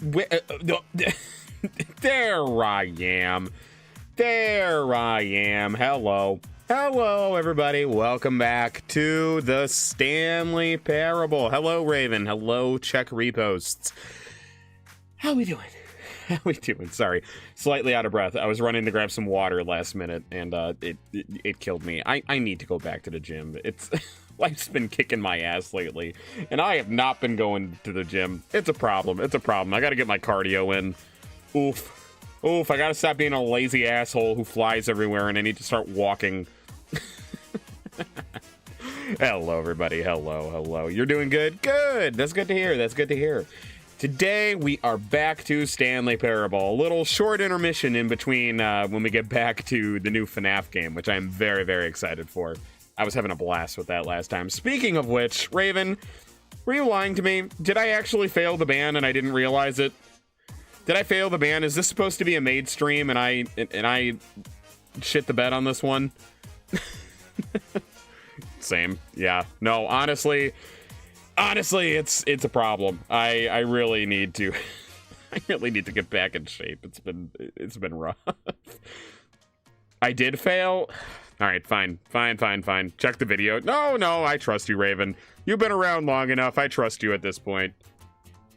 There I am. There I am. Hello. Hello, everybody. Welcome back to the Stanley Parable. Hello, Raven. Hello, Check Reposts. How we doing? How we doing? Sorry. Slightly out of breath. I was running to grab some water last minute, and it killed me. I need to go back to the gym. It's... Life's been kicking my ass lately, and I have not been going to the gym. It's a problem. It's a problem. I gotta get my cardio in. Oof. Oof, I gotta stop being a lazy asshole who flies everywhere, and I need to start walking. Hello, everybody. Hello, hello. You're doing good? Good. That's good to hear. That's good to hear. Today, we are back to Stanley Parable. A little short intermission in between when we get back to the new FNAF game, which I am very, very excited for. I was having a blast with that last time. Speaking of which, Raven, were you lying to me? Did I actually fail the ban and I didn't realize it? Did I fail the ban? Is this supposed to be a maid stream and I shit the bed on this one? Same. Yeah. No, honestly, it's a problem. I really need to I really need to get back in shape. It's been rough. I did fail. All right, fine. Check the video. No, I trust you, Raven. You've been around long enough. I trust you at this point.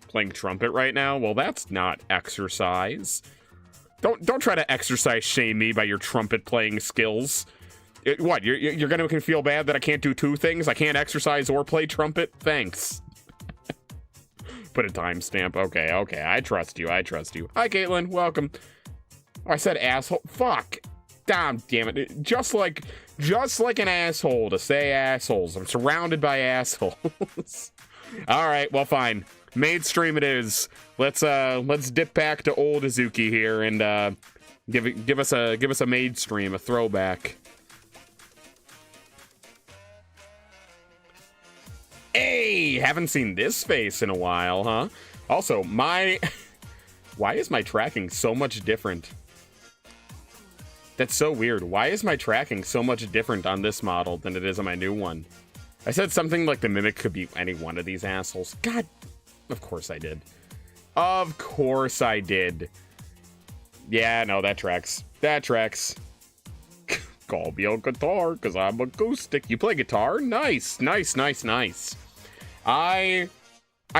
Playing trumpet right now? Well, that's not exercise. Don't try to exercise shame me by your trumpet playing skills. What? You're gonna make me feel bad that I can't do two things? I can't exercise or play trumpet? Thanks. Put a timestamp. Okay. I trust you. Hi, Caitlin. Welcome. Oh, I said asshole. Fuck. Damn it. Just like an asshole to say assholes. I'm surrounded by assholes. All right, well, fine. Maid stream it is. Let's dip back to old Izuki here and give us a maid stream, a throwback. Hey, haven't seen this face in a while, huh? Also, why is my tracking so much different? That's so weird. Why is my tracking so much different on this model than it is on my new one? I said something like the Mimic could be any one of these assholes. God, of course I did. Of course I did. Yeah, no, that tracks. That tracks. Call me on guitar, because I'm acoustic. You play guitar? Nice. I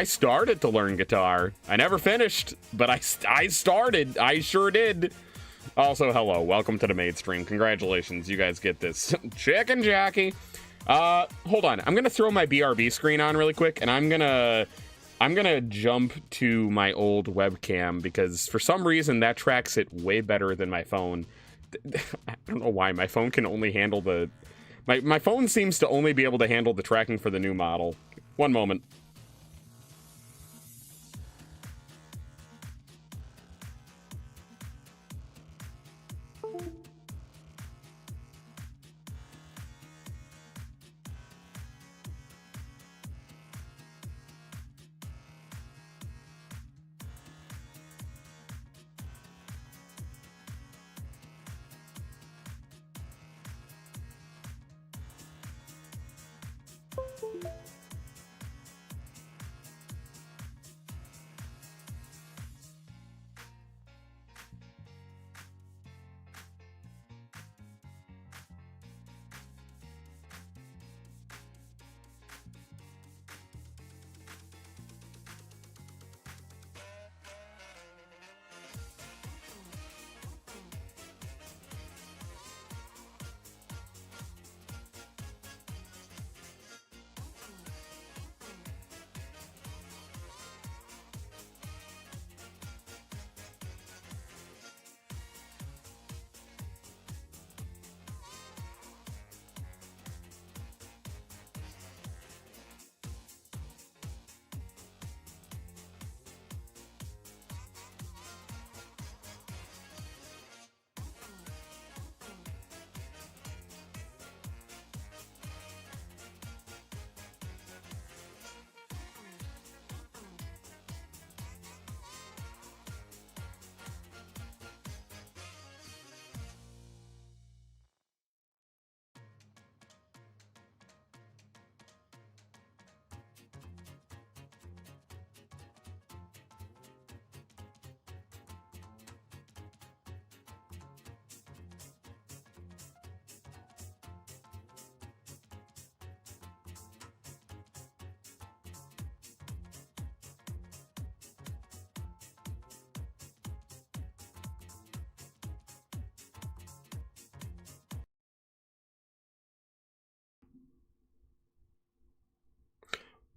started to learn guitar. I never finished, but I started. I sure did. Also, hello. Welcome to the maid stream. Congratulations. You guys get this. Chicken Jackie. Hold on. I'm going to throw my BRB screen on really quick, and I'm going to jump to my old webcam because for some reason that tracks it way better than my phone. I don't know why. My phone can only handle the... My phone seems to only be able to handle the tracking for the new model. One moment.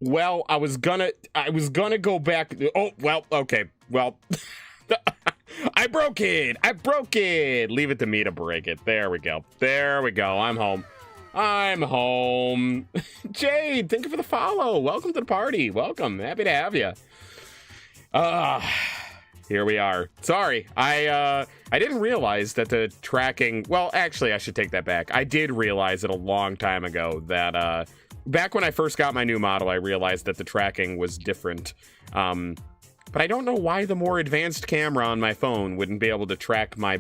Well, I was gonna go back. Oh, well, okay. Well, I broke it. Leave it to me to break it. There we go. I'm home. Jade, thank you for the follow. Welcome to the party. Welcome. Happy to have you. Here we are. Sorry, I didn't realize that the tracking. Well, actually, I should take that back. I did realize it a long time ago that back when I first got my new model, I realized that the tracking was different. But I don't know why the more advanced camera on my phone wouldn't be able to track my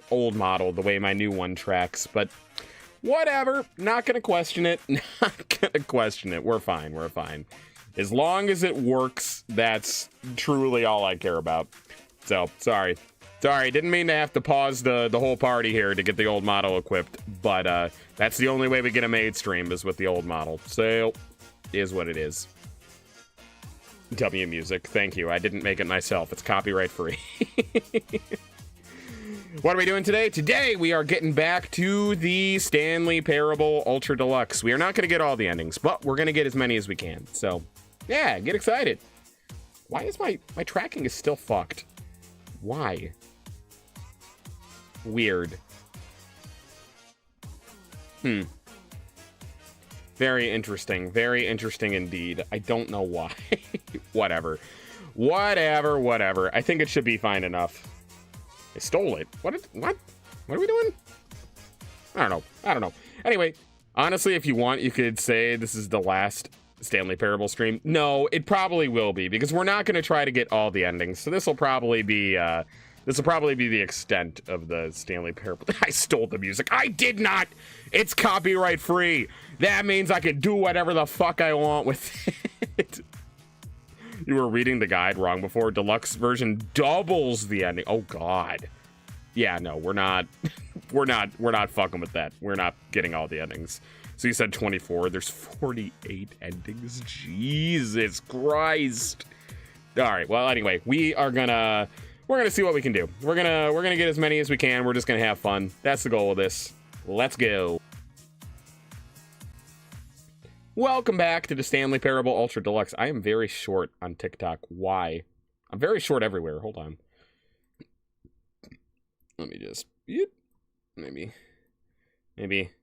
old model the way my new one tracks. But whatever. Not gonna question it. We're fine. As long as it works, that's truly all I care about. So, sorry, didn't mean to have to pause the whole party here to get the old model equipped, but that's the only way we get a maid stream is with the old model. So, is what it is. W Music, thank you. I didn't make it myself. It's copyright free. What are we doing today? Today, we are getting back to the Stanley Parable Ultra Deluxe. We are not going to get all the endings, but we're going to get as many as we can. So, yeah, get excited. Why is my tracking is still fucked? Why? Weird. Very interesting indeed. I don't know why. Whatever. I think it should be fine enough. I stole it. What are we doing? I don't know. Anyway, honestly, if you want, you could say this is the last Stanley Parable stream. No, it probably will be, because we're not going to try to get all the endings. So this will probably be the extent of the Stanley Parable. I stole the music. I did not. It's copyright free. That means I can do whatever the fuck I want with it. You were reading the guide wrong before. Deluxe version doubles the ending. Oh God. Yeah, no, we're not fucking with that. We're not getting all the endings. So you said 24. There's 48 endings. Jesus Christ. All right. Well, anyway, we're gonna see what we can do. We're gonna get as many as we can. We're just gonna have fun. That's the goal of this. Let's go. Welcome back to the Stanley Parable Ultra Deluxe. I am very short on TikTok. Why? I'm very short everywhere. Hold on. Let me just... Maybe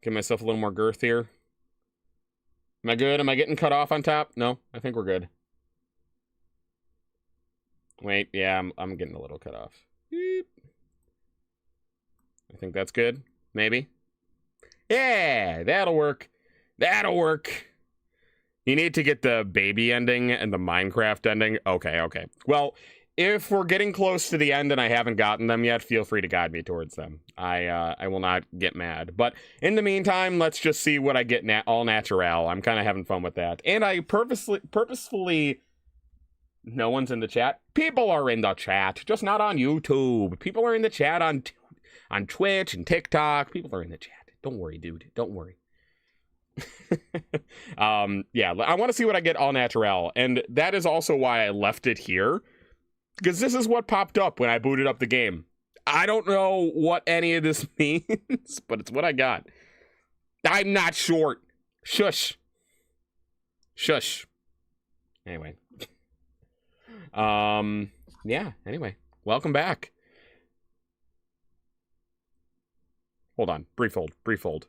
give myself a little more girth here. Am I good? Am I getting cut off on top? No? I think we're good. Wait, yeah, I'm getting a little cut off. Beep. I think that's good. Maybe. Yeah, that'll work. You need to get the baby ending and the Minecraft ending. Okay. Well, if we're getting close to the end and I haven't gotten them yet, feel free to guide me towards them. I will not get mad. But in the meantime, let's just see what I get all natural. I'm kind of having fun with that. And I purposefully... No one's in the chat. People are in the chat, just not on YouTube. People are in the chat on Twitch and TikTok. People are in the chat. Don't worry, dude. Don't worry. Yeah, I want to see what I get all natural, and that is also why I left it here, because this is what popped up when I booted up the game. I don't know what any of this means, but it's what I got. I'm not short. Shush. Anyway. Yeah, anyway. Welcome back. Hold on. Brief hold.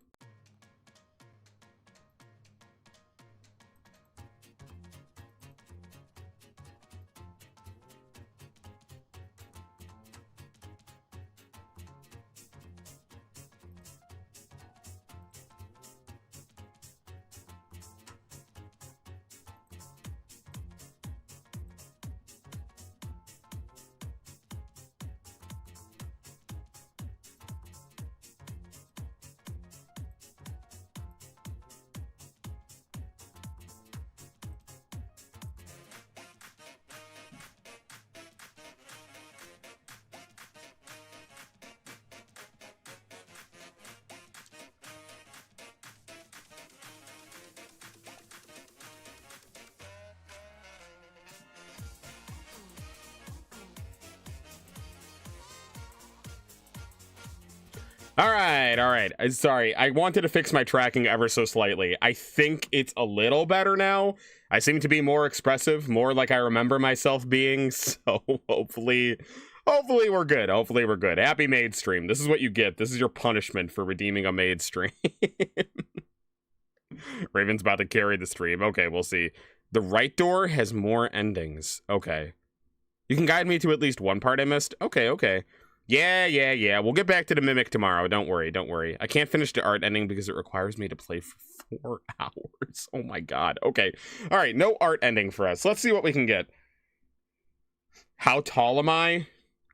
All right. Sorry, I wanted to fix my tracking ever so slightly. I think it's a little better now. I seem to be more expressive, more like I remember myself being, so hopefully we're good. Hopefully we're good. Happy maid stream. This is what you get. This is your punishment for redeeming a maid stream. Raven's about to carry the stream. Okay, we'll see. The right door has more endings. Okay. You can guide me to at least one part I missed? Okay. Yeah. We'll get back to the Mimic tomorrow. Don't worry. I can't finish the art ending because it requires me to play for 4 hours. Oh my god. Okay. All right, no art ending for us. Let's see what we can get. How tall am I?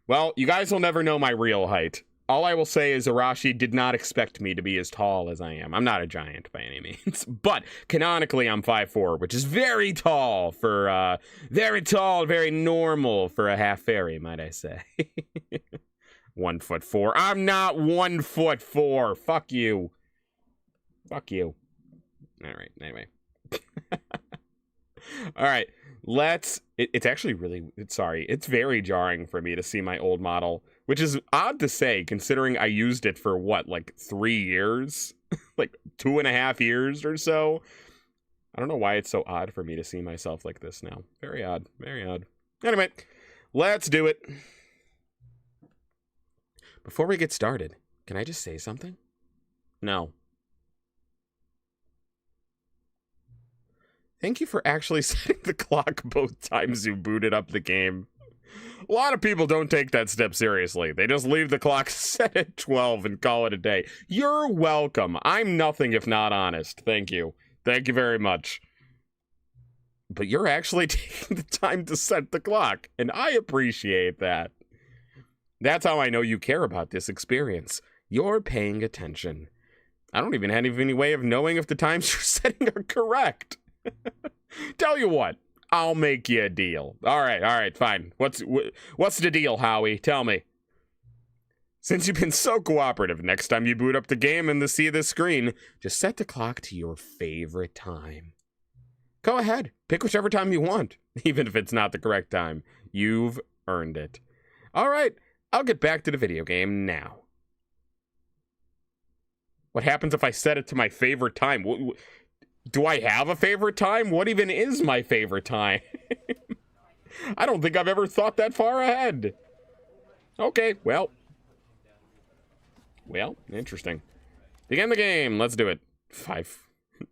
Well, you guys will never know my real height. All I will say is Arashi did not expect me to be as tall as I am. I'm not a giant by any means, but canonically I'm 5'4", which is very tall for, very normal for a half fairy, might I say. 1'4". I'm not 1'4". Fuck you. All right, anyway. All right, it's actually really, it's very jarring for me to see my old model, which is odd to say considering I used it for what, like 3 years? Like 2.5 years or so? I don't know why it's so odd for me to see myself like this now. Very odd. Anyway, let's do it. Before we get started, can I just say something? No. Thank you for actually setting the clock both times you booted up the game. A lot of people don't take that step seriously. They just leave the clock set at 12 and call it a day. You're welcome. I'm nothing if not honest. Thank you. Thank you very much. But you're actually taking the time to set the clock, and I appreciate that. That's how I know you care about this experience. You're paying attention. I don't even have any way of knowing if the times you're setting are correct. Tell you what, I'll make you a deal. All right, fine. What's the deal, Howie? Tell me. Since you've been so cooperative, next time you boot up the game and see this screen, just set the clock to your favorite time. Go ahead, pick whichever time you want, even if it's not the correct time. You've earned it. All right, I'll get back to the video game now. What happens if I set it to my favorite time? Do I have a favorite time? What even is my favorite time? I don't think I've ever thought that far ahead. Okay, well, interesting. Begin the game. Let's do it.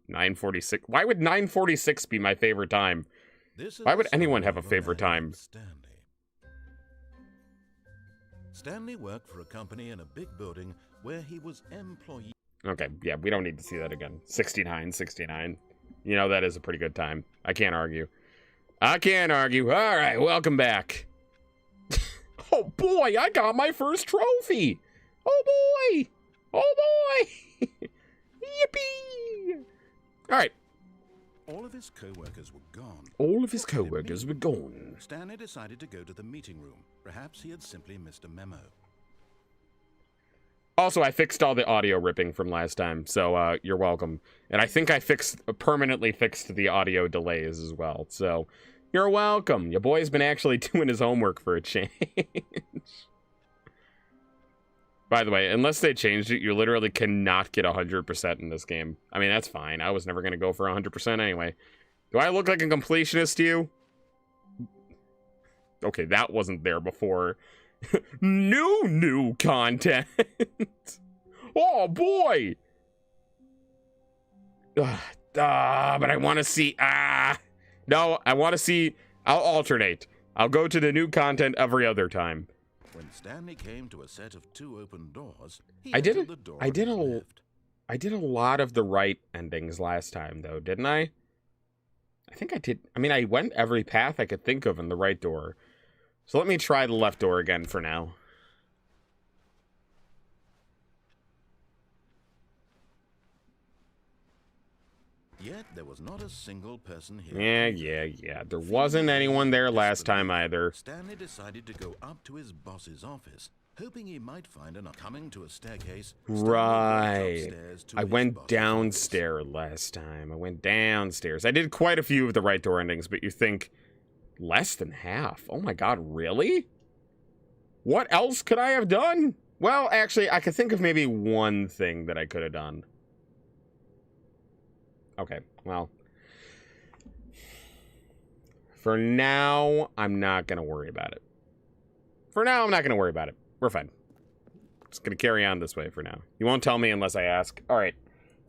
9:46. Why would 9:46 be my favorite time? Why would anyone have a favorite time? Stanley worked for a company in a big building where he was employee. Okay, yeah, we don't need to see that again. 69. You know, that is a pretty good time. I can't argue. All right, welcome back. Oh boy, I got my first trophy. Oh boy. Yippee. All right. All of his co-workers were gone. Stanley decided to go to the meeting room. Perhaps he had simply missed a memo. Also, I fixed all the audio ripping from last time, so you're welcome. And I think I permanently fixed the audio delays as well, so you're welcome. Your boy's been actually doing his homework for a change. By the way, unless they changed it, you literally cannot get 100% in this game. I mean, that's fine. I was never going to go for 100% anyway. Do I look like a completionist to you? Okay, that wasn't there before. New content. Oh boy. But I want to see. No, I want to see. I'll alternate. I'll go to the new content every other time. When Stanley came to a set of 2 open doors, I did a lot of the right endings last time, though, didn't I? I think I did. I mean, I went every path I could think of in the right door. So let me try the left door again for now. Yet there was not a single person here. Yeah. There wasn't anyone there last time either. Stanley decided to go up to his boss's office, hoping he might find enough. Coming to a staircase. Right. I went downstairs last time. I did quite a few of the right door endings, but you think less than half? Oh my god, really? What else could I have done? Well, actually, I could think of maybe one thing that I could have done. Okay, well. For now, I'm not going to worry about it. For now, I'm not going to worry about it. We're fine. Just going to carry on this way for now. You won't tell me unless I ask. All right.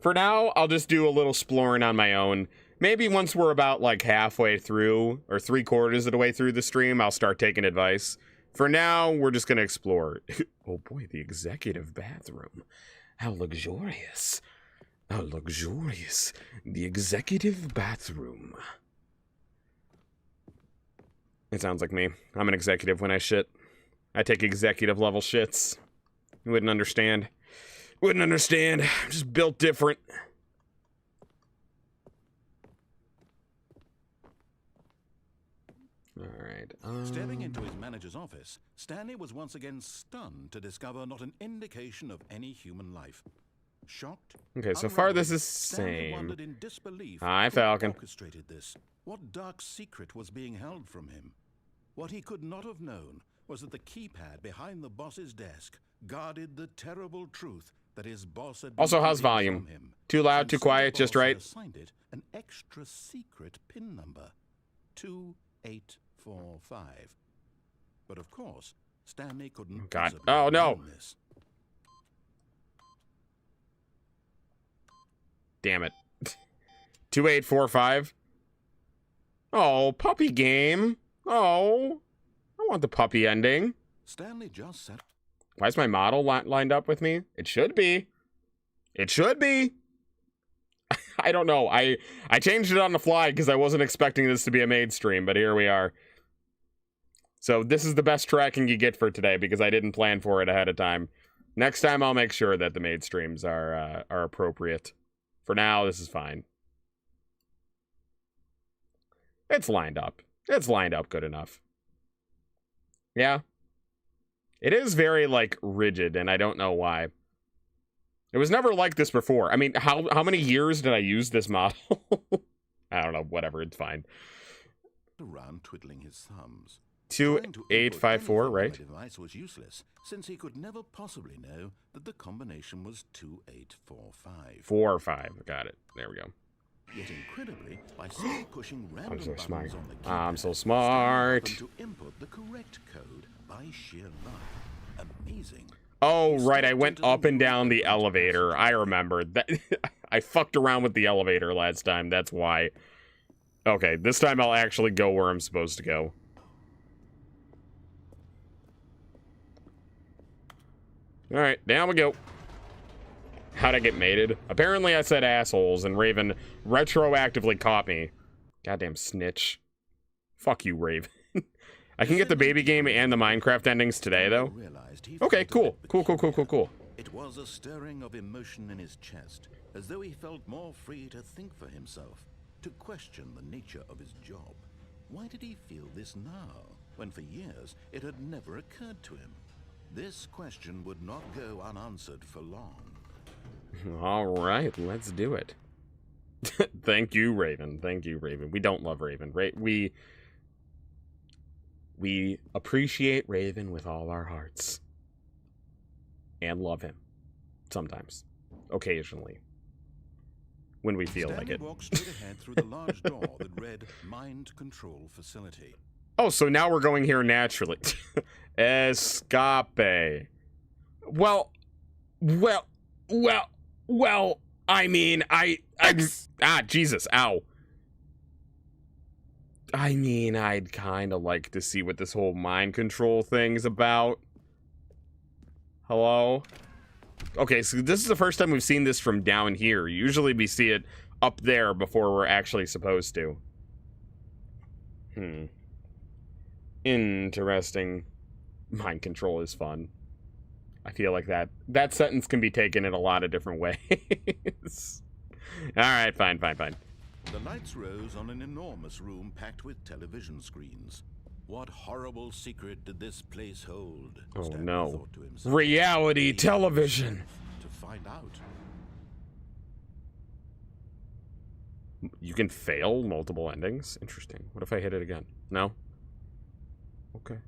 For now, I'll just do a little exploring on my own. Maybe once we're about like halfway through or 3/4 of the way through the stream, I'll start taking advice. For now, we're just going to explore. Oh boy, the executive bathroom. How luxurious. How luxurious. The executive bathroom. It sounds like me. I'm an executive when I shit. I take executive level shits. You wouldn't understand. Wouldn't understand. I'm just built different. Alright. Stepping into his manager's office, Stanley was once again stunned to discover not an indication of any human life. Shocked? Okay, so far this is Stanley same. wondered in disbelief Hi, who Falcon. orchestrated this. What dark secret was being held from him? What he could not have known was that the keypad behind the boss's desk guarded the terrible truth that his boss had Also, how's hidden volume? from him. Too loud, And too so the quiet, just boss had right? assigned it an extra secret PIN number, 2845. But of course, Stanley couldn't God. possibly Oh, have no. known this. Damn it. 2845. Oh, puppy game. Oh, I want the puppy ending. Stanley just sat. Why is my model lined up with me? It should be. It should be. I don't know. I changed it on the fly because I wasn't expecting this to be a maid stream, but here we are. So this is the best tracking you get for today because I didn't plan for it ahead of time. Next time I'll make sure that the maid streams are appropriate. For now, this is fine. It's lined up. It's lined up good enough. Yeah. It is very, like, rigid, and I don't know why. It was never like this before. I mean, how many years did I use this model? I don't know. Whatever. It's fine. Around twiddling his thumbs. 2854, right? The device was useless, since he could never possibly know that the combination was 2845. 4 or 5. Got it. There we go. Yet incredibly, by simply pushing random I'm so buttons smart. on the I'm keypad, so Stanley smart. happened to input the correct code by sheer luck. Amazing. Oh, right. I went up and down the elevator. I remember that. I fucked around with the elevator last time. That's why. Okay, this time I'll actually go where I'm supposed to go. Alright, down we go. How'd I get mated? Apparently I said assholes, and Raven retroactively caught me. Goddamn snitch. Fuck you, Raven. I can get the baby game and the Minecraft endings today, though. Okay, cool. Cool. It was a stirring of emotion in his chest, as though he felt more free to think for himself, to question the nature of his job. Why did he feel this now, when for years it had never occurred to him? This question would not go unanswered for long. All right, let's do it. Thank you, Raven. Thank you, Raven. We don't love Raven. We appreciate Raven with all our hearts. And love him. Sometimes. Occasionally. When we feel like it. Stanley walked straight ahead through the large door that read Mind Control Facility. Oh, so now we're going here naturally. Escape. Well, I mean, Jesus, ow. I mean, I'd kind of like to see what this whole mind control thing's about. Hello? Okay, so this is the first time we've seen this from down here. Usually we see it up there before we're actually supposed to. Interesting. Mind control is fun. I feel like that sentence can be taken in a lot of different ways. Alright, fine. The lights rose on an enormous room packed with television screens. What horrible secret did this place hold? Oh Stanley no. thought to himself. Reality He television! to find out. You can fail multiple endings? Interesting. What if I hit it again? No? Okay.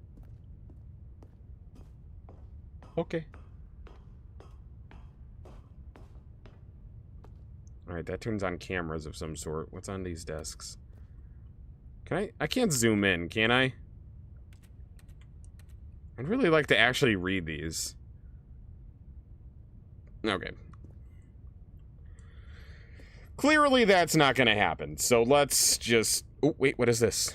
Alright, that turns on cameras of some sort. What's on these desks? Can I can't zoom in, can I? I'd really like to actually read these. Okay. Clearly that's not gonna happen, so let's just... Oh, wait, what is this?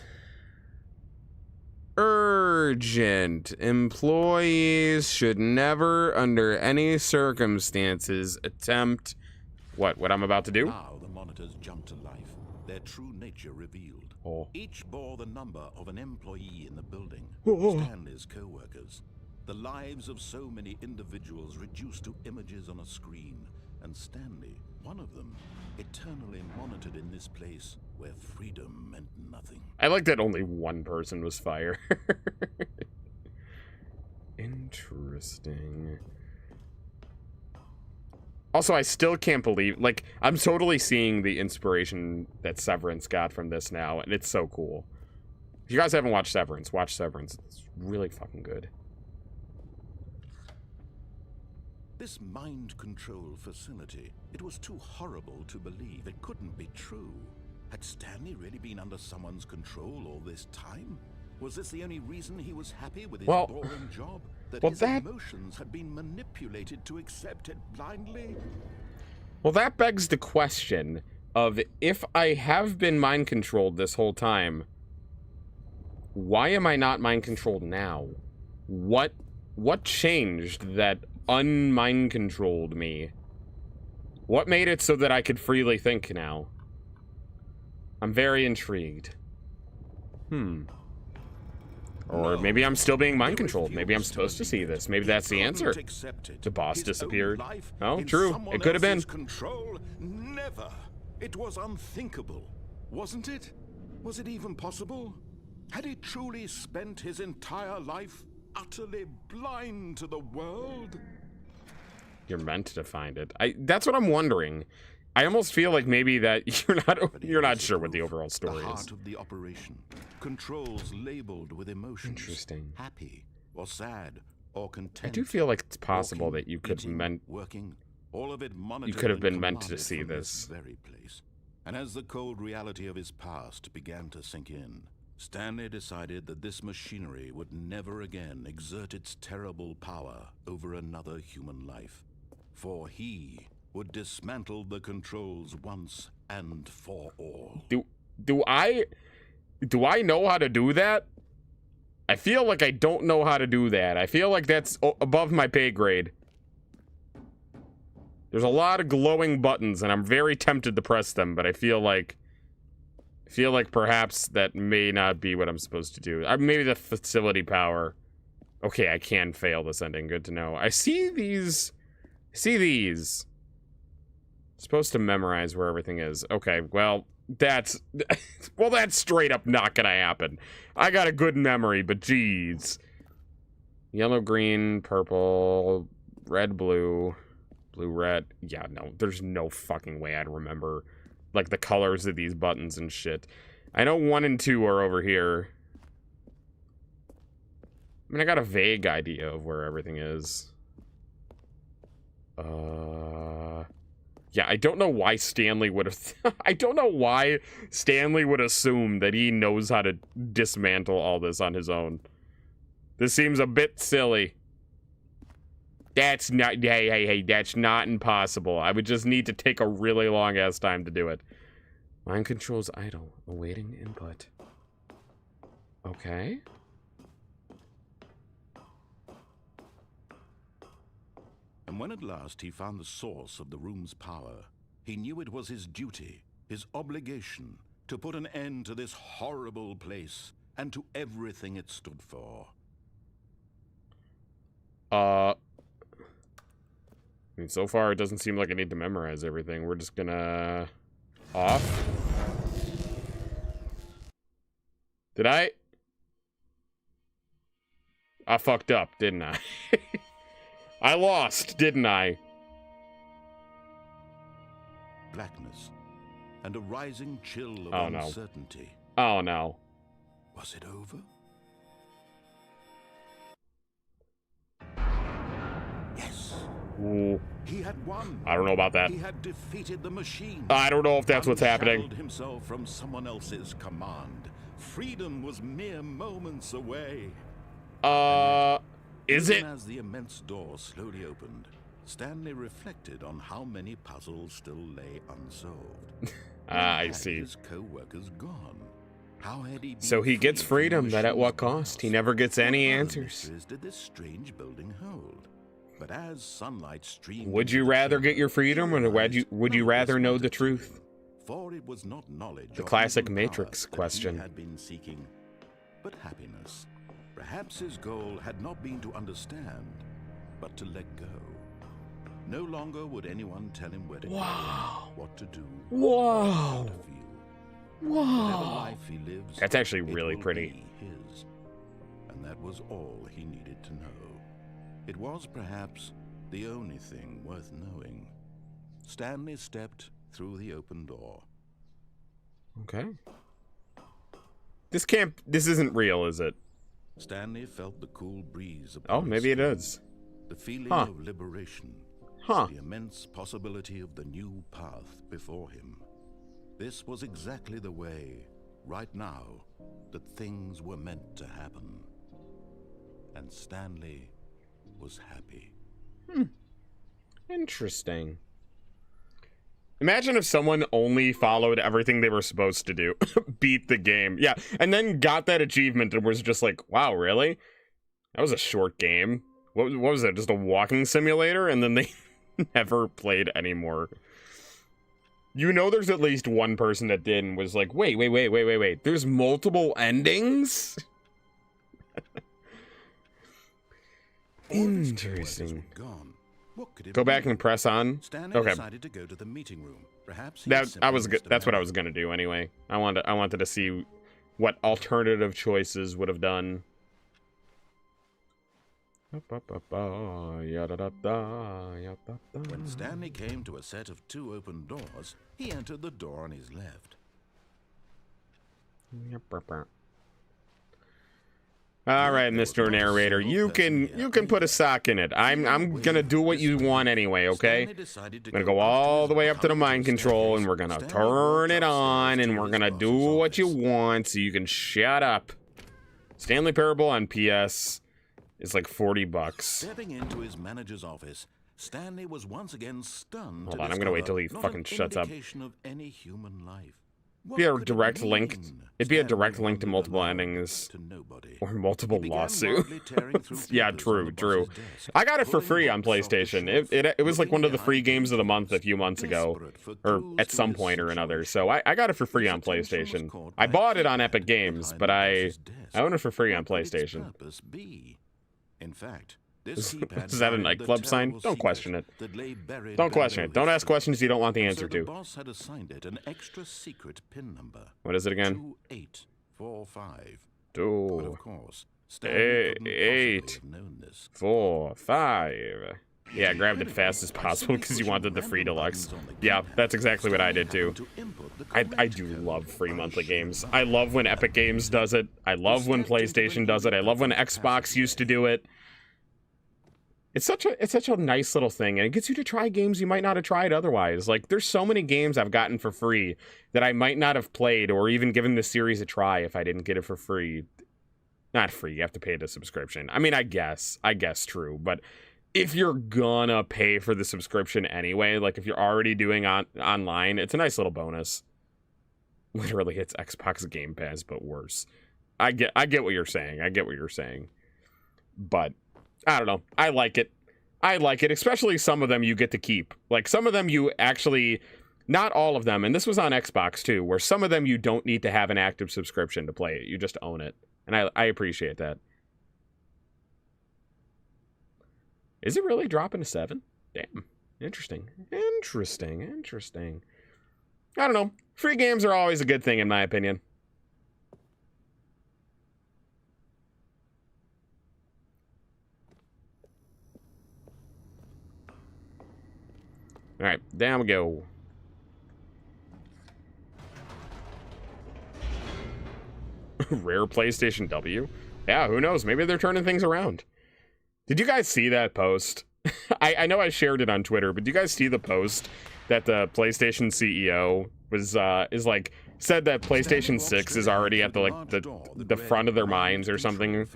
Urgent. Employees should never, under any circumstances, attempt... What I'm about to do? Now the monitors jump to life, their true nature revealed. Oh. Each bore the number of an employee in the building, Oh. Stanley's co-workers. The lives of so many individuals reduced to images on a screen, and Stanley, one of them, eternally monitored in this place where freedom meant nothing. I like that only one person was fired. Interesting. Also, I still can't believe, like, I'm totally seeing the inspiration that Severance got from this now, and it's so cool. If you guys haven't watched Severance, watch Severance. It's really fucking good. This mind control facility, it was too horrible to believe. It couldn't be true. Had Stanley really been under someone's control all this time? Was this the only reason he was happy with his boring job? That his emotions had been manipulated to accept it blindly? Well, that begs the question of, if I have been mind controlled this whole time, why am I not mind controlled now? What changed that unmind controlled me? What made it so that I could freely think now? I'm very intrigued. Or maybe I'm still being mind controlled. Maybe I'm supposed to see this. Maybe that's the answer. The boss disappeared. Oh, true. It could have been. Control? Never. It was unthinkable, wasn't it? Was it even possible? Had he truly spent his entire life utterly blind to the world? You're meant to find it. That's what I'm wondering. I almost feel like maybe that you're not sure what the overall story is. The heart of the operation. Controls labeled with emotions. Interesting. Happy or sad or content. I do feel like it's possible that you could working, all of it you could have been meant to see this. Very place. And as the cold reality of his past began to sink in, Stanley decided that this machinery would never again exert its terrible power over another human life. For he would dismantle the controls once and for all. Do I know how to do that? I feel like I don't know how to do that. I feel like that's above my pay grade. There's a lot of glowing buttons, and I'm very tempted to press them, but I feel like perhaps that may not be what I'm supposed to do. Maybe the facility power. Okay, I can fail this ending. Good to know. I see these. Supposed to memorize where everything is. Okay, well, that's straight up not gonna happen. I got a good memory, but geez. Yellow, green, purple, red, blue, blue, red. Yeah, no, there's no fucking way I'd remember, like, the colors of these buttons and shit. I know 1 and 2 are over here. I mean, I got a vague idea of where everything is. Yeah, I don't know why Stanley would have... I don't know why Stanley would assume that he knows how to dismantle all this on his own. This seems a bit silly. That's not... Hey, that's not impossible. I would just need to take a really long-ass time to do it. Mind control's idle. Awaiting input. Okay. And when at last he found the source of the room's power, he knew it was his duty, his obligation, to put an end to this horrible place and to everything it stood for. I mean, so far it doesn't seem like I need to memorize everything. We're just gonna... Off. Did I fucked up, didn't I? I lost, didn't I? Blackness and a rising chill of uncertainty. Oh no. Was it over? Yes. Ooh. He had won. I don't know about that. He had defeated the machine. I don't know if that's what's happening. Unshackled himself from someone else's command. Freedom was mere moments away. Is it? As the immense door slowly opened, Stanley reflected on how many puzzles still lay unsolved. I see. His co-workers gone. How had he been So he gets freed from freedom, but at what machine's cost? He grasp? never gets any What other answers. mysteries did this strange building hold? But as sunlight streamed Would you into the rather chamber, get your freedom, or would you none of rather this know the mattered to him, truth? For it was not knowledge The or classic even Matrix power that question. he had been seeking, but happiness. Perhaps his goal had not been to understand, but to let go. No longer would anyone tell him where to go, what to do, or how to feel. Whatever life he lives, That's actually it really will pretty. be his. And that was all he needed to know. It was perhaps the only thing worth knowing. Stanley stepped through the open door. Okay. This isn't real, is it? Stanley felt the cool breeze upon Oh, his maybe it skin, is. the feeling Huh. of liberation, Huh. the immense possibility of the new path before him. This was exactly the way, right now, that things were meant to happen. And Stanley was happy. Interesting. Imagine if someone only followed everything they were supposed to do, beat the game, yeah, and then got that achievement and was just like, wow, really? That was a short game. What was it, just a walking simulator? And then they never played anymore. You know there's at least one person that did and was like, wait, there's multiple endings? Interesting. Go back and press on. Stanley Okay. decided to go to the meeting room. Perhaps he That's simply missed a what I memo. was gonna do anyway. I wanted to see what alternative choices would have done. When Stanley came to a set of 2 open doors, he entered the door on his left. All right, Mr. Narrator, you can put a sock in it. I'm gonna do what you want anyway, okay? I'm gonna go all the way up to the mind control, and we're gonna turn it on, and we're gonna do what you want, so you can shut up. Stanley Parable on PS is like $40. Stepping into his manager's office, Stanley was once again stunned. Hold to on, I'm gonna wait till he discover fucking not an shuts up. indication of any human life. What Be a could it direct link. mean? It'd be a Stanley direct link to wondered multiple aloud, endings to nobody. or multiple He began lawsuits. wildly tearing through Yeah, papers on the true. boss's desk, I got it for pulling free on books off the PlayStation. shelf, It was like one of the looking free behind games of the month a pages, few months ago, desperate for or clues at to some his point or another. situation. So I got it for free His on attention was PlayStation. caught I by bought it on keypad Epic Games, behind but the I boss's desk. own it for free on What could its PlayStation. purpose be? In fact, this keypad Is that a carried the nightclub sign? terrible Don't secret question it. that lay buried Don't question below it. Don't his ask feet. questions you don't want the And answer so the to. boss had assigned it an extra secret PIN number. What is it again? 2845. But 2, of course, Stanley couldn't 8, possibly have known this. 4, 5. Yeah, I grabbed it fast as possible because you wanted the free deluxe. Yeah, that's exactly what I did too. I do love free monthly games. I love when Epic Games does it. I love when PlayStation does it. I love when Xbox used to do it. It's such a nice little thing, and it gets you to try games you might not have tried otherwise. Like, there's so many games I've gotten for free that I might not have played or even given the series a try if I didn't get it for free. Not free, you have to pay the subscription. I mean, I guess true, but if you're gonna pay for the subscription anyway, like if you're already doing online, it's a nice little bonus. Literally, it's Xbox Game Pass, but worse. I get what you're saying. But I don't know. I like it, especially some of them you get to keep. Like, some of them you actually, not all of them, and this was on Xbox too, where some of them you don't need to have an active subscription to play it. You just own it. And I appreciate that. Is it really dropping to 7? Damn. Interesting. I don't know. Free games are always a good thing, in my opinion. All right, down we go. Rare PlayStation W? Yeah, who knows? Maybe they're turning things around. Did you guys see that post I know I shared it on Twitter, but do you guys see the post that the PlayStation CEO was is like said that PlayStation 6 is already at the front of their minds or something?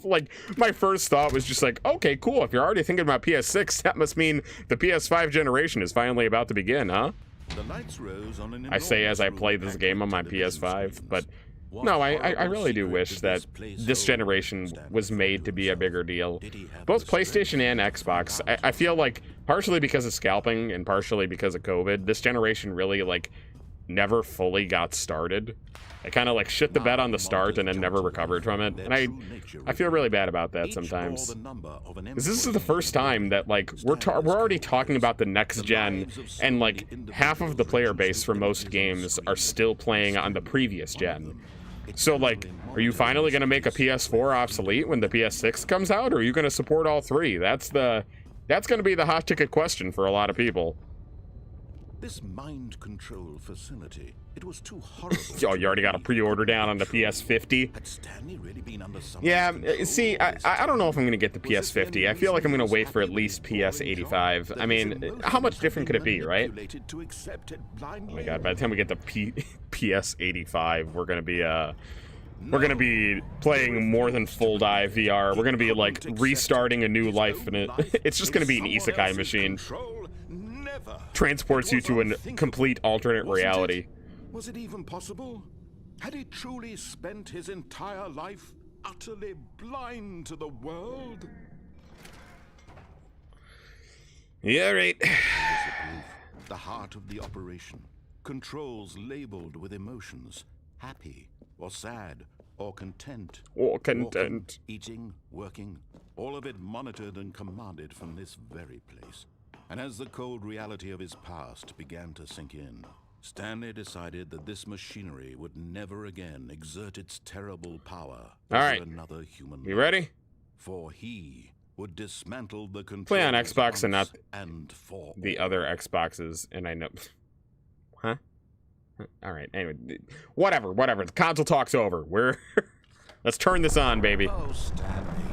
Like, my first thought was just like, okay, cool. If you're already thinking about PS6, that must mean the PS5 generation is finally about to begin, huh? I say as I play this game on my PS5, but no, I really do wish that this generation was made to be a bigger deal. Both PlayStation and Xbox, I feel like, partially because of scalping and partially because of COVID, this generation really, like, never fully got started. I kind of, like, shit the bed on the start and then never recovered from it. And I feel really bad about that sometimes. This is the first time that, like, we're already talking about the next gen, and, like, half of the player base for most games are still playing on the previous gen. So, like, are you finally going to make a PS4 obsolete when the PS6 comes out, or are you going to support all three? That's going to be the hot ticket question for a lot of people. This mind control facility, it was too horrible. Oh, you already got a pre-order down on the PS50? Had Stanley really been under some Yeah, see, I don't know if I'm going to get the PS50. I feel like I'm going to wait for at least PS85. I mean, how much different could it be, right? Oh my god, by the time we get the PS85, we're going to be playing more than full dive VR. We're going to be, like, restarting a new life, and it's just going to be an isekai machine. Transports you to a complete alternate reality. Was it even possible? Had he truly spent his entire life utterly blind to the world? Yeah, right. The heart of the operation. Controls labeled with emotions. Happy, or sad, or content. Or content. Walking, eating, working. All of it monitored and commanded from this very place. And as the cold reality of his past began to sink in, Stanley decided that this machinery would never again exert its terrible power over another human life. You ready? For he would dismantle the controls play on Xbox and not for the other Xboxes, and I know. Huh? All right. Anyway, whatever. The console talk's over. Let's turn this on, baby. Oh, Stanley,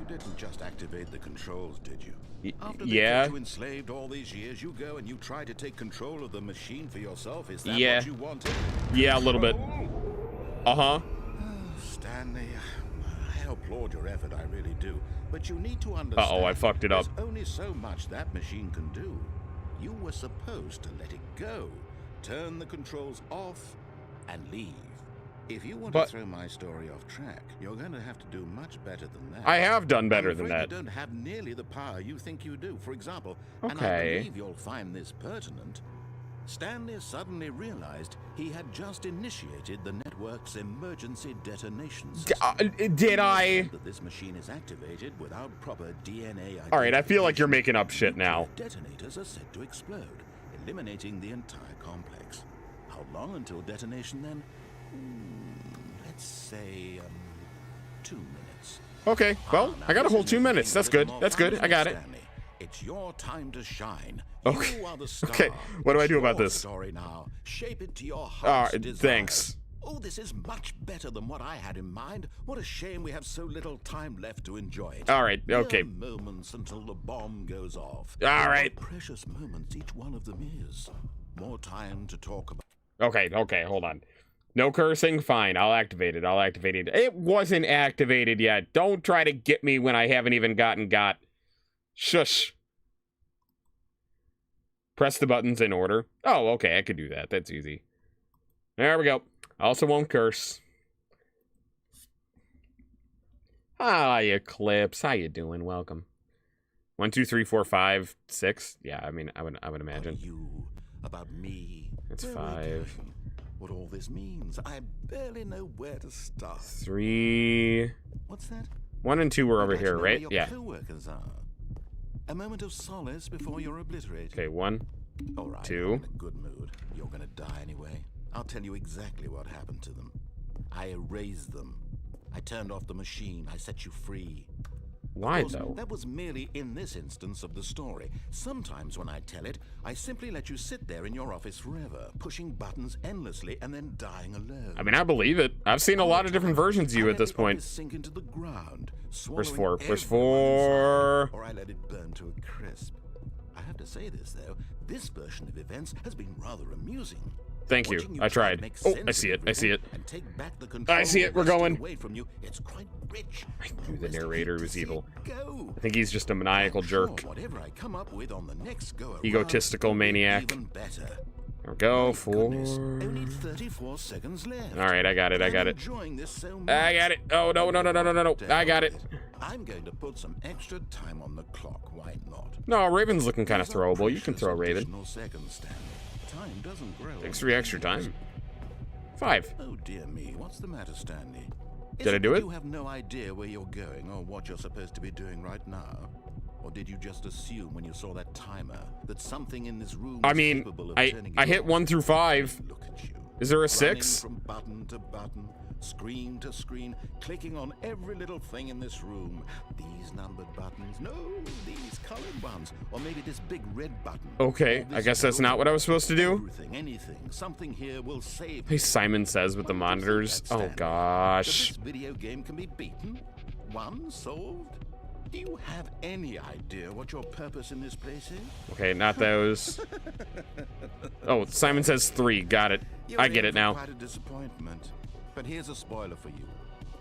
you didn't just activate the controls, did you? After they yeah. kept you enslaved all these years, you go and you try to take control of the machine for yourself. Is that what you wanted? Yeah, a little bit. Uh-huh. Oh, Stanley, I applaud your effort, I really do. But you need to understand. Uh-oh, I fucked it up. There's only so much that machine can do. You were supposed to let it go, turn the controls off, and leave. If you want to throw my story off track, you're going to have to do much better than that. I have done better than that. You don't have nearly the power you think you do. For example, and I believe you'll find this pertinent, Stanley suddenly realized he had just initiated the network's emergency detonation system. Did I? That this machine is activated without proper DNA. All right, I feel like you're making up shit now. Detonators are set to explode, eliminating the entire complex. How long until detonation then? Let's say 2 minutes. Okay, well, I got a whole 2 minutes. That's good. That's good. I got it. It's your time to shine. Okay. You are the star. Okay. What do I do about this? Story now. Shape it to your heart's desire. Thanks. Oh, this is much better than what I had in mind. What a shame we have so little time left to enjoy it. All right. Okay. Mere moments until the bomb goes off. All right. What precious moments each one of them is. More time to talk about. Okay. Hold on. No cursing? Fine, I'll activate it. It wasn't activated yet. Don't try to get me when I haven't even got. Shush. Press the buttons in order. Oh, okay, I could do that. That's easy. There we go. Also won't curse. Hi, Eclipse. How you doing? Welcome. 1, 2, 3, 4, 5, 6. Yeah, I mean, I would imagine. About you, about me. That's 5. What all this means, I barely know where to start. 3. What's that? 1 and 2 were over here, right? Your co-workers are. A moment of solace before you're obliterated. Okay, 1, all right, 2. I'm in a good mood. You're gonna die anyway. I'll tell you exactly what happened to them. I erased them. I turned off the machine. I set you free. Why, Of course, though? that was merely in this instance of the story. Sometimes when I tell it, I simply let you sit there in your office forever, pushing buttons endlessly and then dying alone. I mean, I believe it. I've seen a lot of different versions of you at this point. Sink into the ground, Where's 4? Where's swallowing 4? or I let it burn to a crisp. I have to say this, though. This version of events has been rather amusing. Thank you. I tried. Oh, I see it. I see it. And take back the control I see it. We're going. away from you. It's quite rich. I knew the narrator was evil. Go. I think he's just a maniacal jerk. Whatever I come up with on the next go around, Egotistical maniac. even better. There we go. My 4. goodness, only 34 seconds left. All right, I got it. I got I'm it. enjoying this so much. I got it. Oh, no, no, no, no, no, no, no. I got it. I'm going to put some extra time on the clock. Why not? No, Raven's looking kind of These are throwable. You can precious throw Raven. additional seconds, Stanley. Time doesn't grow. Thanks for the extra time. 5. Oh dear me, what's the matter, Stanley? Did I do it? You have no idea where you're going or what you're supposed to be doing right now? Or did you just assume when you saw that timer that something in this room I was mean, capable of I turning hit you 1 through 5. Look at you. Is there a Running 6? from button to button, screen to screen, clicking on every little thing in this room. These numbered buttons, no, these colored ones, or maybe this big red button. Okay, I guess that's not what I was supposed to do. Everything, anything, something here will save. Hey, Simon Says with the monitors. Oh, gosh. This video game can be beaten, won, solved. Do you have any idea what your purpose in this place is? Okay, not those. Oh, Simon Says 3. Got it. I get it now. Quite a disappointment. But here's a spoiler for you.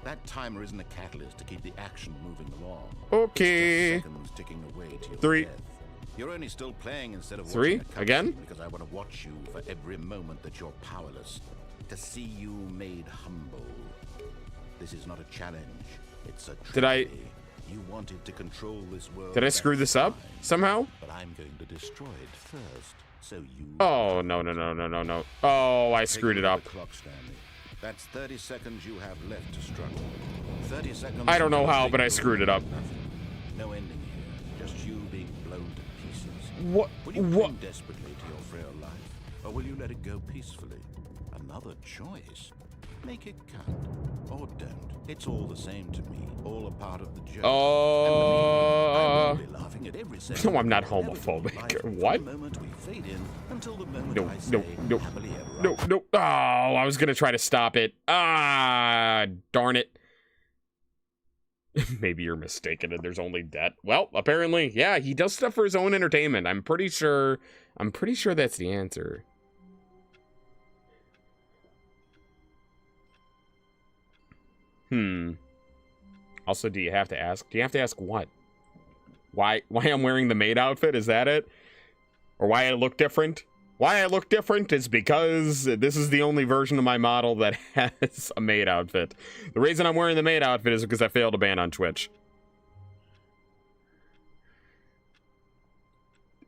That timer isn't a catalyst to keep the action moving along. Okay. It's just seconds ticking away to your 3. death. You're only still playing instead of 3? watching a Again? cutscene because I want to watch you for every moment that you're powerless. To see you made humble. This is not a challenge. It's a Did I- trophy. You wanted to control this world. Did I screw this up that's fine. somehow? But I'm going to destroy it first, so you. Oh, no, no, no, no, no, no. Oh, I screwed it up. The clock, Stanley. That's 30 seconds you have left to struggle. 30 seconds. I don't know how, but I screwed it up. Nothing. No ending here. Just you being blown to pieces. What? Will you What? cling desperately to your frail life, or will you let it go peacefully? Another choice. Make it count, or don't. It's all the same to me. All a part of the joke. And believe me, I will be laughing at every second. No, I'm not Never homophobic. life from What? The moment we fade in until the moment No, I say, no, no, happily ever no, after. no. Oh, I was gonna try to stop it. Ah, darn it. Maybe you're mistaken and there's only debt. Well, apparently, yeah, he does stuff for his own entertainment. I'm pretty sure that's the answer. Also, do you have to ask? Do you have to ask what? Why I'm wearing the maid outfit? Is that it? Or why I look different? Why I look different is because this is the only version of my model that has a maid outfit. The reason I'm wearing the maid outfit is because I failed a ban on Twitch.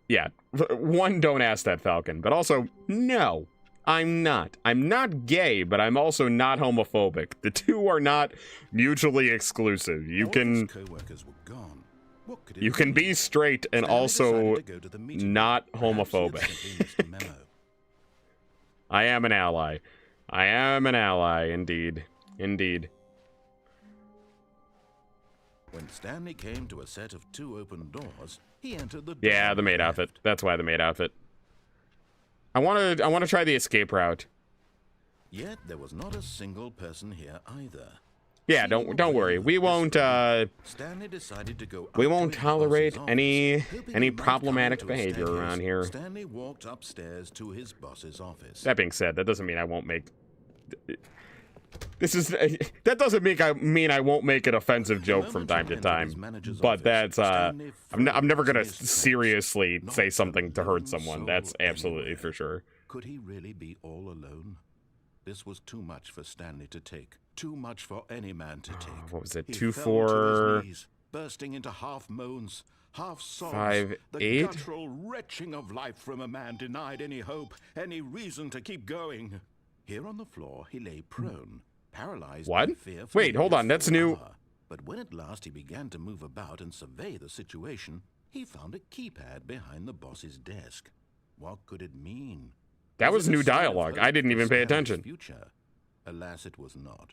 Yeah, one, don't ask that, Falcon. But also, no, I'm not. I'm not gay, but I'm also not homophobic. The two are not mutually exclusive. You can be straight and also not homophobic. I am an ally. I am an ally, indeed. Indeed. When Stanley came to a set of 2 open doors, he entered the door. Yeah, the maid outfit. That's why the maid outfit. I want to try the escape route. Yet there was not a single person here either. Yeah, don't worry. We won't Stanley decided to go we up won't to his tolerate boss's any office, hoping he might problematic come into a behavior staircase. around here. Stanley walked upstairs to his boss's office. That being said, that doesn't mean I won't make that doesn't mean I won't make an offensive joke from time to time. But that's I'm never going to seriously say something to hurt someone. That's absolutely for sure. Could he really be all alone? This was too much for Stanley to take. Too much for any man to take. What was it? He 2, fell 4, to his knees, bursting into half moans, half sobs. 5, the 8. guttural retching of life from a man denied any hope, any reason to keep going. Here on the floor, he lay prone, paralyzed What? by fear. For Wait, hold on, that's new. hour. But when at last he began to move about and survey the situation, he found a keypad behind the boss's desk. What could it mean? That was it a new sign of dialogue. hope I didn't for even pay Stanley's attention. Future? Alas, it was not.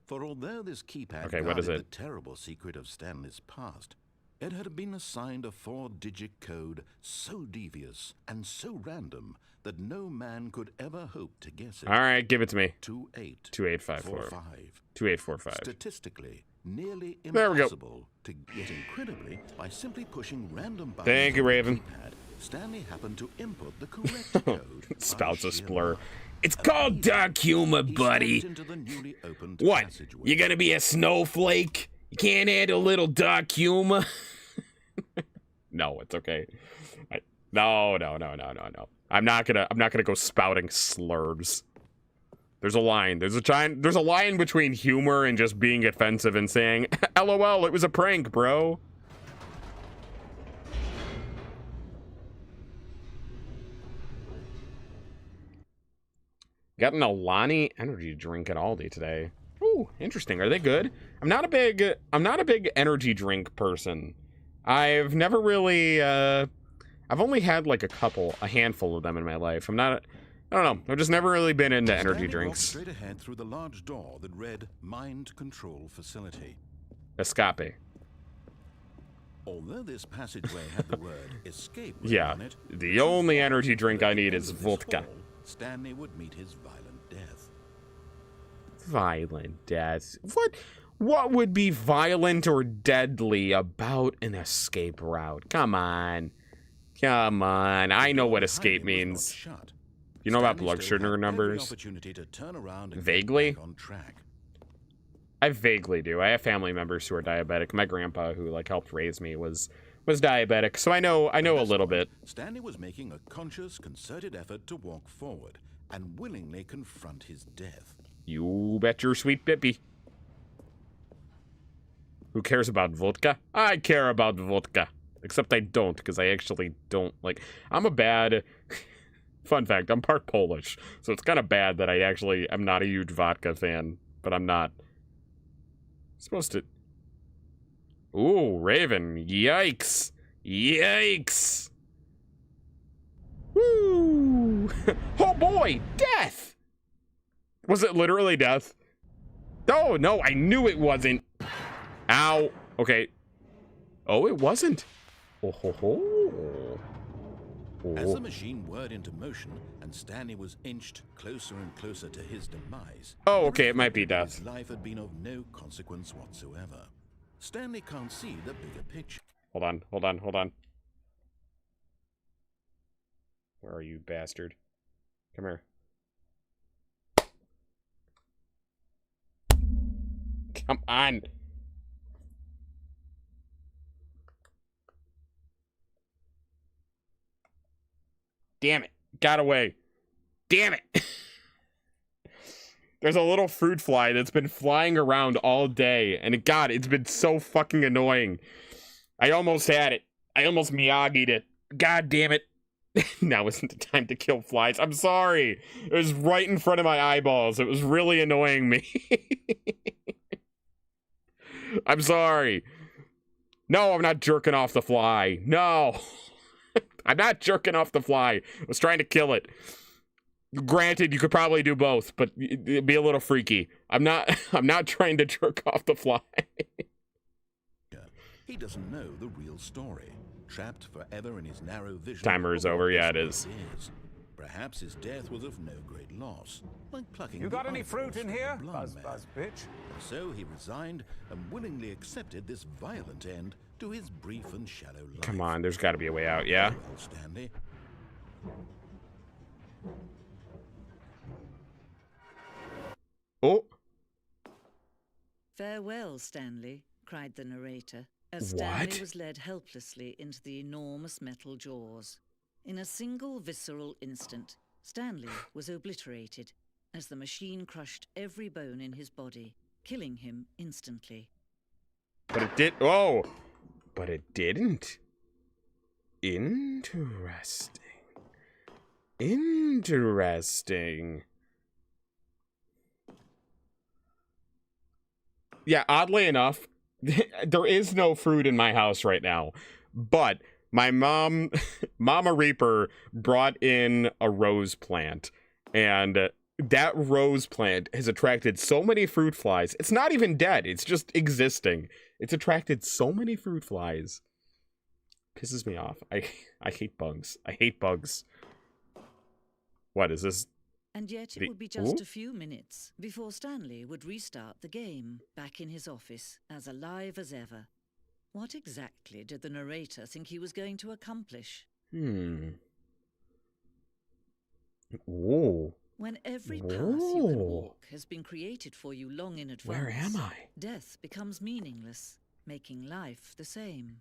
For although this keypad Okay, what is guarded it? the terrible secret of Stanley's past, it had been assigned a 4-digit code so devious and so random that no man could ever hope to guess it. All right, give it to me. 2845. 2845. Statistically, nearly There we go. impossible to get. Incredibly, by simply pushing random buttons Thank you, on the Raven. keypad, Stanley happened to input the correct code. Spouts a by sheer splur. luck. It's called dark humor, He buddy. stepped into the newly opened What? passageway. You gonna be a snowflake? You can't handle a little dark humor? No, it's okay. No. I'm not gonna go spouting slurs. There's a line. There's a line between humor and just being offensive and saying, LOL, it was a prank, bro. Got an Alani energy drink at Aldi today. Ooh, interesting. Are they good? I'm not a big energy drink person. I've never really I've only had like a handful of them in my life. I don't know. I've just never really been into energy Stanley walked drinks. straight ahead through the large door that read Mind Control Facility. Escape. Although this passageway had the word escape written Yeah. on it, The only energy drink I need is at the end of this vodka. hall, Stanley would meet his violent death. Violent death. What would be violent or deadly about an escape route? Come on. I know what escape means. You know about blood sugar numbers? Vaguely? I vaguely do. I have family members who are diabetic. My grandpa, who like helped raise me, was diabetic, so I know a little bit. Stanley was making a conscious, concerted effort to walk forward and willingly confront his death. You bet your sweet bippy. Who cares about vodka? I care about vodka. Except I don't, because I actually don't like. I'm a bad. Fun fact, I'm part Polish, so it's kind of bad that I'm not a huge vodka fan, but I'm not supposed to. Ooh, Raven. Yikes. Yikes. Woo. Oh boy, death. Was it literally death? Oh, no, I knew it wasn't. Ow. Okay. Oh, it wasn't. Oh, ho, ho. As the machine whirred into motion and Stanley was inched closer and closer to his demise. Oh, okay, it might be death. His life had been of no consequence whatsoever. Stanley can't see the bigger picture. Hold on. Where are you, bastard? Come here. Come on. Damn it. Got away. Damn it. There's a little fruit fly that's been flying around all day. And God, it's been so fucking annoying. I almost had it. I almost Miyagi'd it. God damn it. Now isn't the time to kill flies. I'm sorry. It was right in front of my eyeballs. It was really annoying me. I'm sorry. No, I'm not jerking off the fly. No. I'm not jerking off the fly. I was trying to kill it. Granted, you could probably do both, but it'd be a little freaky. I'm not trying to jerk off the fly. He doesn't know the real story. Trapped forever in his narrow vision. Timer is over. Yeah, it is. Perhaps his death was of no great loss. Like plucking You got the any fruit eyeballs in from a here? blind Buzz, man. buzz, bitch. So he resigned and willingly accepted this violent end to his brief and shallow life. Come on, there's got to be a way out, yeah? Well, Stanley. Oh. Farewell, Stanley, cried the narrator, as What? Stanley was led helplessly into the enormous metal jaws. In a single visceral instant, Stanley was obliterated as the machine crushed every bone in his body, killing him instantly. But it did. Oh. But it didn't. Interesting. Interesting. Yeah, oddly enough, there is no fruit in my house right now. But my Mama Reaper brought in a rose plant. And that rose plant has attracted so many fruit flies. It's not even dead. It's just existing. It's attracted so many fruit flies. Pisses me off. I hate bugs. I hate bugs. What is this? And yet it would be just a few minutes before Stanley would restart the game, back in his office, as alive as ever. What exactly did the narrator think he was going to accomplish? Whoa. When every path you can walk has been created for you long in advance, where am I? Death becomes meaningless, making life the same.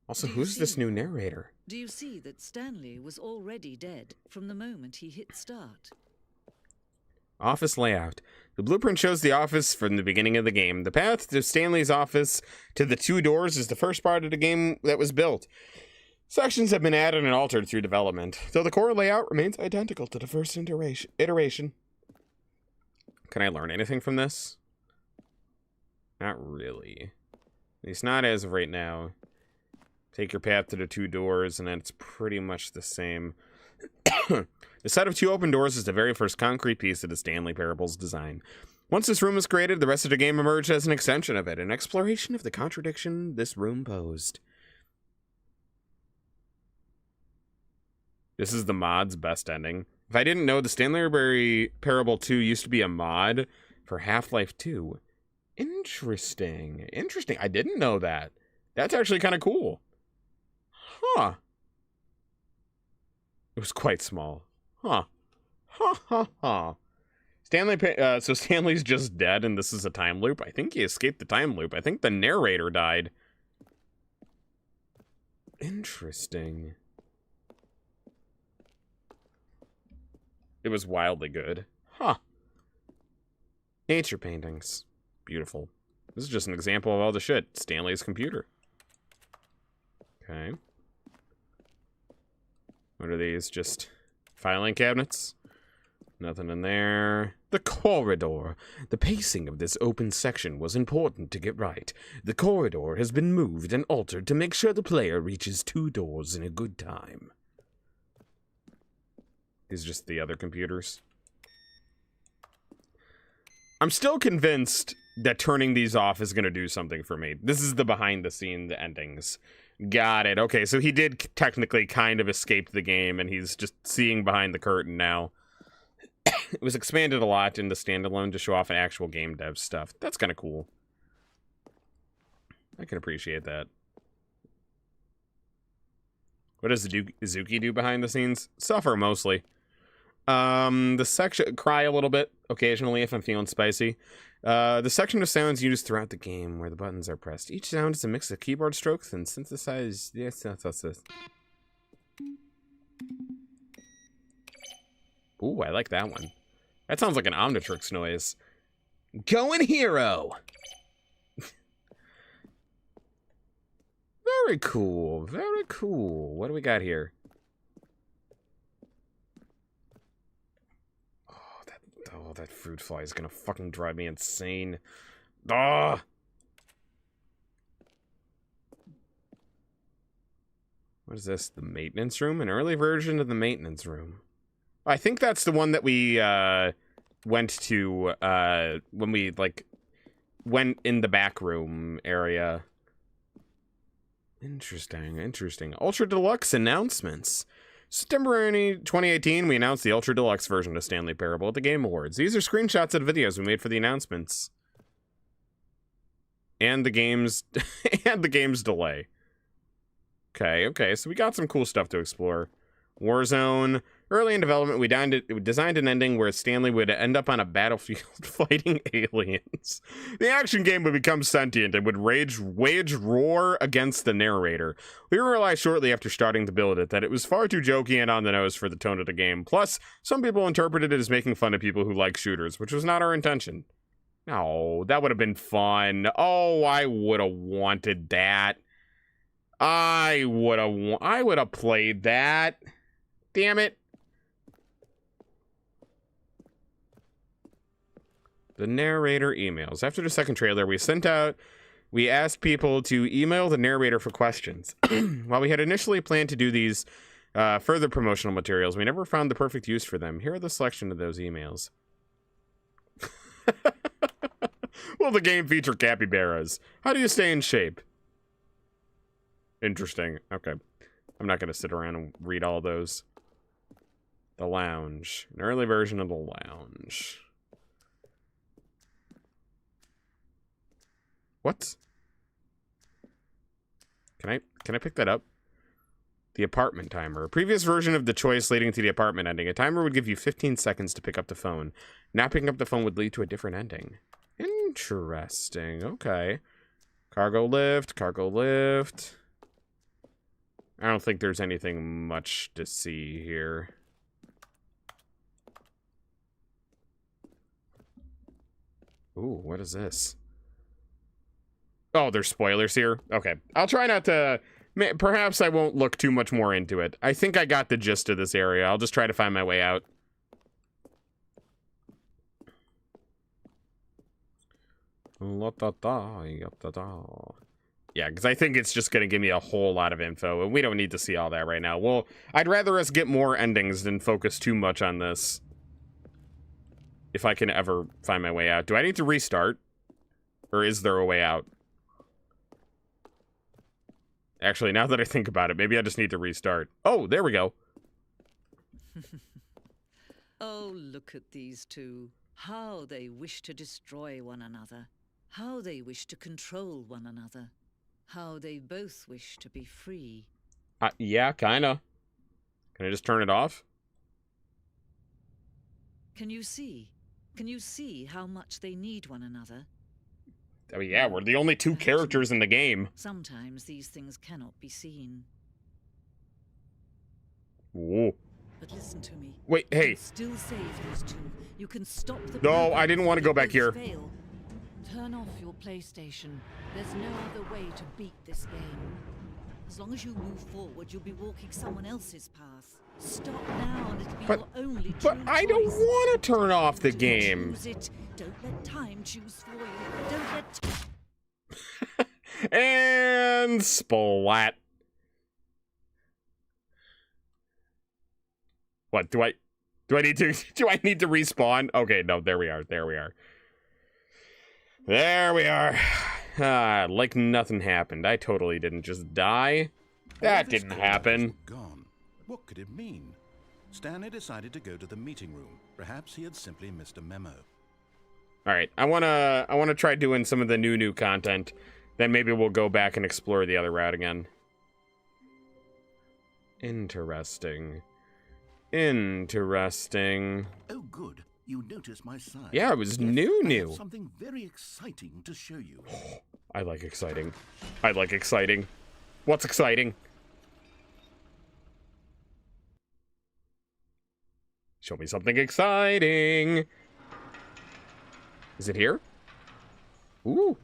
Also, who's this new narrator? Do you see that Stanley was already dead from the moment he hit start? Office layout. The blueprint shows the office from the beginning of the game. The path to Stanley's office to the 2 doors is the first part of the game that was built. Sections have been added and altered through development, though the core layout remains identical to the first iteration. Can I learn anything from this? Not really. At least not as of right now. Take your path to the 2 doors, and then it's pretty much the same. The set of 2 open doors is the very first concrete piece of the Stanley Parable's design. Once this room was created, the rest of the game emerged as an extension of it, an exploration of the contradiction this room posed. This is the mod's best ending. If I didn't know, the Stanley Parable 2 used to be a mod for Half-Life 2. Interesting. Interesting. I didn't know that. That's actually kind of cool. Huh. It was quite small. Huh. Ha ha ha. So Stanley's just dead and this is a time loop? I think he escaped the time loop. I think the narrator died. Interesting. It was wildly good. Huh. Nature paintings. Beautiful. This is just an example of all the shit. Stanley's computer. Okay. What are these? Just filing cabinets? Nothing in there. The corridor. The pacing of this open section was important to get right. The corridor has been moved and altered to make sure the player reaches 2 doors in a good time. These are just the other computers. I'm still convinced that turning these off is going to do something for me. This is the behind-the-scenes endings. Got it. Okay, so he did technically kind of escape the game, and he's just seeing behind the curtain now. It was expanded a lot into standalone to show off an actual game dev stuff. That's kind of cool. I can appreciate that. What does Izuki do behind the scenes? Suffer, mostly. The section... Cry a little bit, occasionally, if I'm feeling spicy. The section of sounds used throughout the game where the buttons are pressed. Each sound is a mix of keyboard strokes and synthesized... Yes, that's this. Ooh, I like that one. That sounds like an Omnitrix noise. Going hero! Very cool, very cool. What do we got here? Oh, that fruit fly is gonna fucking drive me insane. Ah! What is this? The maintenance room? An early version of the maintenance room. I think that's the one that we went to when we went in the back room area. Interesting, interesting. Ultra Deluxe announcements. September 2018, we announced the Ultra Deluxe version of Stanley Parable at the Game Awards. These are screenshots of the videos we made for the announcements. And the game's delay. Okay, so we got some cool stuff to explore. Warzone. Early in development, we designed an ending where Stanley would end up on a battlefield fighting aliens. The action game would become sentient and would wage war against the narrator. We realized shortly after starting to build it that it was far too jokey and on the nose for the tone of the game. Plus, some people interpreted it as making fun of people who like shooters, which was not our intention. No, that would have been fun. Oh, I would have wanted that. I would have played that. Damn it. The narrator emails. After the second trailer, we asked people to email the narrator for questions. While we had initially planned to do these further promotional materials, we never found the perfect use for them. Here are the selection of those emails. Will the game feature capybaras? How do you stay in shape? Interesting. Okay. I'm not going to sit around and read all those. The lounge. An early version of the lounge. What? Can I pick that up? The apartment timer. A previous version of the choice leading to the apartment ending. A timer would give you 15 seconds to pick up the phone. Not picking up the phone would lead to a different ending. Interesting. Okay. Cargo lift. Cargo lift. I don't think there's anything much to see here. Ooh, what is this? Oh, there's spoilers here? Okay. I'll try not to... Perhaps I won't look too much more into it. I think I got the gist of this area. I'll just try to find my way out. Yeah, because I think it's just going to give me a whole lot of info, and we don't need to see all that right now. Well, I'd rather us get more endings than focus too much on this. If I can ever find my way out. Do I need to restart? Or is there a way out? Actually, now that I think about it, maybe I just need to restart. Oh, there we go. Oh, look at these two. How they wish to destroy one another. How they wish to control one another. How they both wish to be free. Yeah, kinda. Can I just turn it off? Can you see? Can you see how much they need one another? Oh yeah, we're the only two characters in the game. Sometimes these things cannot be seen. Whoa. But listen to me. Wait, hey. You can still save these two. You can stop the... No, I didn't want to go back here. Fail. Turn off your PlayStation. There's no other way to beat this game. As long as you move forward, you'll be walking someone else's path. Stop now and it'll be your only true But I don't choice. want to turn off the game. Choose it. Don't let time choose for you. Don't let... And splat. What do I need to respawn? Okay, no, there we are. There we are. There we are. Like nothing happened. I totally didn't just die. That didn't happen. Gone. What could it mean? Stanley decided to go to the meeting room. Perhaps he had simply missed a memo. All right, I wanna try doing some of the new content. Then maybe we'll go back and explore the other route again. Interesting. Interesting. Oh, good. You noticed my sign. Yeah, it was new. I have something very exciting to show you. I like exciting. I like exciting. What's exciting? Show me something exciting. Is it here? Ooh.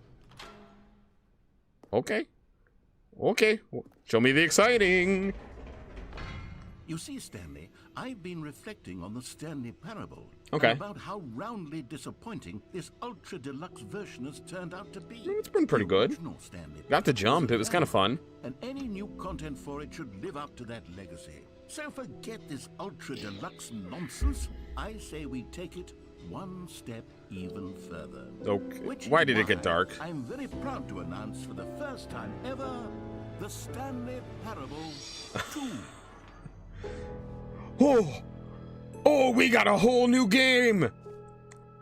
Okay. Okay. Show me the exciting. You see, Stanley, I've been reflecting on the Stanley parable. Okay. And about how roundly disappointing this ultra deluxe version has turned out to be. It's been pretty good. Stanley Got the jump. It was kind of fun. And any new content for it should live up to that legacy. So forget this ultra deluxe nonsense. I say we take it one step even further. Okay. Why did it get dark? I'm very proud to announce for the first time ever the Stanley Parable 2. Oh, we got a whole new game.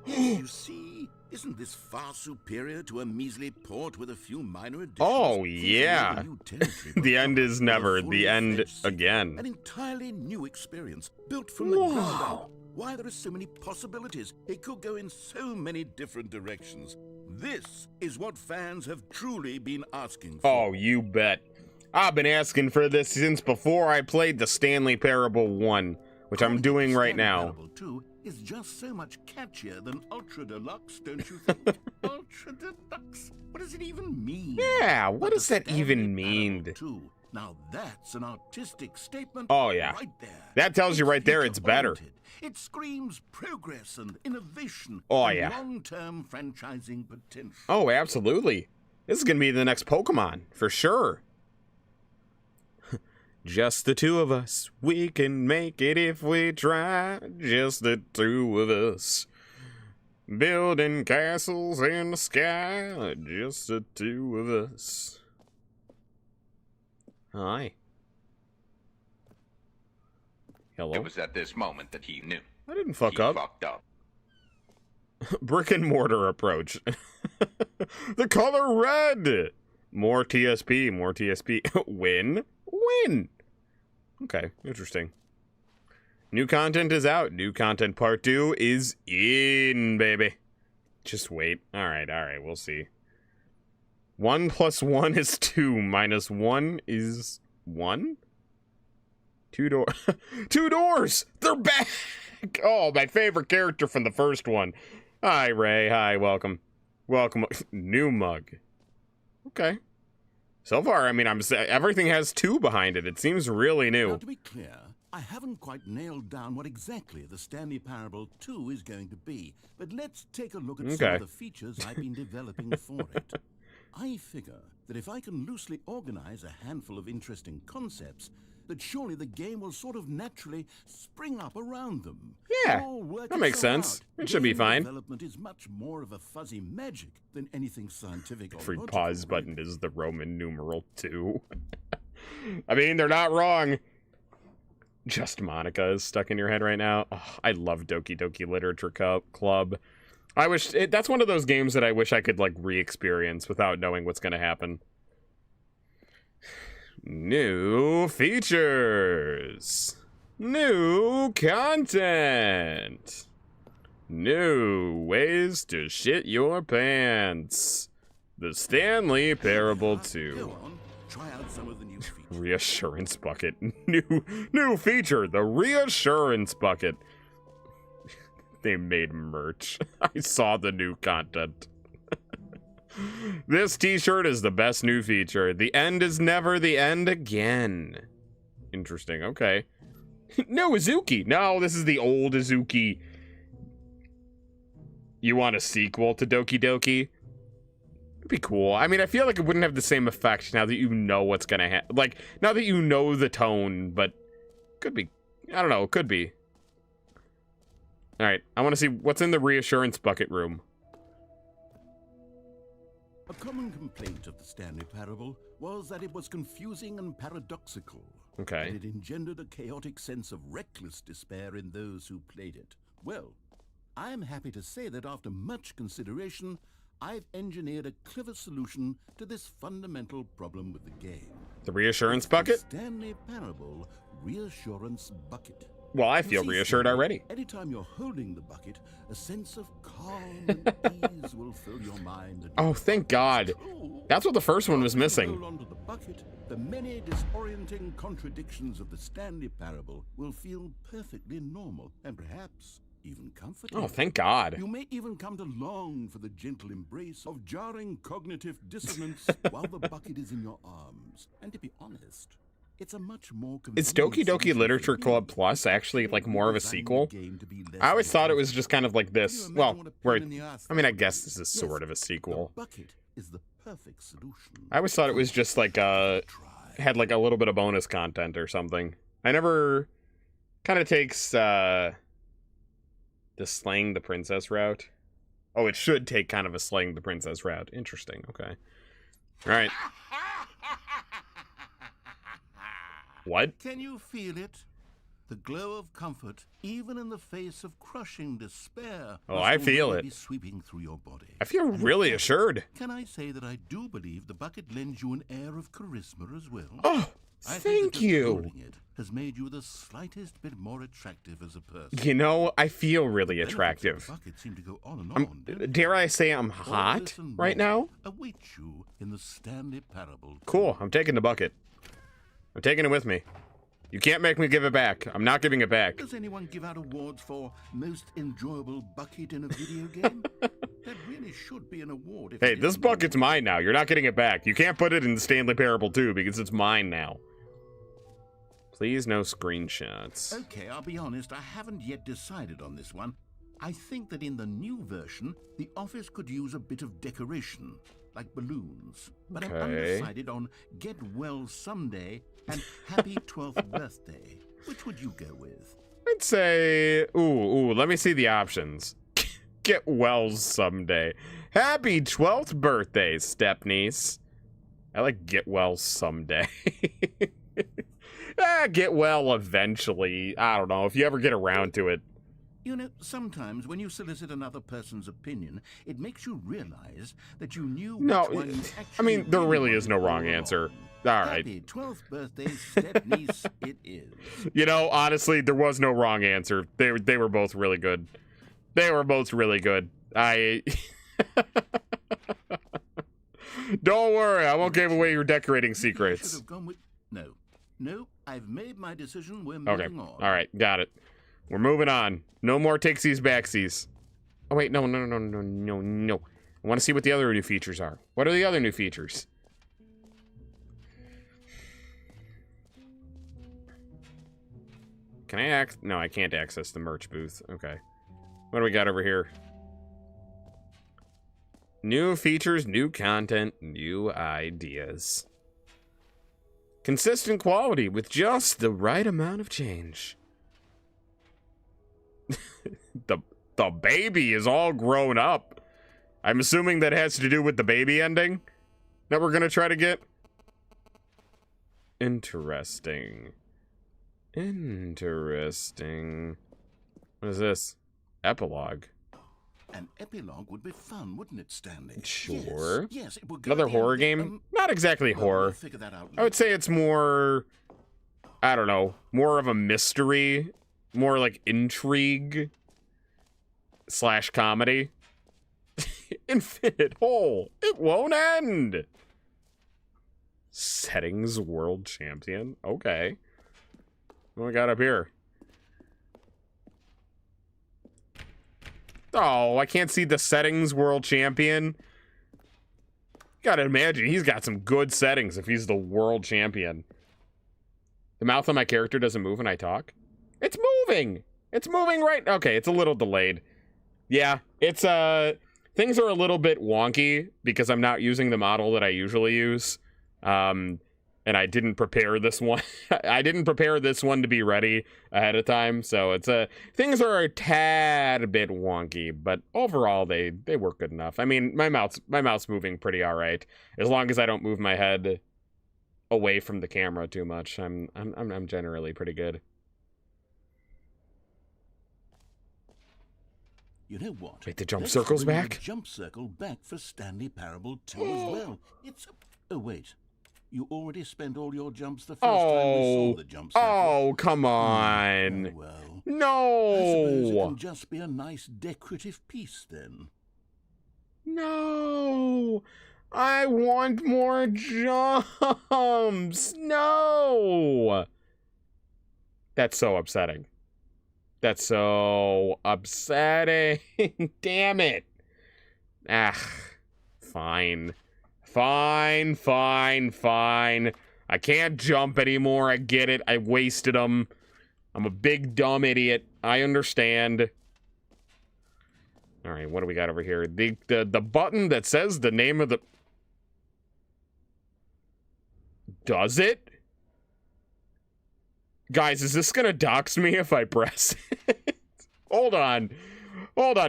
You see, isn't this far superior to a measly port with a few minor additions? Oh, yeah. The end is never the end again. An entirely new experience, built from the ground up. Why, there are so many possibilities. It could go in so many different directions. This is what fans have truly been asking for. Oh, you bet. I've been asking for this since before I played the Stanley Parable 1, which I'm doing right now. Parable 2 is just so much catchier than Ultra Deluxe, don't you think? Ultra Deluxe? What does it even mean? Yeah, what does that Stanley even mean? Parable 2. Now that's an artistic statement. Oh, yeah. Right there. That tells you right there it's better. It screams progress and innovation. Oh, and yeah. Long-term franchising potential. Oh, absolutely. This is going to be the next Pokemon, for sure. Just the two of us. We can make it if we try. Just the two of us. Building castles in the sky, just the two of us. Hi. Hello. It was at this moment that he knew. I didn't fuck He up. fucked up. Brick and mortar approach. The color red. More TSP, more TSP. Win. Win. Okay, interesting. New content is out. New content part 2 is in, baby. Just wait. Alright, we'll see. 1 + 1 is 2, minus 1 is 1? 2 doors. 2 doors! They're back! Oh, my favorite character from the first one. Hi, Ray. Hi, welcome. Welcome. New mug. Okay. So far, I mean, everything has 2 behind it. It seems really new. Now, to be clear, I haven't quite nailed down what exactly the Stanley Parable 2 is going to be, but let's take a look at some of the features I've been developing for it. I figure that if I can loosely organize a handful of interesting concepts, that surely the game will sort of naturally spring up around them. Yeah, that makes sense. It should be fine. Development is much more of a fuzzy magic than anything scientific or Free logical, pause button is the Roman numeral 2. I mean, they're not wrong. Just Monica is stuck in your head right now. Oh, I love Doki Doki Literature Club. I wish that's one of those games that I wish I could like re-experience without knowing what's going to happen. New features. New content. New ways to shit your pants. The Stanley Parable 2. Go on, try out some of the new features. Reassurance bucket. New feature, the reassurance bucket. They made merch. I saw the new content. This t-shirt is the best new feature. The end is never the end again. Interesting, okay. No, Izuki. No, this is the old Izuki. You want a sequel to Doki Doki? It'd be cool. I mean, I feel like it wouldn't have the same effect now that you know what's gonna happen. Like, now that you know the tone, but could be. I don't know, could be. Alright, I want to see what's in the reassurance bucket room. A common complaint of the Stanley Parable was that it was confusing and paradoxical. Okay. And it engendered a chaotic sense of reckless despair in those who played it. Well, I am happy to say that after much consideration, I've engineered a clever solution to this fundamental problem with the game. The reassurance bucket? The Stanley Parable Reassurance Bucket. Well, I feel reassured already. Anytime you're holding the bucket, a sense of calm and ease will fill your mind. And Oh, thank God. That's what the first one was missing. Hold onto the bucket, the many disorienting contradictions of the Stanley Parable will feel perfectly normal and perhaps even comforting. Oh, thank God. You may even come to long for the gentle embrace of jarring cognitive dissonance while the bucket is in your arms. And to be honest, it's a much more Is Doki Doki Literature Club Plus actually like more of a sequel? I always thought it was just kind of like this. Well, where I mean, I guess this is sort of a sequel. The bucket is the perfect solution. I always thought it was just like had like a little bit of bonus content or something. I never kind of takes the slaying the princess route. Oh, it should take kind of a slaying the princess route. Interesting. Okay. All right. What? Can you feel it? The glow of comfort, even in the face of crushing despair. Oh, I feel it. Be sweeping through your body. I feel really assured. Can I say that I do believe the bucket lends you an air of charisma as well? Oh, thank you. Holding it has made you the slightest bit more attractive as a person. You know, I feel really attractive. The bucket seem to go on and on, don't they? Dare I say I'm hot right now? Await you in the Stanley Parable. Cool. I'm taking the bucket. I'm taking it with me. You can't make me give it back. I'm not giving it back. Does anyone give out awards for most enjoyable bucket in a video game? That really should be an award. If Hey, this bucket's mine now. You're not getting it back. You can't put it in the Stanley Parable 2 because it's mine now. Please no screenshots. Okay, I'll be honest. I haven't yet decided on this one. I think that in the new version, the office could use a bit of decoration, like balloons. But I'm undecided on Get Well Someday and Happy 12th Birthday. Which would you go with? I'd say, ooh, let me see the options. Get well someday. Happy 12th birthday, stepniece. I like get well someday. Get well eventually. I don't know, if you ever get around to it. You know, sometimes when you solicit another person's opinion, it makes you realize that you knew No, which one you I mean, actually there really wanted is no all wrong along. answer. All right. Happy 12th birthday, stepniece, it is. You know, honestly, there was no wrong answer. They were both really good. They were both really good. I... Don't worry, I won't give away your decorating Maybe I should secrets. have gone with... No, I've made my decision. We're Okay, moving on. all right, got it. We're moving on. No more takesies backsies. Oh wait, no. I want to see what the other new features are. What are the other new features? Can I no, I can't access the merch booth. Okay. What do we got over here? New features, new content, new ideas. Consistent quality with just the right amount of change. The baby is all grown up. I'm assuming that has to do with the baby ending that we're gonna try to get. Interesting. Interesting. What is this? Epilogue. An epilogue would be fun, wouldn't it, Stanley? Sure. Yes, it would go Another at the end horror of the- game? Not exactly well, horror. we'll figure that out I would later. say it's more, I don't know, more of a mystery, more like intrigue / comedy. Infinite hole. It won't end. Settings world champion. Okay. What we got up here? Oh, I can't see the settings world champion. Gotta imagine he's got some good settings if he's the world champion. The mouth of my character doesn't move when I talk. It's moving. It's moving right. Okay, it's a little delayed. Yeah, it's things are a little bit wonky because I'm not using the model that I usually use. And I didn't prepare this one. I didn't prepare this one to be ready ahead of time, so it's things are a tad bit wonky, but overall they work good enough. I mean, my mouth's moving pretty all right as long as I don't move my head away from the camera too much. I'm generally pretty good. You know what? Wait, the jump Let's circle's bring back? The jump circle back for Stanley Parable 2 as well. It's... Oh, wait. You already spent all your jumps the first time we saw the jump circle. Oh, come on. Oh, well. No. I suppose it can just be a nice decorative piece, then. No. I want more jumps. No. That's so upsetting. That's so upsetting. Damn it. Ah, fine. Fine. I can't jump anymore. I get it. I wasted them. I'm a big dumb idiot. I understand. All right, what do we got over here? The button that says the name of the... Does it? Guys, is this gonna dox me if I press it? Hold on.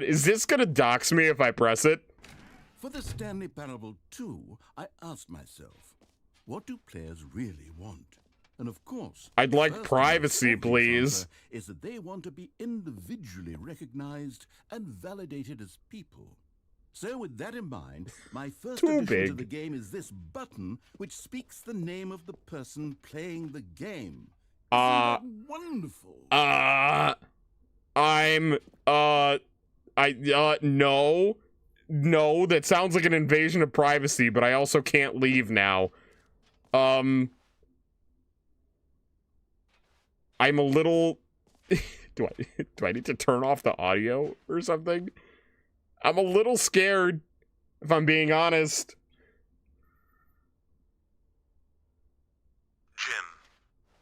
Is this gonna dox me if I press it? For the Stanley Parable 2, I asked myself, what do players really want? And of course, I'd like first and privacy, most obvious please. answer is that they want to be individually recognized and validated as people. So with that in mind, my first Too addition to big. the game is this button which speaks the name of the person playing the game. Isn't that wonderful? No, that sounds like an invasion of privacy, but I also can't leave now. I'm a little... do I need to turn off the audio or something? I'm a little scared, if I'm being honest.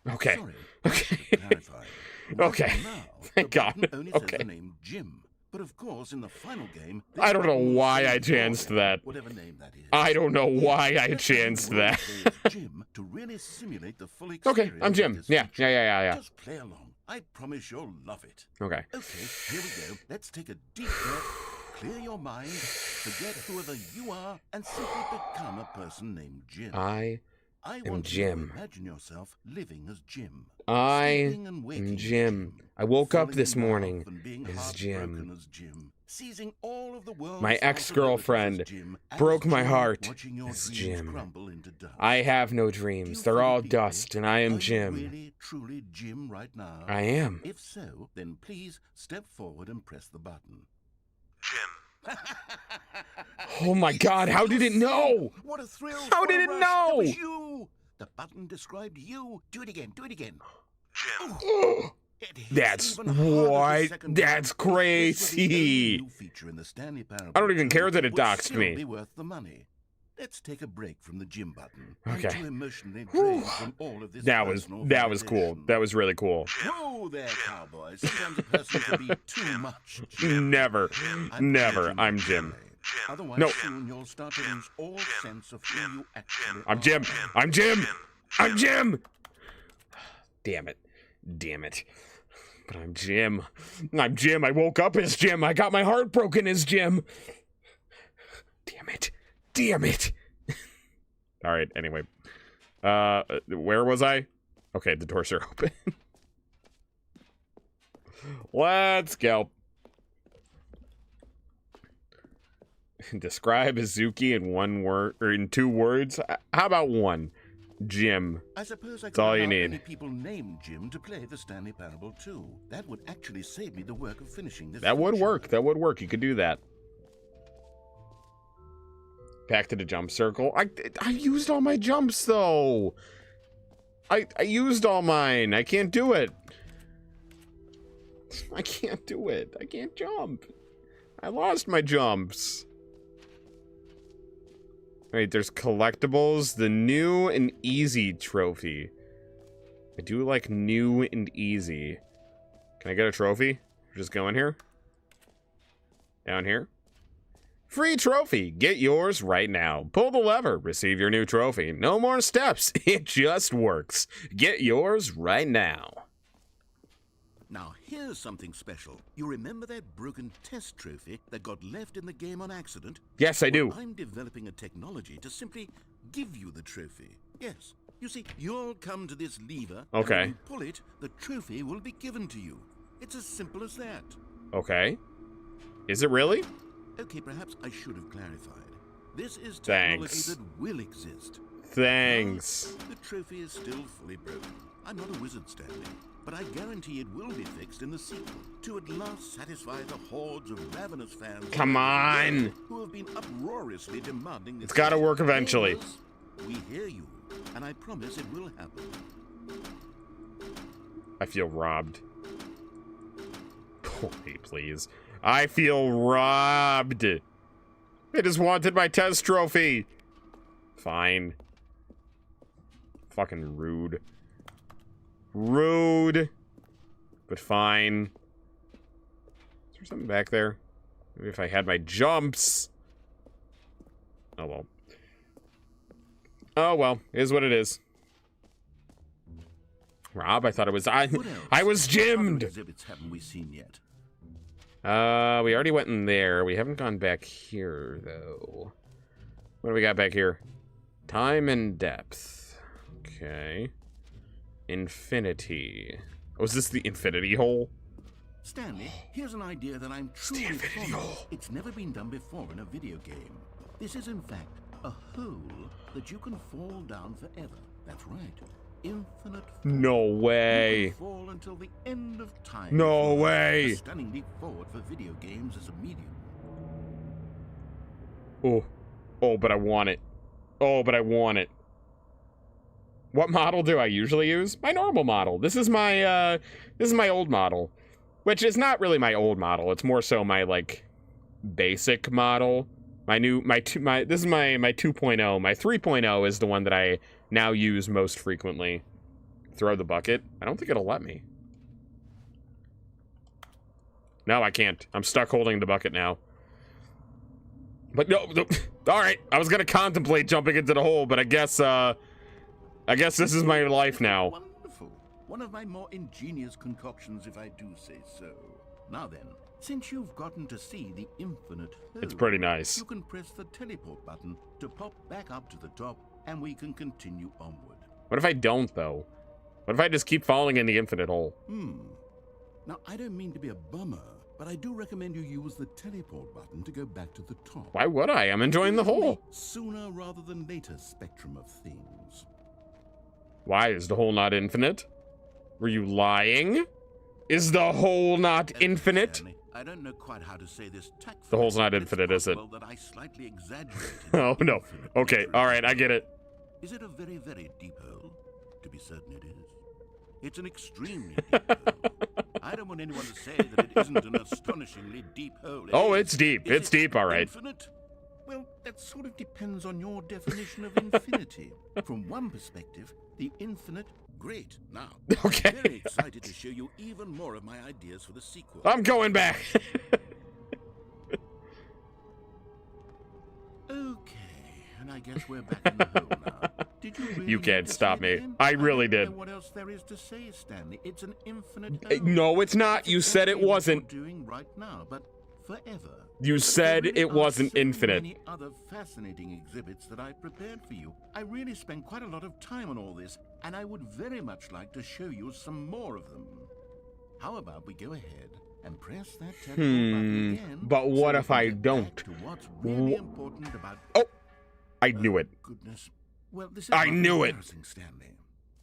Okay. Sorry, Okay. to clarify. Right Okay. Now, Thank the God. button only says Okay. the name Jim. But of course, in the final game, I don't know this button will why say I chanced Jordan, that. Whatever name that is. I don't know why I Let's chanced have the that. world say it's Jim to really simulate the full Okay, experience I'm of Jim. this Yeah. feature. Just play along. I promise you'll love it. Okay. Okay, here we go. Let's take a deep breath clear your mind, forget whoever you are, and simply become a person named Jim. I am want Jim. you to imagine yourself living as Jim. I Sleeping and waking am as Jim. I woke up falling this in love morning and being as heartbroken Jim. as Jim. Seizing all of the world's My ex-girlfriend possibilities as Jim, broke as my Jim, heart watching your as dreams Jim. crumble into dust. I have no Do you dreams. feel They're all deeply? dust, and I am Are Jim. you really, truly Jim right now? I am. If so, then please step forward and press the button. Jim. Oh my God, how did it know? What a thrill! How what did a it rush. know? It was you. The button described you. Do it again. Do it again. Jim. It hits That's even harder the what? second That's time. This will be the only crazy. new feature in the Stanley Parable I don't even 2 care that it would doxed still me. Be worth the money. Let's take a break from the Jim button. Okay. I'm too emotionally drained from all of this That was personal cool. validation. That was really cool. Whoa there, cowboy. Sometimes a person can be too much. Jim. Never, I'm never. Jim I'm this Jim. way. Otherwise, No. soon you'll start to lose all sense of who you actually I'm are. Jim. I'm Jim. I'm Jim. Damn it. Damn it. But I'm Jim. I'm Jim. I woke up as Jim. I got my heart broken as Jim. Damn it. Damn it. All right, anyway. Where was I? Okay, the doors are open. Let's go. Describe Izuki in one word or in 2 words. How about one? Jim. I suppose I That's could all you allow need. any people named Jim to play the Stanley Parable 2. That would actually save me the work of finishing this. That would feature. work. That would work. You could do that. Back to the jump circle. I used all my jumps though. I used all mine. I can't do it. I can't do it. I can't jump. I lost my jumps. Wait, there's collectibles. The new and easy trophy. I do like new and easy. Can I get a trophy? Just go in here. Down here. Free trophy. Get yours right now. Pull the lever. Receive your new trophy. No more steps. It just works. Get yours right now. Now here's something special. You remember that broken test trophy that got left in the game on accident? Yes, I do. Well, I'm developing a technology to simply give you the trophy. Yes. You see, you'll come to this lever. Okay. And when you pull it, the trophy will be given to you. It's as simple as that. Okay. Is it really? Okay, perhaps I should have clarified. This is technology Thanks. that will exist. Thanks. The trophy is still fully broken. I'm not a wizard, Stanley, but I guarantee it will be fixed in the sequel to at last satisfy the hordes of ravenous fans Come on. who have been uproariously demanding this. It's gotta work eventually. Gamers, we hear you, and I promise it will happen. I feel robbed. Oh, hey, please. I feel robbed. I just wanted my test trophy. Fine. Fucking rude. Rude. But fine. Is there something back there? Maybe if I had my jumps. Oh well. Oh well. It is what it is. Rob, I thought it was I What else? was What other Jimmed. exhibits haven't we seen yet? We already went in there. We haven't gone back here, though. What do we got back here? Time and depth. Okay. Infinity. Oh, is this the infinity hole? Stanley, here's an idea that I'm truly infinity fond of. hole. It's never been done before in a video game. This is, in fact, a hole that you can fall down forever. That's right. Infinite fall. No You way. can fall until the end of time. No A way. stunning leap forward for video games as a medium. Oh. Oh, but I want it. Oh, but I want it. What model do I usually use? My normal model. This is my old model. Which is not really my old model. It's more so my, like, basic model. This is my 2.0. My 3.0 is the one that I now use most frequently. Throw the bucket. I don't think it'll let me. No, I can't. I'm stuck holding the bucket now. But no, all right. I was gonna contemplate jumping into the hole, but I guess this is my life now. Wonderful. One of my more ingenious concoctions, if I do say so. Now then, Since you've gotten to see the infinite hole, It's pretty nice. you can press the teleport button to pop back up to the top, and we can continue onward. What if I don't, though? What if I just keep falling in the infinite hole? Now, I don't mean to be a bummer, but I do recommend you use the teleport button to go back to the top. Why would I? I'm enjoying the hole. Sooner rather than later spectrum of things. Why? Is the hole not infinite? Were you lying? Is the hole not infinite? Stanley, I don't know quite how to say this tactfully. The hole's not but it's infinite, is it? possible that I slightly exaggerated. Oh, no. infinite Okay, nature of alright, I it. get it. Is it a very, very deep hole? To be certain it is. It's an extremely deep hole. I don't want anyone to say that it isn't an astonishingly deep hole. Oh, is. it's deep. Is It's it deep, alright. Infinite? Well, that sort of depends on your definition of infinity. From one perspective, the infinite, great. Now, Okay. I'm very excited to show you even more of my ideas for the sequel. I'm going back. Okay, and I guess we're back in the hole now. Did you really You need can't to stop say it me. again? I really don't did. know what else there is to say, Stanley? It's an infinite Eh, hole. no, it's not. That's You said it exactly what wasn't. you're doing right now, but forever. You said There really it are wasn't so infinite. many other fascinating exhibits that I prepared for you. I really spent quite a lot of time on all this, and I would very much like to show you some more of them. How about we go ahead and press that teleport button again? but what so if we can I get don't? back to what's really important about... Oh, I knew it. Goodness. Well, this is I rather knew it. embarrassing, Stanley.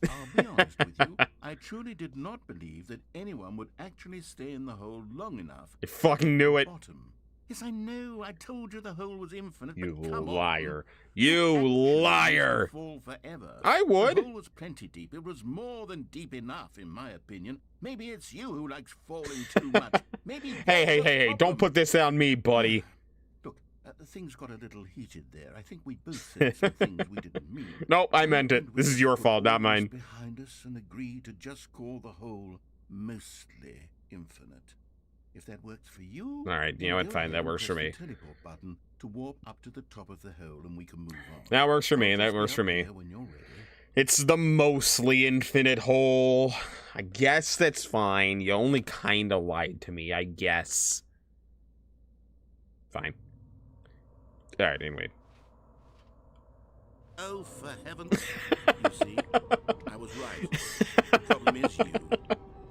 I'll be honest with you. I truly did not believe that anyone would actually stay in the hole long enough. I fucking knew it. Bottom. Yes, I know. I told you the hole was infinite. You but come liar. On. You Actually, liar. it fall forever. I would. The hole was plenty deep. It was more than deep enough, in my opinion. Maybe it's you who likes falling too much. Maybe. Hey, don't put this on me, buddy. Look, things got a little heated there. I think we both said some things we didn't mean. Nope, I meant it. And This we is your put fault, not all this mine. Behind us and agreed to just call the hole mostly infinite. If that works for you, All right, you then know what? go Fine, ahead that and works for press me. the teleport button to warp up to the top of the hole, and we can move on. That works for me. I'll That just works be for up me. there when you're ready. It's the mostly infinite hole. I guess that's fine. You only kind of lied to me, I guess. Fine. All right, anyway. Oh, for heaven's sake. You see, I was right. The problem is you.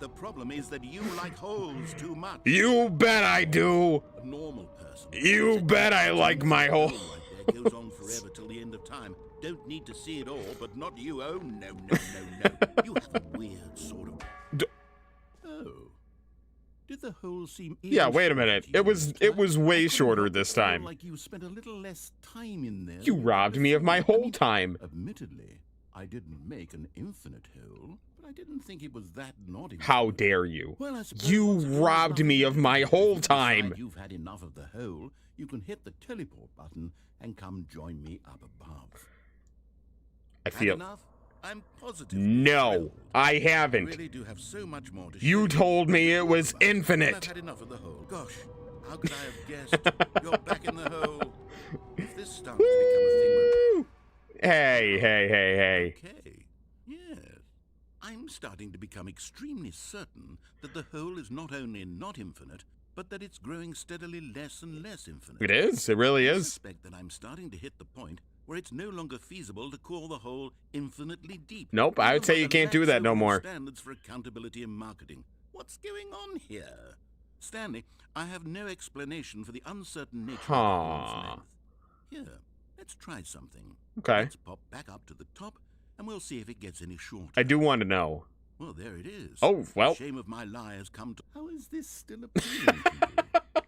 The problem is that you like holes too much. You bet I do. A normal person. You bet I like my hole. Right there goes on forever till the end of time. Don't need to see it all, but not you. Oh, no. You have a weird sort of... Oh. Did the hole seem... Yeah, wait a minute. It was way shorter this time. Like you spent a little less time in there. You robbed me of my whole time. Admittedly, I didn't make an infinite hole, but I didn't think it was that not infinite. How dare you? Well, I suppose You once again, robbed there's me nothing of you my can do. whole If you decide time. You've had enough of the hole. You can hit the teleport button and come join me up above. I Had feel... enough? I'm positive. No, I I haven't. really do have so much more to show You told me it was Well, I've infinite. had enough of the hole. Gosh, how could I have guessed? You're back in the hole. If this starts to become a thing, Woo! Hey. okay. Yes. I'm starting to become extremely certain that the hole is not only not infinite, but that it's growing steadily less and less infinite. It is. It really I is. suspect that I'm starting to hit the point where it's no longer feasible to call the hole infinitely deep. Nope, I would say you can't do that no more. Standards for accountability in marketing. What's going on here? Stanley, I have no explanation for the uncertain nature of the hole's length. Here, let's try something. Okay. Let's pop back up to the top, and we'll see if it gets any shorter. I do want to know. Well, there it is. Oh, well. The shame of my lie has come to... How is this still appealing to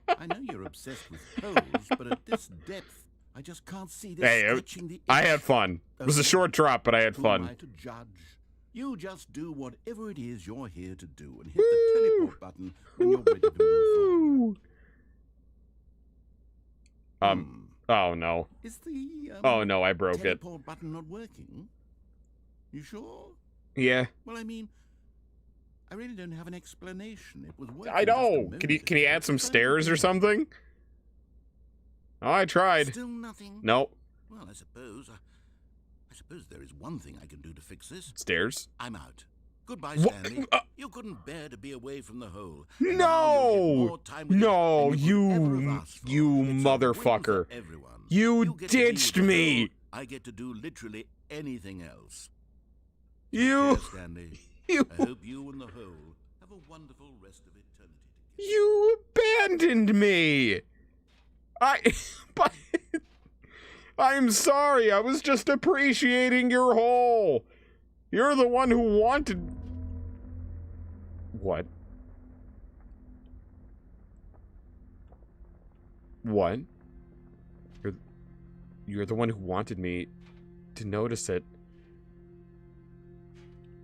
you? I know you're obsessed with holes, but at this depth, I just can't see this Hey, stretching the I edge. had fun. It was a short drop, but I had Who am I fun. to judge? You just do whatever it is you're here to do and hit the teleport button when you're ready to move on. Oh no. Is the Oh no, I broke it. teleport button not working? You sure? Yeah. Well, I mean, I really don't have an explanation. It was working. I just a know. moment Can you ago. add some Try it stairs or again. something? Oh, I tried. Still nothing. Nope. Well, I suppose there is one thing I can do to fix this. Stairs? I'm out. Goodbye, Stanley. You couldn't bear to be away from the hole. No, no, you motherfucker. You ditched me. I get to do literally anything else. You, Take care, Stanley. you, I hope you and the hole have a wonderful rest of eternity together. you abandoned me. But I'm sorry. I was just appreciating your hole. You're the one who wanted... What? What? You're the one who wanted me to notice it.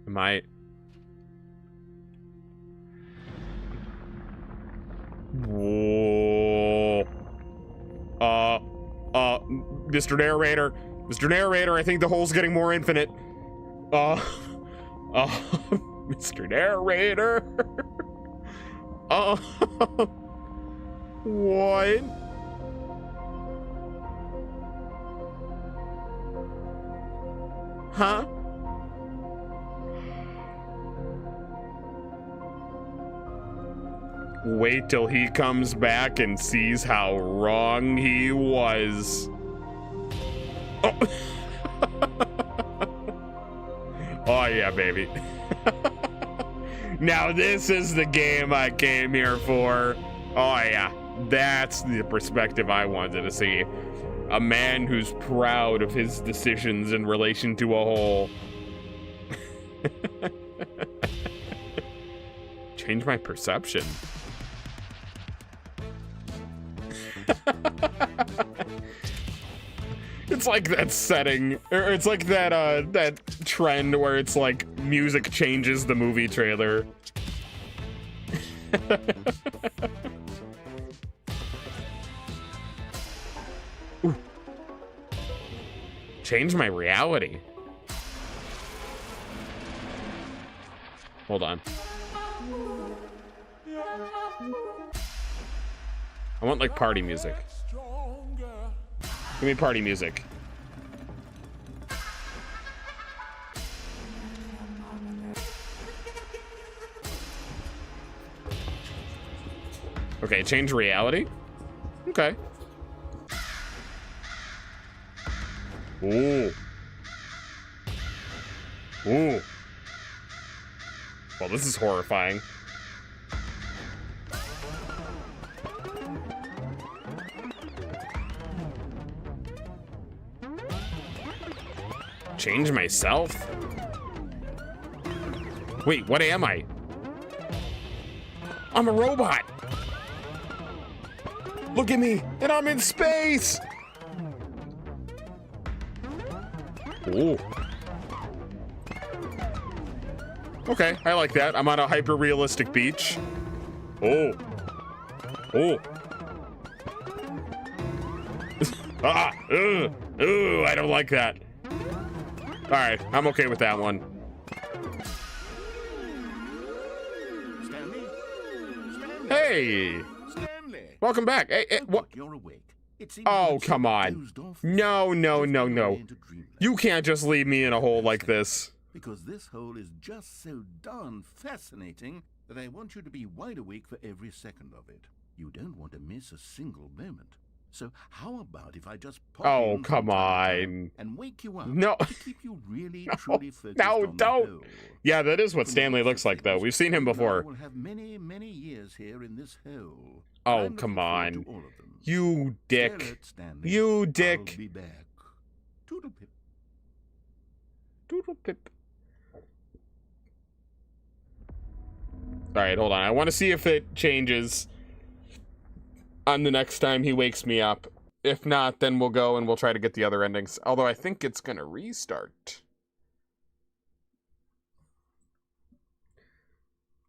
Am I... Whoa. Mr. Narrator. Mr. Narrator, I think the hole's getting more infinite. Mr. Narrator. What? Huh? Wait till he comes back and sees how wrong he was. Oh, oh yeah, baby. Now this is the game I came here for. Oh yeah, that's the perspective I wanted to see. A man who's proud of his decisions in relation to a hole. Change my perception. It's like that setting, or it's like that that trend where it's like music changes the movie trailer. Ooh. Change my reality. Hold on. I want like party music. Give me party music. Okay, change reality. Okay. Ooh. Ooh. Well, this is horrifying. Change myself? Wait, what am I? I'm a robot. Look at me, and I'm in space. Ooh. Okay, I like that. I'm on a hyper-realistic beach. Oh. Oh. Ah. Ooh, I don't like that. All right, I'm okay with that one. Stanley? Stanley? Hey, Stanley! welcome back. Hey, what? Look, you're awake. It seems Oh, like come you on. dozed off. No, no, no, Drifting no. away into dreamland. You can't just leave me in a hole like this. Because this hole is just so darn fascinating that I want you to be wide awake for every second of it. You don't want to miss a single moment. So how about if I just pop Oh, in come from time to on. time and wake you up No. to keep you really truly focused No, on don't. the hole. Yeah, that is what From the Stanley looks looks of like, though. things, We've seen him you and I before. will have many, many years here in this hole. Oh, I'm come looking forward on. to all of them. You Stare dick. at Stanley. You I'll dick. be back. Toodle pip. Doodle pip. All right, hold on. I want to see if it changes on the next time he wakes me up. If not, then we'll go and we'll try to get the other endings. Although I think it's going to restart.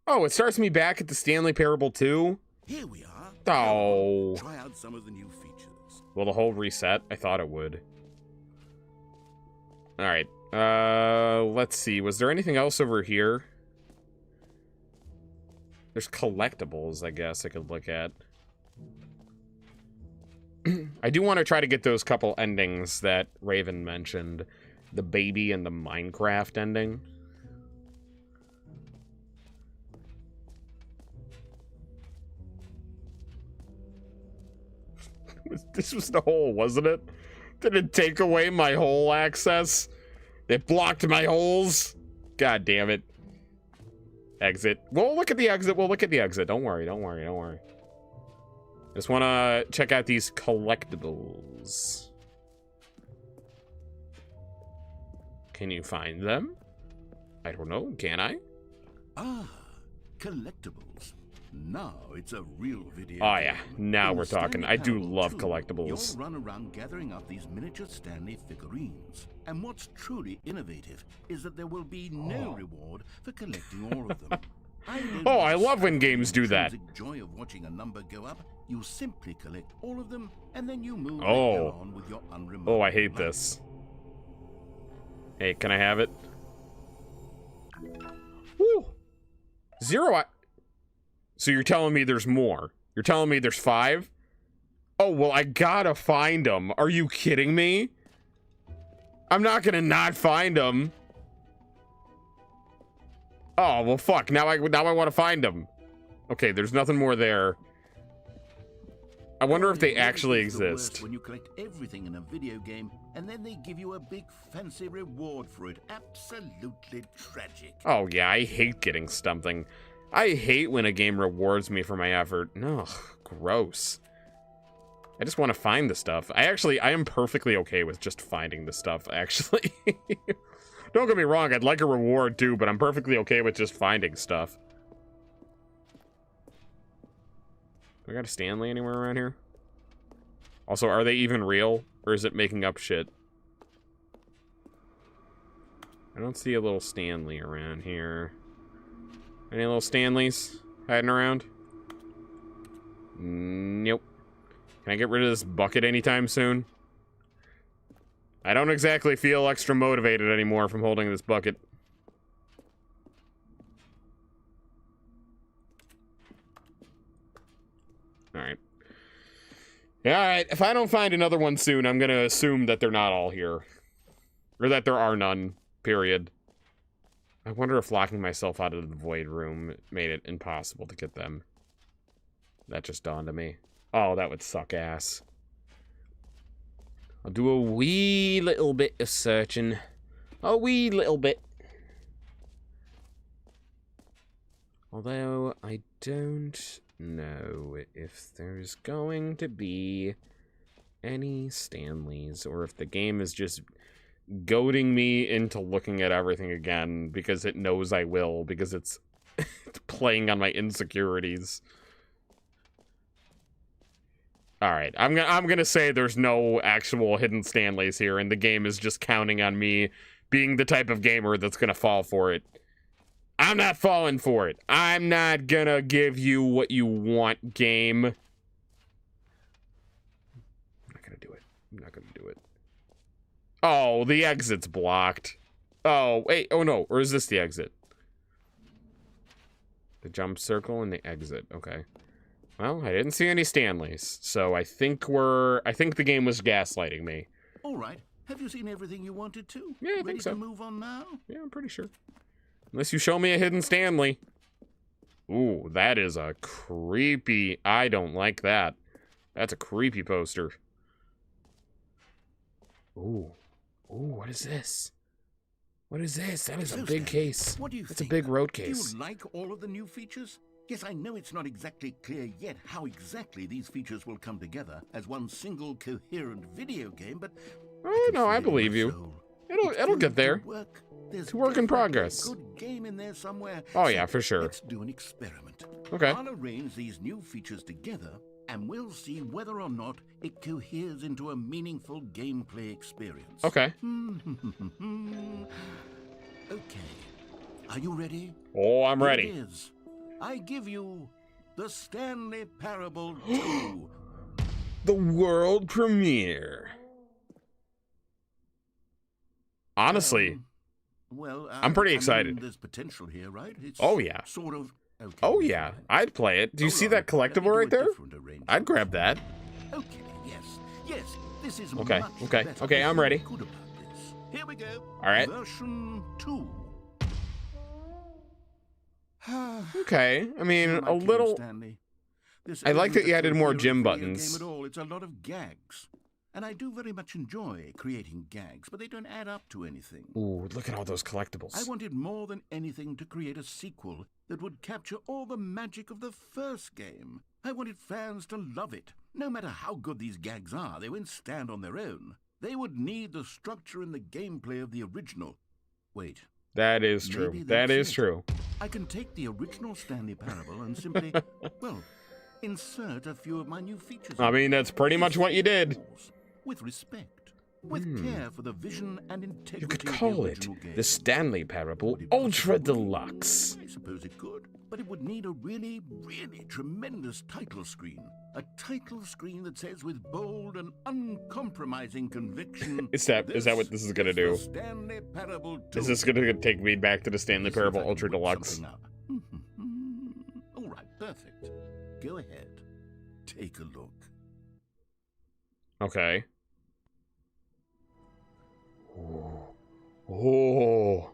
Oh, it starts me back at the Stanley Parable 2? Here we are. Oh. Try out some of the new features. Will the whole reset? I thought it would. All right. Let's see. Was there anything else over here? There's collectibles, I guess I could look at. I do want to try to get those couple endings that Raven mentioned. The baby and the Minecraft ending. This was the hole, wasn't it? Did it take away my hole access? It blocked my holes? God damn it. Exit. We'll look at the exit. We'll look at the exit. Don't worry, don't worry, don't worry. Just want to check out these collectibles. Can you find them? I don't know. Can I? Ah, collectibles. Now it's a real video. Oh yeah, now In we're the talking. Stanley I do Parable love 2, collectibles. You'll run around gathering up these miniature Stanley figurines. And what's truly innovative is that there will be no reward for collecting all of them. Oh, I love when games do that. The joy of watching a number go up. You simply collect all of them, and then you move on with your unremarkable Oh, I hate life. this. Hey, can I have it? Woo! Zero. So you're telling me there's more? You're telling me there's 5? Oh, well, I gotta find them. Are you kidding me? I'm not gonna not find them. Oh, well, fuck. Now I want to find them. Okay, there's nothing more there. I wonder if they actually It's the worst exist. when you collect everything in a video game, and then they give you a big fancy reward for it. Absolutely tragic. Oh, yeah, I hate getting something. I hate when a game rewards me for my effort. No, gross. I just want to find the stuff. I am perfectly okay with just finding the stuff, actually. Don't get me wrong, I'd like a reward too, but I'm perfectly okay with just finding stuff. Do I got a Stanley anywhere around here? Also, are they even real? Or is it making up shit? I don't see a little Stanley around here. Any little Stanleys hiding around? Nope. Can I get rid of this bucket anytime soon? I don't exactly feel extra motivated anymore from holding this bucket. Alright. Yeah, alright. If I don't find another one soon, I'm gonna assume that they're not all here. Or that there are none. Period. I wonder if locking myself out of the void room made it impossible to get them. That just dawned on me. Oh, that would suck ass. I'll do a wee little bit of searching. A wee little bit. Although, I don't know if there's going to be any Stanleys, or if the game is just goading me into looking at everything again because it knows I will, because it's playing on my insecurities. All right, I'm gonna say there's no actual hidden Stanleys here, and the game is just counting on me being the type of gamer that's gonna fall for it. I'm not falling for it. I'm not gonna give you what you want, game. I'm not gonna do it. I'm not gonna do it. Oh, the exit's blocked. Oh, wait. Oh, no. Or is this the exit? The jump circle and the exit. Okay. Well, I didn't see any Stanleys, so I think the game was gaslighting me. All right. Have you seen everything you wanted to? Yeah, I Ready think so. to move on now? Yeah, I'm pretty sure. Unless you show me a hidden Stanley. Ooh, that is a creepy... I don't like that. That's a creepy poster. Ooh. Ooh, what is this? What is this? That is So, a big Stanley, case. What do you That's a think? big road Do case. you like all of the new features? Yes, I know it's not exactly clear yet how exactly these features will come together as one single coherent video game, but Oh, no, I believe you. It'll get there. It's a work in progress. Good game in there somewhere. Oh, So yeah, for sure. Let's do an experiment. Okay. I'll arrange these new features together, and we'll see whether or not it coheres into a meaningful gameplay experience. Okay. Okay. Are you ready? Oh, I'm Here ready. it is. I give you the Stanley Parable 2. The world premiere. Honestly, Well, I'm pretty I mean, excited. there's potential here, right? It's Oh, yeah. Sort of. Okay. Oh yeah, I'd play it. Do you Hold see on, that let me collectible do a right there? different arrangement. I'd grab that. Okay. Yes. Yes. This is Okay, much okay, better. okay, I'm I feel ready. Good about this. Here we go. All right. Version 2. Okay, I mean, Am I a kidding, little... Stanley? This I like that isn't you a added more gym coherent video buttons. game at all. It's a lot of gags. And I do very much enjoy creating gags, but they don't add up to anything. Ooh, look at all those collectibles. I wanted more than anything to create a sequel that would capture all the magic of the first game. I wanted fans to love it. No matter how good these gags are, they won't stand on their own. They would need the structure and the gameplay of the original. Wait. That is true. Maybe That that's is it. true. I can take the original Stanley Parable and simply, well, insert a few of my new features. I mean, that's pretty much what you did. With respect, with care for the vision and integrity You could of call the it original game. the Stanley Parable Would it Ultra possibly? Deluxe. I suppose it could, but it would need a really, really tremendous title screen. A title screen that says with bold and uncompromising conviction. Is that what this is gonna do? the Stanley Parable 2. Is this gonna take me back to the Stanley Let's see if Parable I can Ultra whip Deluxe? something up. All right, perfect. Go ahead. Take a look. Okay. Oh.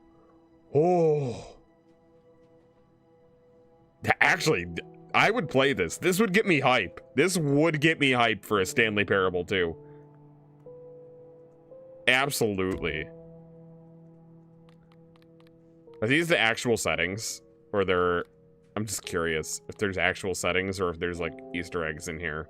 Actually, I would play this. This would get me hype. This would get me hype for a Stanley Parable 2. Absolutely. Are these the actual settings? Or they're... I'm just curious if there's actual settings or if there's, like, Easter eggs in here.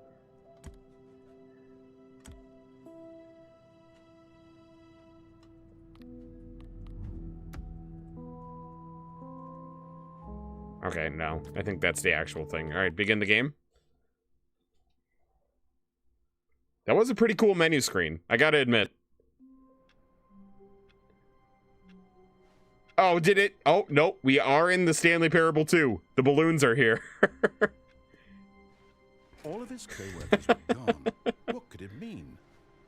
Okay, no. I think that's the actual thing. All right, begin the game. That was a pretty cool menu screen, I gotta admit. Oh, did it? Oh, nope. We are in the Stanley Parable 2. The balloons are here. All of his co-workers were gone. What could it mean?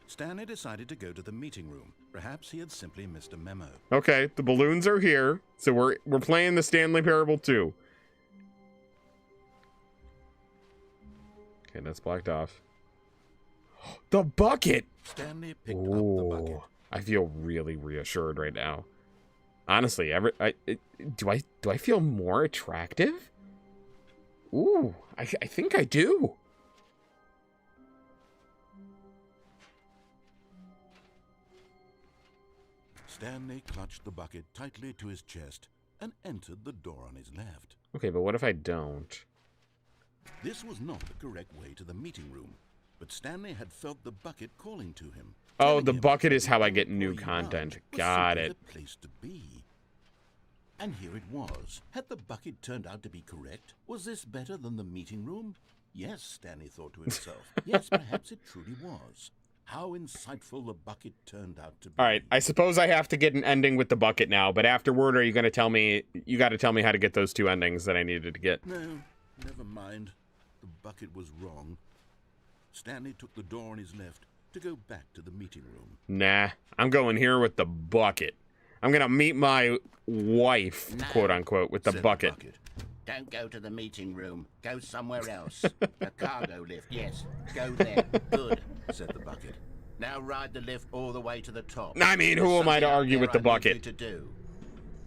Stanley decided to go to the meeting room. Perhaps he had simply missed a memo. Okay, the balloons are here. So we're playing the Stanley Parable 2. Okay, that's blocked off. The bucket! Stanley picked up the bucket. Ooh, I feel really reassured right now. Honestly, do I feel more attractive? Ooh, I think I do. Stanley clutched the bucket tightly to his chest and entered the door on his left. Okay, but what if I don't? This was not the correct way to the meeting room, but Stanley had felt the bucket calling to him. Oh, telling the him bucket that is how I the get new employee content. lounge was Got simply it. the place to be. And here it was. Had the bucket turned out to be correct? Was this better than the meeting room? Yes, Stanley thought to himself. Yes, perhaps it truly was. How insightful the bucket turned out to be. All right, I suppose I have to get an ending with the bucket now, but afterward, are you going to tell me, you got to tell me how to get those 2 endings that I needed to get? No, never mind. The bucket was wrong. Stanley took the door on his left to go back to the meeting room. Nah, I'm going here with the bucket. I'm going to meet my wife, No, quote unquote, with the said bucket. Don't go to the meeting room. Go somewhere else. A cargo lift, yes. Go there. Good, said the bucket. Now ride the lift all the way to the top. I mean, who am I to Something out argue there with the I need you bucket? to do.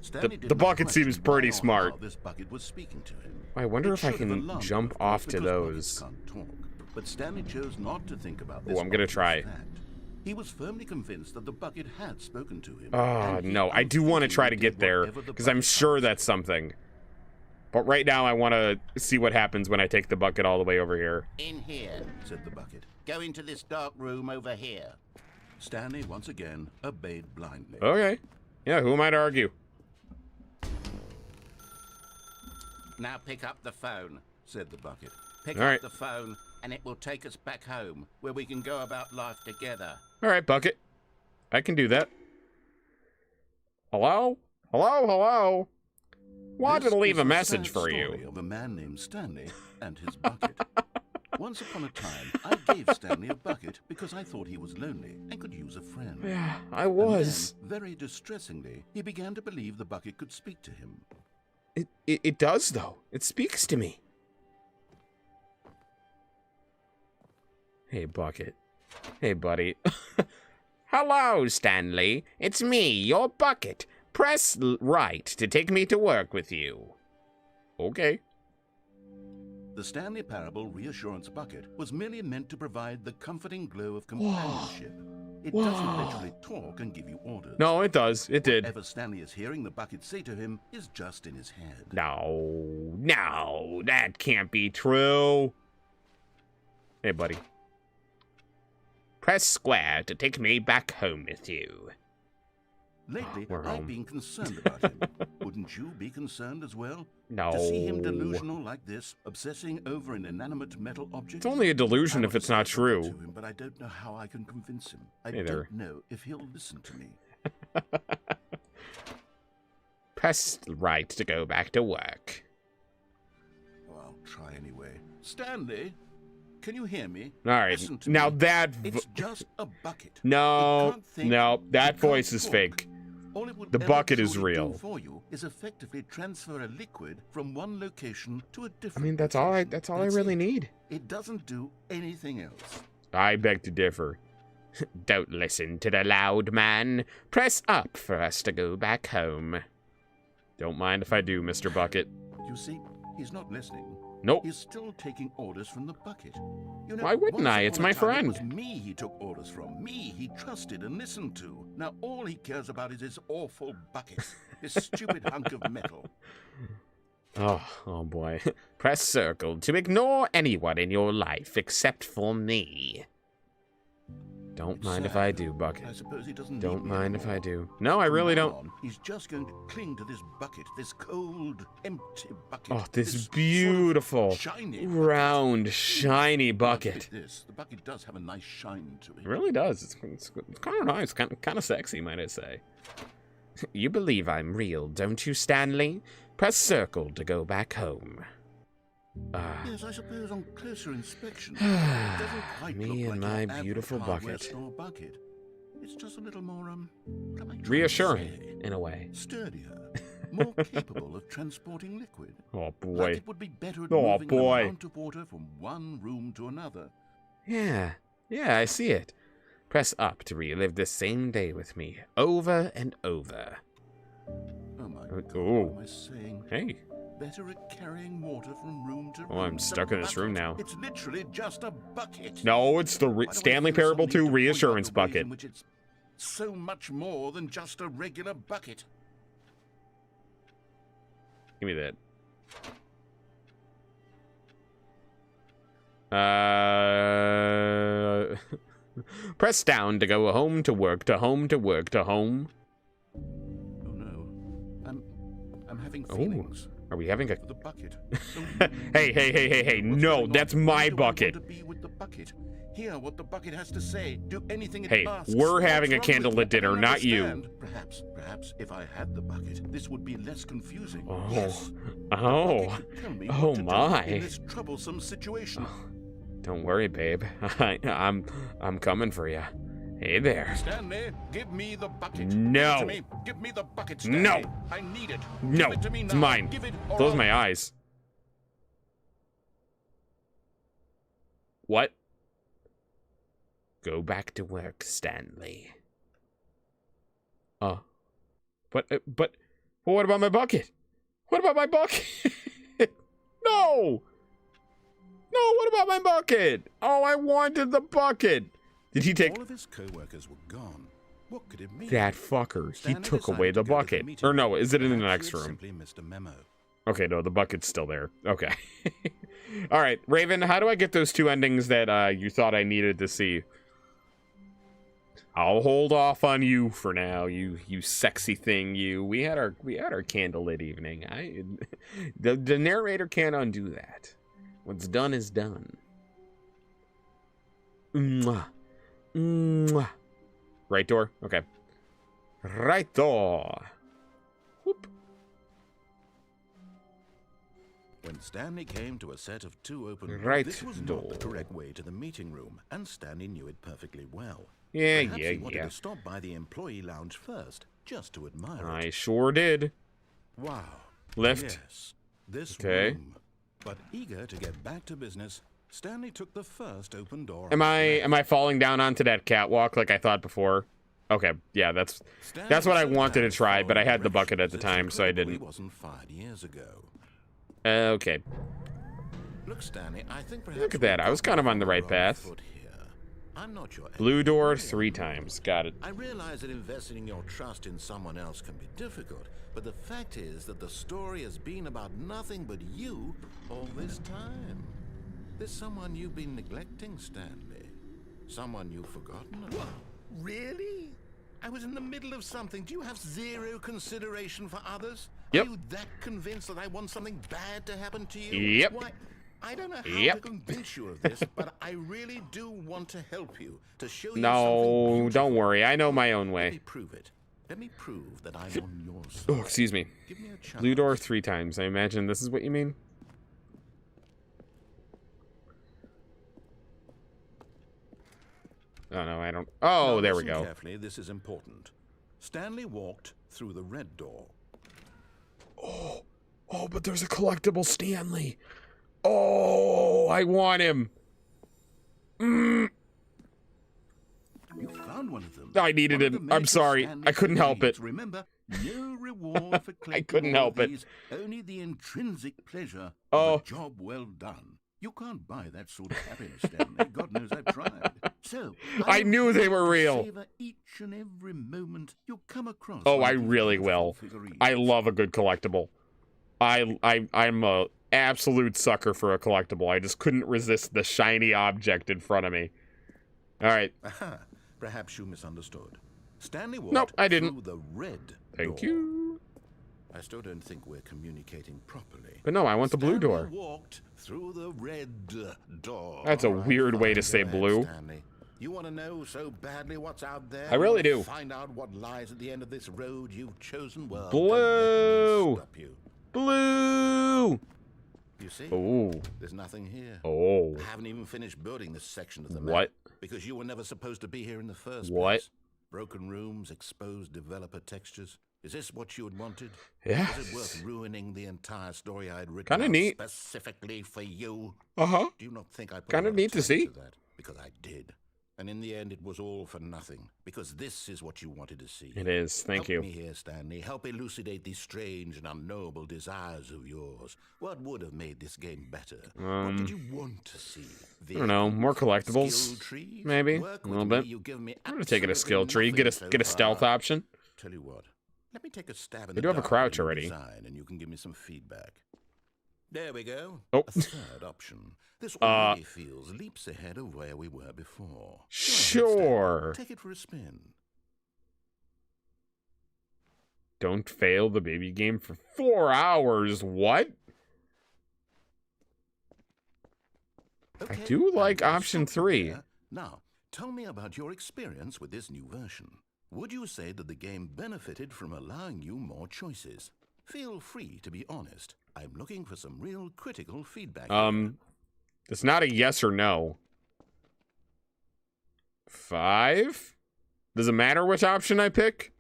Stanley The did not bucket question seems pretty why or smart. how this bucket was speaking to him. I wonder It if I should have can alarmed him, jump of course, off to because those. buckets can't talk. But Stanley chose not to think about this. I'm gonna obvious try. fact. He was firmly convinced that the bucket had spoken to him. Oh, and he no, I do want to try to unthinkingly get there, did whatever the because I'm bucket sure asked. that's something. But right now, I want to see what happens when I take the bucket all the way over here. In here. said the bucket. Go into this dark room over here. Stanley once again obeyed blindly. Okay. Yeah, who am I to argue? Now pick up the phone. Said the bucket. Pick All up right. the phone, and it will take us back home, where we can go about life together. All right, bucket. I can do that. Hello? Hello, hello? Wanted This to leave is a the message sad for story you. of a man named Stanley and his bucket. Once upon a time, I gave Stanley a bucket because I thought he was lonely and could use a friend. Yeah, I And was. then, very distressingly, he began to believe the bucket could speak to him. It does, though. It speaks to me. Hey, bucket. Hey, buddy. Hello, Stanley. It's me, your bucket. Press right to take me to work with you. Okay. The Stanley Parable Reassurance Bucket was merely meant to provide the comforting glow of companionship. It doesn't literally talk and give you orders. No, it does. It did. Whatever Stanley is hearing the bucket say to him is just in his head. No, that can't be true. Hey, buddy. Press square to take me back home with you. Lately, We're I've home. been concerned about him. Wouldn't you be concerned as well? No. To see him delusional like this, obsessing over an inanimate metal object? It's only a delusion I if want it's to not say something true. to him, but I don't know how I can convince him. I Hey there. don't know if he'll listen to me. Press right to go back to work. Well, I'll try anyway. Stanley, can you hear me? All right. Listen to Now me. that... It's just a bucket. No, It can't think, no, it that can't voice is talk. fake. All it would The ever bucket is truly real. do for you is effectively transfer a liquid from one location to a I different. mean, that's all I. location. That's all I really it. need. It doesn't do anything else. I beg to differ. Don't listen to the loud man. Press up for us to go back home. Don't mind if I do, Mr. Bucket. You see, he's not listening. Nope. He's still taking orders from the bucket. You know, Why wouldn't once I? upon It's a my time, friend. It was me he took orders from. Me he trusted and listened to. Now all he cares about is his awful bucket. This stupid hunk of metal. Oh boy. Press circle to ignore anyone in your life except for me. Don't It's mind if sad. I do, Bucket. I suppose he doesn't Don't need me mind if anymore. I do. No, I really From now don't. on, he's just going to cling to this bucket, this cold, empty bucket. Oh, this sort of beautiful, shiny round, shiny bucket. The bucket does have a nice shine to It it. really does. It's kind of nice, kind of sexy, might I say. You believe I'm real, don't you, Stanley? Press circle to go back home. Yes, I suppose on closer inspection, it doesn't quite Me look and like my your average beautiful hardware bucket. store bucket. It's just a little more, what am I trying to Reassuring, say? in a way. Sturdier, more capable of transporting liquid. Oh, Like boy. it would be better at Oh, moving boy. an amount of water from one room to another. Yeah, I see it. Press up to relive the same day with me, over and over. Oh my God, Oh. what am I saying? Hey, Better at carrying water from room to room. Oh, I'm It's a stuck in this room bucket. now. It's literally just a bucket. no, it's the Why do I Stanley feel Parable some 2 need to point out reassurance the ways bucket. in which it's so much more than just a regular bucket. Give me that. Press down to go home to work to home to work to home. Oh no, I'm having Oh, feelings are we having a... for the bucket. Hey, What's no, going on? that's Why my do I want bucket. to be with the bucket? Hear what the bucket has to say. Do anything it Hey, asks. we're What's having a wrong with candlelit it? dinner, I not you. understand. Perhaps if I had the bucket, this would be less confusing. Oh, Yes. The oh, bucket could tell me oh what to do my. in this troublesome situation. Don't worry, babe. I'm coming for you. Hey there. Stanley, give me the bucket. No. Give it to me. Give me the bucket, Stanley. No. I need it. No, Give it to me it's now. mine. Give it or Close I'll- my eyes. What? Go back to work, Stanley. But what about my bucket? What about my bucket? No! No, what about my bucket? Oh, I wanted the bucket. Did he take All of his co-workers were gone. What could it mean? that fucker? He Stanley took decided away to the go to the bucket. meeting Or no, is it in the Perhaps he next had room? Simply missed a memo. Okay, no, the bucket's still there. Okay. All right, Raven, how do I get those two endings that you thought I needed to see? I'll hold off on you for now, you sexy thing, you. We had our candlelit evening. The narrator can't undo that. What's done is done. Mwah. Mwah. Right door? Okay. Right door. Whoop. When Stanley came to a set of two open Right this was door. not the correct way to the meeting room, and Stanley knew it perfectly well. Yeah, Perhaps he wanted yeah. to stop by the employee lounge first, just to admire I it. sure did. Wow. Lift. Yes, this Okay. room. But eager to get back to business, Stanley took the first open door. Am on his I falling down onto that catwalk like I thought before? Okay, yeah, that's what I wanted to try, but I had the bucket at the time, so I didn't. He wasn't fired years ago. Okay. Looks Look, Stanley, I think perhaps Look at that. I was kind of on the right path. I'm not your Blue door 3 times. Got it. I realize that investing your trust in someone else can be difficult, but the fact is that the story has been about nothing but you all this time. There's someone you've been neglecting, Stanley. Someone you've forgotten about. Really? I was in the middle of something. Do you have zero consideration for others? Yep. Are you that convinced that I want something bad to happen to you? Yep. Why? I don't know how to convince you of this, but I really do want to help you, to show you something No, beautiful. don't worry. I know my own Let way. me prove it. Let me prove that I'm on your side. Oh, excuse me. Give me a chance. Blue door 3 times. I imagine this is what you mean? Oh, no, I don't. Oh, Now, there we listen go. Carefully, this is important. Stanley walked through the red door. Oh, but there's a collectible Stanley. Oh, I want him. You found one of them. I needed One of it. the I'm major sorry. Stanley I couldn't help it. trades. Remember, no reward for collecting couldn't all help of it. these, only the intrinsic pleasure Oh. of a job well done. You can't buy that sort of happiness, Stanley. God knows I've tried. So, I knew they were to real. Savor each and every moment you come across. Oh, one I of these really beautiful will. figurines. I love a good collectible. I'm a absolute sucker for a collectible. I just couldn't resist the shiny object in front of me. All right. Aha, perhaps you misunderstood. Stanley walked Nope, I didn't. through the red Thank door. you. I still don't think we're communicating properly. But no, I want the blue Stanley door. walked through the red door. That's a All right, weird way to fine, say go ahead, blue. Stanley. You want to know so badly what's out there? I really You do. Find out what lies at the end of this road you've chosen. Well, Blue. don't let me stop you. Blue. You see? Oh. There's nothing here. Oh. I haven't even finished building this section of the map. What? Because you were never supposed to be here in the first What? place. Broken rooms, exposed developer textures. Is this what you had wanted? Yeah. Was it worth ruining the entire story I had written Kinda out neat. specifically for you? Uh-huh. Do you not think I put Kinda a lot of neat to time see. into that? Because I did. And in the end, it was all for nothing. Because this is what you wanted to see. It is. Thank you. Help me here, Stanley. Help elucidate these strange and unknowable desires of yours. What would have made this game better? What did you want to see? I don't know. More collectibles, Skill trees? maybe Work a with little me, bit. you give me I'm gonna take it a skill absolutely tree. Get a nothing get a so stealth far. option. Tell you what. Let me take a stab in They the do have a dark crouch at your already. design, and you can give me some feedback. There we go. Oh. A third option. This already feels leaps ahead of where we were before. Go ahead, Sure. Stanley. Take it for a spin. Don't fail the baby game for 4 hours. What? Okay, do I'm like gonna option stop you 3. there. Now, tell me about your experience with this new version. Would you say that the game benefited from allowing you more choices? Feel free to be honest. I'm looking for some real critical feedback. It's not a yes or no. 5? Does it matter which option I pick?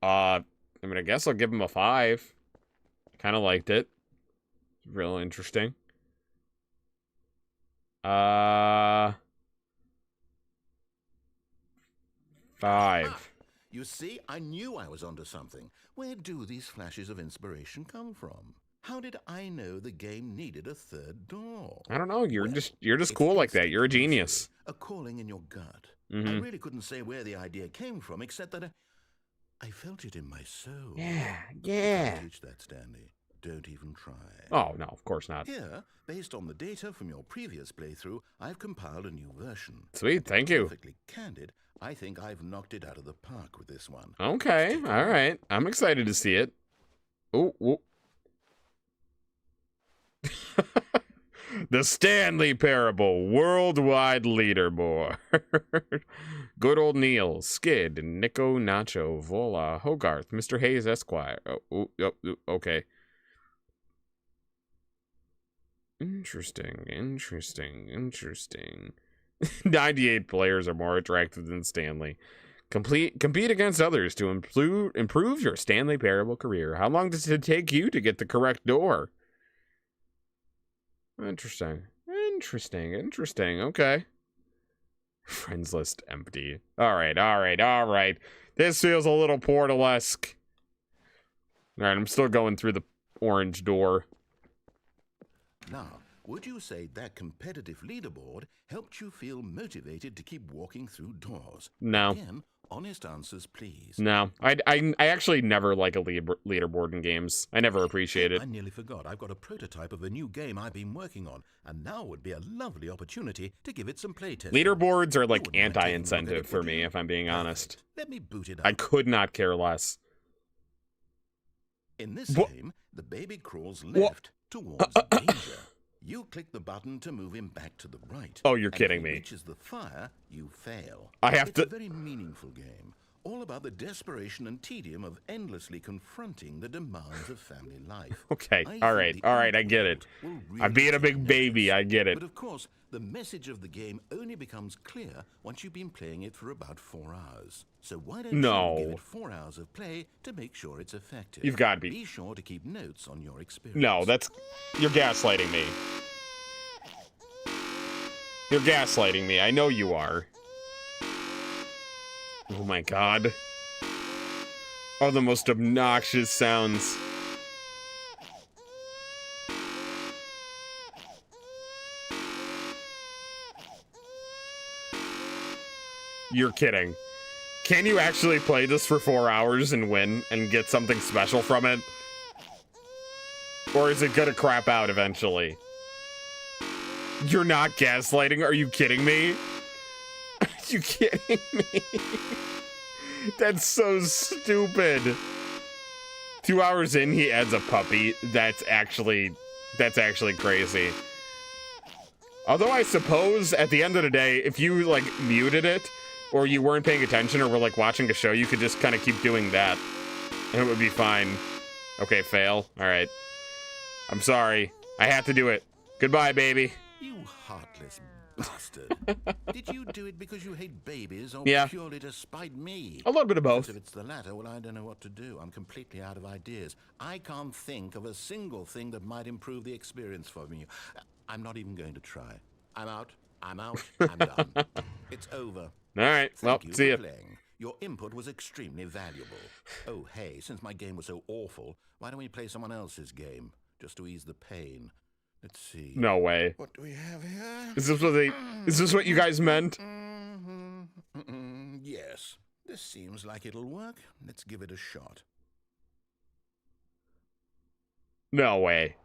I mean, I guess I'll give him a 5. Kind of liked it. Real interesting. 5. You see, I knew I was onto something. Where do these flashes of inspiration come from? How did I know the game needed a third door? I don't know. You're Well, just it's cool like that. You're a instinct, genius. A calling in your gut. I Mhm. really couldn't say where the idea came from, except that I felt it in my soul. Yeah. Can't teach that, Stanley. Don't even try. Oh, no, of course not. Here, based on the data from your previous playthrough, I've compiled a new version. Sweet, thank you. Perfectly candid, I think I've knocked it out of the park with this one. Okay, all right. I'm excited to see it. Oh. The Stanley Parable Worldwide Leaderboard. Good old Neil, Skid, Nico, Nacho, Vola, Hogarth, Mr. Hayes, Esquire. Oh, okay. Interesting. 98 players are more attractive than Stanley. Compete against others to improve your Stanley Parable career. How long does it take you to get the correct door? Interesting. Okay. Friends list empty. All right. This feels a little Portal-esque. All right, I'm still going through the orange door. Now, Would you say that competitive leaderboard helped you feel motivated to keep walking through doors? No. Again, honest answers, please. No. I actually never like a leaderboard in games. I never appreciate it. I nearly forgot. I've got a prototype of a new game I've been working on, and now would be a lovely opportunity to give it some playtesting. Leaderboards are like You wouldn't mind taking a look at anti-incentive it, for would me, you? if I'm being honest. Perfect. Let me boot it up. I could not care less. In this Wha- game, the baby crawls Wha- left towards danger. You click the button to move him back to the right. Oh, you're and kidding if he me. reaches the fire, you fail. I have it's to- a very meaningful game, all about the desperation and tedium of endlessly confronting the demands of family life. Okay, I all think right, the I get it. input will I'm really being a take big baby, notice. I get it. But of course, the message of the game only becomes clear once you've been playing it for about 4 hours. So why don't No. you give it 4 hours of play to make sure it's effective? You've gotta be- Be sure to keep notes on your experience. No, you're gaslighting me. You're gaslighting me. I know you are. Oh my god. Oh, the most obnoxious sounds. You're kidding. Can you actually play this for 4 hours and win and get something special from it? Or is it gonna crap out eventually? You're not gaslighting? Are you kidding me? Are you kidding me? That's so stupid. 2 hours in, he adds a puppy. That's actually crazy. Although I suppose at the end of the day, if you like muted it, or you weren't paying attention, or were like watching a show, you could just kind of keep doing that, and it would be fine. Okay, fail. All right. I'm sorry. I had to do it. Goodbye, baby. You heartless bastard. Did you do it because you hate babies or Yeah. purely to spite me? A little bit of both. If it's the latter, well, I don't know what to do. I'm completely out of ideas. I can't think of a single thing that might improve the experience for me. I'm not even going to try. I'm out. I'm done. It's over. All right. Well, Thank you see for ya. playing. Your input was extremely valuable. Oh, hey, since my game was so awful, why don't we play someone else's game? Just to ease the pain. Let's see. No way. What do we have here? Is this what you guys meant? Yes. This seems like it'll work. Let's give it a shot. No way.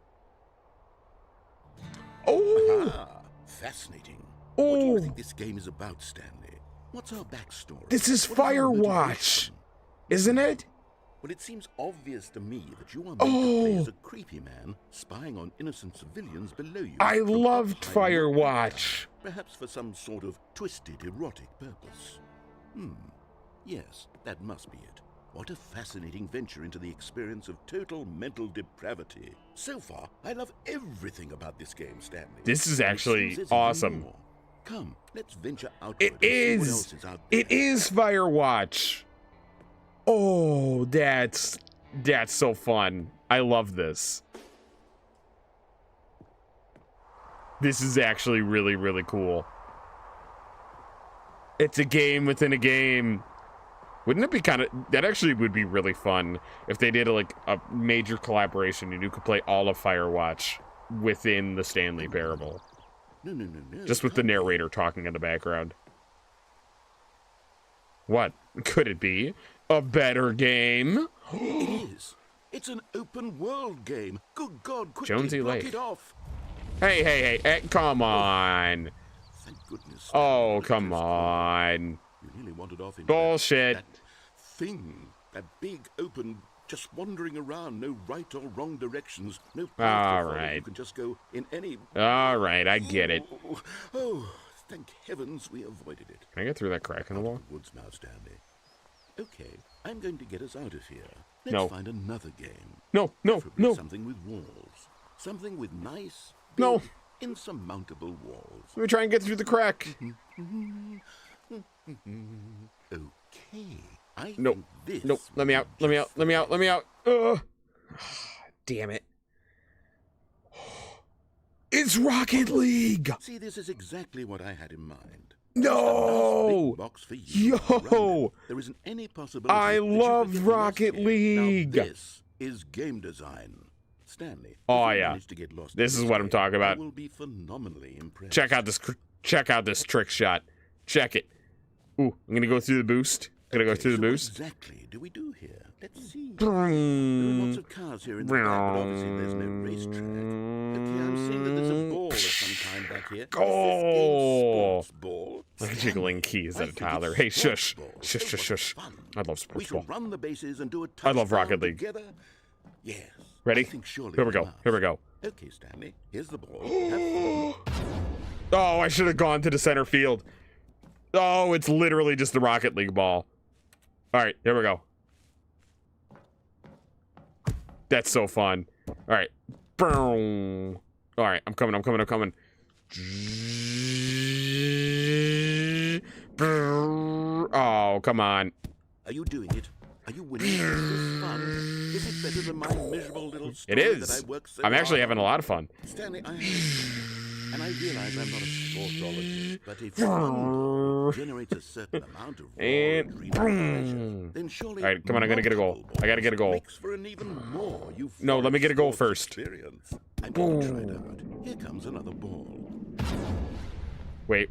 Oh. Ah, fascinating. What do you Oh. think this game is about, Stanley? What's our backstory? This is What our Firewatch, motivation? isn't it? Well, it seems obvious to me that you are meant to play Oh. as a creepy man spying on innocent civilians below you. I from up loved high in the Firewatch. sky, perhaps for some sort of twisted erotic purpose. Yes, that must be it. What a fascinating venture into the experience of total mental depravity. So far, I love everything about this game, Stanley. This is And it actually seems there's even awesome. more. Come, let's venture outward It and see what is. else is out there. It is Firewatch. Oh, that's so fun. I love this. This is actually really, really cool. It's a game within a game. Wouldn't it be that actually would be really fun if they did like a major collaboration and you could play all of Firewatch within the Stanley Parable. No. Just with the can't be. narrator talking in the background. What? Could it be a better game? It is. It's an open world game. Good God, quickly Jonesy block Lake. it off. Hey, come on. Thank goodness. Oh, Stanley, come that was on. You nearly wandered off into Bullshit. That thing, that big open, just wandering around, no right or wrong directions, no path All to follow. right. You can just go in any. All right, I get it. Oh, thank heavens we avoided it. Can I get through that crack in the wall? Woods now, Stanley. Okay, I'm going to get us out of here. Let's No. find another game. No. Preferably something with walls. Something with nice, big, No. insurmountable walls. Let me try and get through the crack. Okay. I Nope. think this Nope. will Let me be out. Let me just out. Let me out. Let me out. Ugh. Damn it. It's Rocket League. See, this is exactly what I had in mind. No. Nice big box for you. Yo. Around it, there isn't any possibility I that you could love get lost Rocket here. League. Now, this is game design. Stanley, Oh, if you yeah. manage to get lost This in is what I'm way, talking about. I will be phenomenally impressed. Check out this trick shot. Check it. Ooh, I'm gonna go through the boost. Gonna go through the so boost. What exactly do we do here? Let's see. There are lots of cars here in the back, but obviously there's no racetrack. Okay, I'm seeing that there's a ball of some kind back here. Goal! Sports ball. Jiggling keys I at a think toddler. it's Hey, sports shush. ball. Shush, Oh, shush, what shush. fun. I love We sports shall ball. run the bases and do a I love touchdown Rocket League. together. Yes. Ready? I think surely Here we go. enough. Here we go. Okay, Stanley. Here's the ball. Have fun. Oh, I should have gone to the center field. Oh, it's literally just the Rocket League ball. All right, here we go. That's so fun. All right. Boom. All right, I'm coming. Oh, come on. Are you doing it? Are you winning? Is this fun? Is it better than my miserable little It story is. that I worked so I'm actually hard having a on? lot of fun. Stanley, I have, and I realize I'm not a sportologist, but if one generates a certain amount of raw And adrenal pressure, then surely all right, come on, I gotta get a goal. multiple I gotta get a goal. makes for an even more No, let me get a goal euphoric first. experience. I'm going to try it out. Here comes another ball. Wait.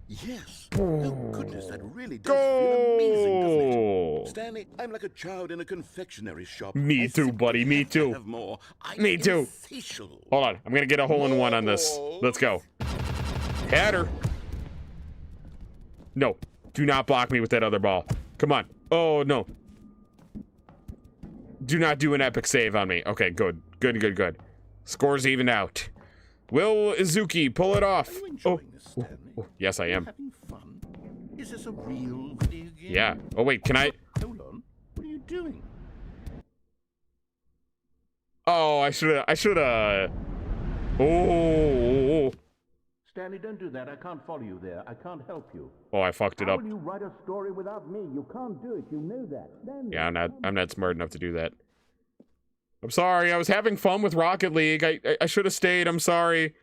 Yes. Oh goodness, that really does feel amazing, doesn't it? Goal! Stanley, I'm like a child in a confectionery shop. Me I too, simply buddy, me have to too. have more. I'm Me too. insatiable. Hold on, I'm gonna get a hole-in-one on this. Let's go. Header. No, do not block me with that other ball. Come on. Oh, no. Do not do an epic save on me. Okay, good. Good. Score's even out. Will Izuki pull it off? Are you enjoying this, Stanley? Yes, I Are you am. having fun? Is this a real video game? Yeah. Oh, wait, can I? Hold on. What are you doing? Oh, I should've. Oh. Stanley, don't do that. I can't follow you there. I can't help you. Oh, I fucked it How up. will you write a story without me? You can't do it. You know that. Stanley. Yeah, I'm not smart enough to do that. I'm sorry. I was having fun with Rocket League. I should have stayed. I'm sorry.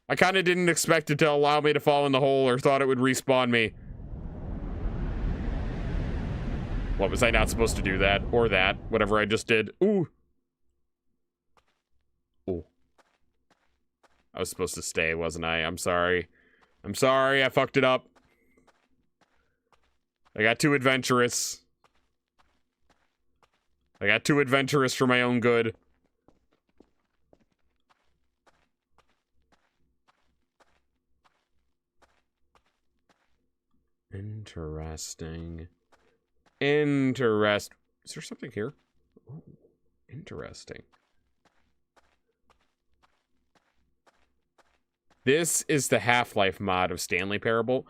I kind of didn't expect it to allow me to fall in the hole or thought it would respawn me. What, was I not supposed to do that? Or that? Whatever I just did. Ooh. Ooh. I was supposed to stay, wasn't I? I'm sorry. I'm sorry. I fucked it up. I got too adventurous. I got too adventurous for my own good. Interesting. Is there something here? Ooh, interesting. This is the Half-Life mod of Stanley Parable.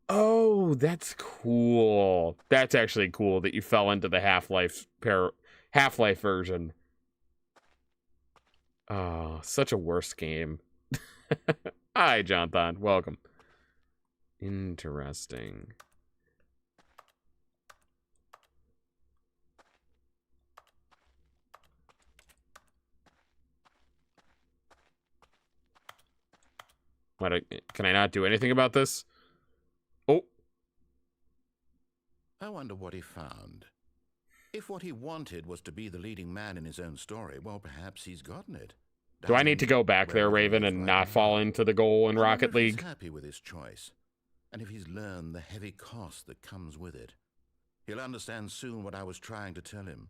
Oh, that's cool. That's actually cool that you fell into the Half-Life version. Oh, such a worst game. Hi, Jonathan. Welcome. Interesting. What? Can I not do anything about this? Oh. I wonder what he found. If what he wanted was to be the leading man in his own story, well, perhaps he's gotten it. Do I need to go back there, Raven, and not fall into the goal in Rocket League? He's happy with his choice, and if he's learned the heavy cost that comes with it, he'll understand soon what I was trying to tell him.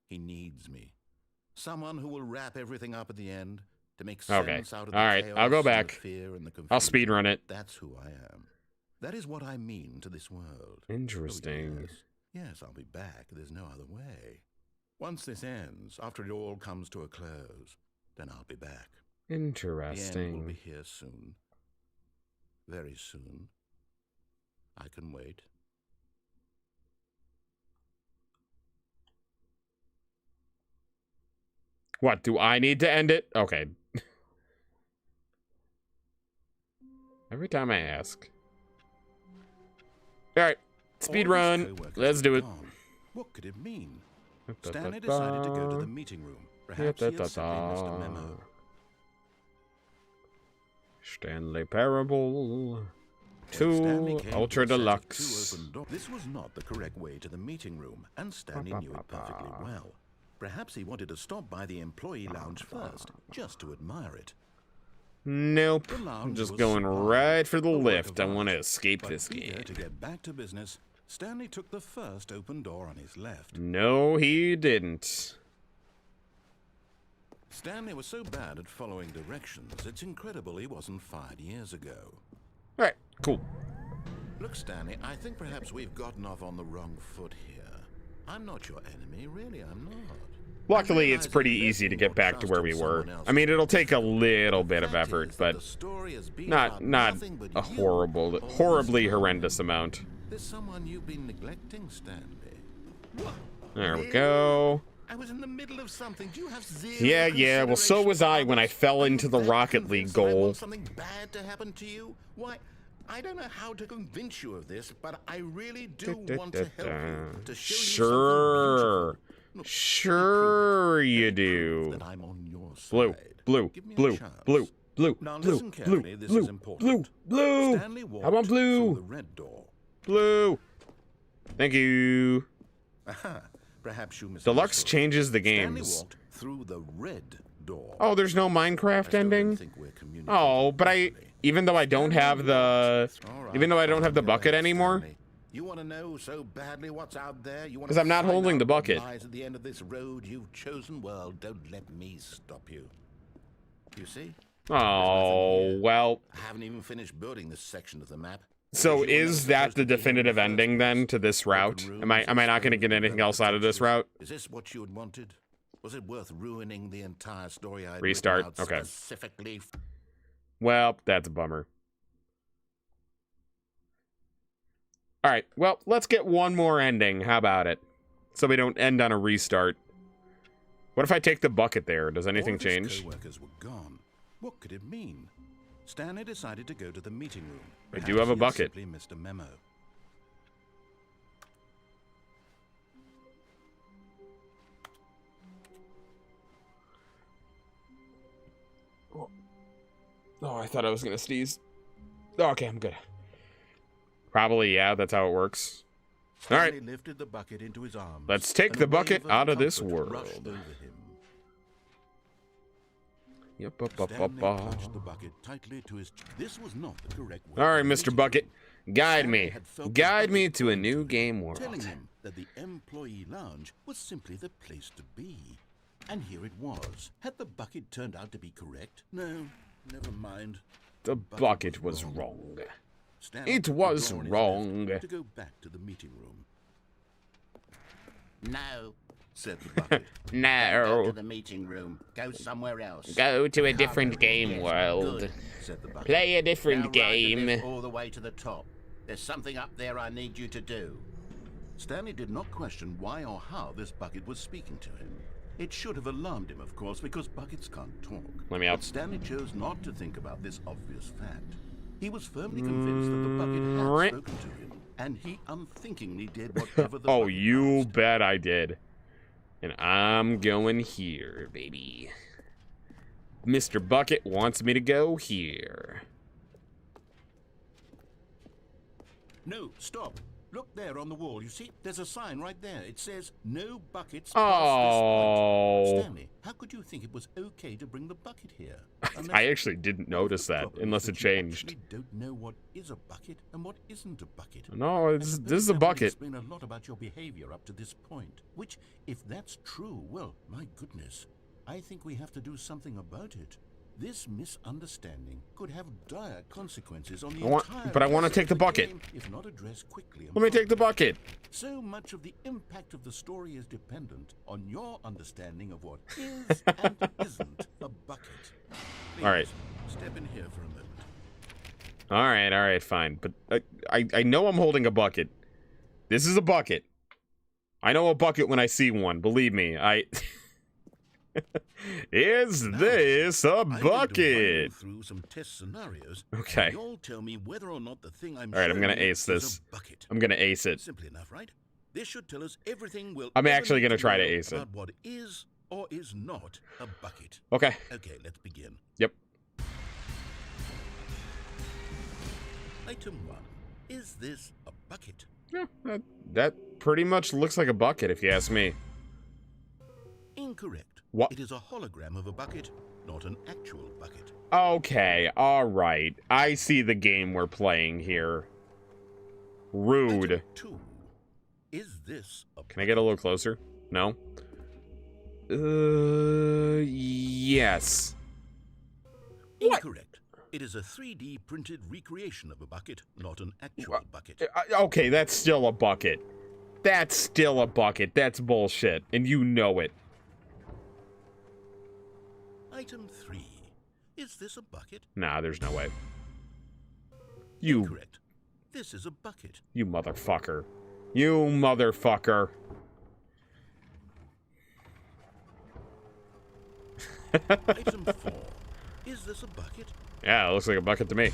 He needs me. Someone who will wrap everything up at the end to make sense out of the All right, chaos I'll go and the back. fear and the confusion. I'll speedrun it. That's who I am. That is what I mean to this world. Interesting. Oh, yes, I'll be back. There's no other way. Once this ends, after it all comes to a close, then I'll be back. The end will Interesting. be here soon. Very soon. I can wait. What, do I need to end it? Okay. Every time I ask. Alright, speed All his run. co-workers Let's were do it. gone. What could it mean? Stanley decided to go to the meeting room. Perhaps he had simply missed a memo. Stanley Parable. When Stanley 2 came to Ultra the set of Deluxe. two open doors, this was not the correct way to the meeting room, and Stanley knew it perfectly well. Perhaps he wanted to stop by the employee lounge first, just to admire it. Nope. The I'm lounge just was going sublime, right for the a work lift. I of want to art. escape But this eager game. to get back to business, Stanley took the first open door on his left. No, he didn't. Stanley was so bad at following directions, it's incredible he wasn't fired years ago. All right, cool. Look, Stanley, I think perhaps we've gotten off on the wrong foot here. I'm not your enemy, really, I'm not. Luckily, it's pretty easy to get back to where we were. I mean, it'll take a little bit of effort, but not a horribly horrendous amount. There's someone you've been neglecting, Stanley. What? There we go. I was in the middle of something. Do you have zero Yeah. Well, so was I when I fell into the Rocket League I goal. want something bad to happen to you? Why, I don't know how to convince you of this, but I really do want to help you. To show Sure. you something Sure you do. that I'm on your side. Blue. Give me a chance. Now Blue. listen carefully, this is important. Blue. Stanley walked I want blue. through the red door. Blue. Thank you. Aha. Perhaps you misunderstood. Deluxe changes the Stanley games. walked through the red door. Oh, there's no I Minecraft still don't ending? think we're communicating Oh, but properly. even though I don't have the All right, even though I don't have the go bucket ahead, anymore. Stanley. You want to know so badly what's out there? You want 'Cause I'm not holding the bucket. Lies at the end of this road you've chosen. Well, don't let me stop you. You see? Oh, well. I haven't even finished building this section of the map. So Because you were is never that supposed the to be here definitive first ending then place. to this route? Broken Am I rooms, not going to get stones, anything else out of this pictures. route? Is this what you had wanted? Was it worth ruining the entire story I Restart, out okay. specifically? Well, that's a bummer. All right, well, let's get one more ending. How about it? So we don't end on a restart. What if I take the bucket there? Does anything All of his change? co-workers were gone. What could it mean? Stanley decided to go to the meeting room. I do have a Perhaps he had bucket. simply missed a memo. Oh, I thought I was going to sneeze. Oh, okay, I'm good. Probably, yeah, that's how it works. All right, Stanley lifted the bucket into his arms. let's take and the a bucket wave out of this comfort rushed world. over him. Yep, Stanley clutched the bucket tightly to his This was not the correct way. All right, to the Mr. meeting Bucket, room. guide Stanley me. had felt the Guide me bucket to a calling new him, game world. telling him that the employee lounge was simply the place to be. And here it was. Had the bucket turned out to be correct? No, never mind. The bucket was wrong. Stanley It took the was door on his wrong. left To go back to the meeting room, No. said the bucket. Go to No. the meeting room. Go somewhere else. Go to a different Cargo. game Yes, world. good. said the bucket. Play a Now different ride the game. lift all the way to the top. There's something up there I need you to do. Stanley did not question why or how this bucket was speaking to him. It should have alarmed him, of course, because buckets can't talk. Let me out. But Stanley chose not to think about this obvious fact. He was firmly convinced that the bucket Right. had spoken to him, and he unthinkingly did whatever the Oh, bucket you asked. bet I did. And I'm going here, baby. Mr. Bucket wants me to go here. No, stop. Look there on the wall. You see, there's a sign right there. It says, no buckets past Oh. this point. Stanley, how could you think it was okay to bring the bucket here? I actually didn't notice that, Problem is unless it that you changed. actually don't know what is a bucket and what isn't a bucket. No, I this suppose is a that would bucket. explain a lot about your behavior up to this point. Which, if that's true, well, my goodness, I think we have to do something about it. This misunderstanding could have dire consequences on the entire. But I want to rest take of the bucket. game if not addressed quickly. and Let me take the properly. bucket. So much of the impact of the story is dependent on your understanding of what is and isn't a bucket. Please, All right. Step in here for a moment. All right, fine. But I know I'm holding a bucket. This is a bucket. I know a bucket when I see one. Believe me, Is this a I'm going to run you bucket? through some test scenarios. Okay. And you'll tell me whether or not the thing I'm All right, I'm showing gonna you ace is this. a bucket. I'm gonna ace it. Simple enough, right? This should tell us everything we'll I'm ever actually need gonna try to know ace it. about what is or is not a bucket. Okay. Okay, let's begin. Yep. Item 1. Is this a bucket? Yeah, that pretty much looks like a bucket, if you ask me. Incorrect. What? It is a hologram of a bucket, not an actual bucket. Okay, alright. I see the game we're playing here. Rude. Item 2. Is this a Can I get a little closer? No? Yes. Incorrect. It is a 3D printed recreation of a bucket, not an actual bucket. Okay, that's still a bucket. That's still a bucket. That's bullshit. And you know it. Item 3. Is this a bucket? Nah, there's no way. You. Correct. This is a bucket. You motherfucker. You motherfucker. Item 4. Is this a bucket? Yeah, it looks like a bucket to me. Are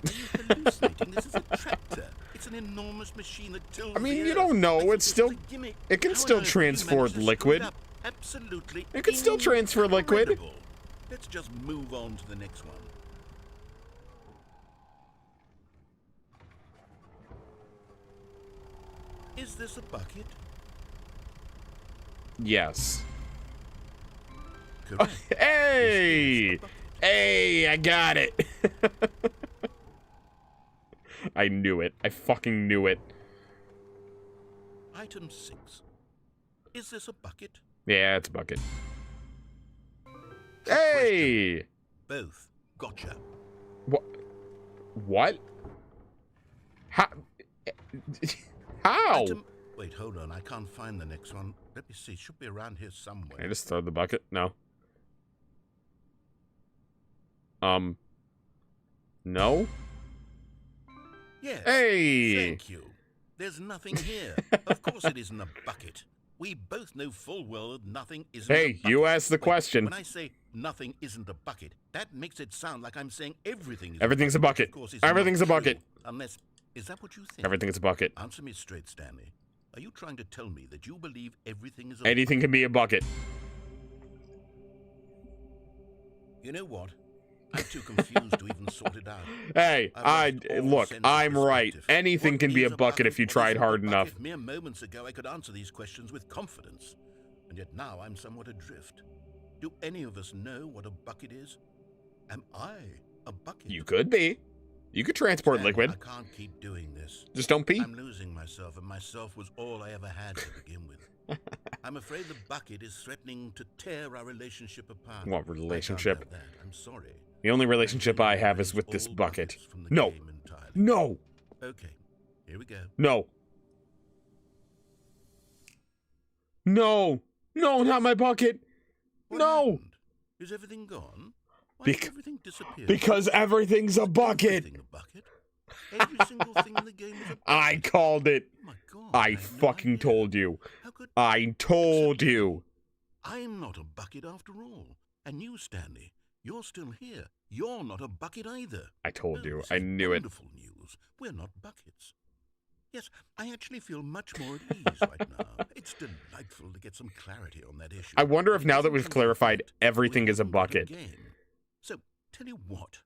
you hallucinating? This is a tractor. It's an enormous machine that tills I mean, the you earth. don't know. I think It's still. a gimmick. It can How still on earth did you transfer manage to screw liquid. it up? Absolutely. It can still transfer liquid. Incredible. Let's just move on to the next one. Is this a bucket? Yes. Correct. Hey! Hey, I got it. I knew it. I fucking knew it. Item 6. Is this a bucket? Yeah, it's a bucket. Hey! Both. Gotcha. What? What? How? How? Wait, hold on. I can't find the next one. Let me see. It should be around here somewhere. Can I just throw the bucket? No. No? Yes. Hey! Thank you. There's nothing here. Of course it isn't a bucket. We both know full well that nothing isn't a Hey, bucket. you asked the Wait, question. When I say nothing isn't a bucket, that makes it sound like I'm saying everything is Everything's a bucket. Of course, it's Everything's not a bucket. true, unless, is that what you think? Everything's a bucket. Answer me straight, Stanley. Are you trying to tell me that you believe everything is a Anything can be a bucket. You know what? I'm too confused to even sort it out. Hey, I've lost all look, sense of I'm right. perspective. Anything What can be is a bucket if you What tried isn't hard a enough. bucket? Mere moments ago, I could answer these questions with confidence, and yet now I'm somewhat adrift. Do any of us know what a bucket is? Am I a bucket? You could be. You could transport Stanley, liquid. I can't keep doing this. Just don't pee. I'm losing myself, and myself was all I ever had to begin with. I'm afraid the bucket is threatening to tear our relationship apart. What relationship? I can't have that. I'm sorry. The only relationship I have is with this bucket. No. No. Okay, here we go. No. No. No, not my bucket. What No. happened? Is everything gone? Why did everything disappear? Because everything's a bucket. Everything a bucket? Every single thing in the game is a bucket. I called it. Oh my God, I had no fucking idea. told you. How could I told you. I'm not a bucket after all. And you, Stanley, you're still here. You're not a bucket either. I told you. This I is knew it. Wonderful news. We're not buckets. Yes, I actually feel much more at ease right now. It's delightful to get some clarity on that issue. I wonder if It now that isn't we've just clarified fact. everything We is a haven't got bucket. game. So, tell you what.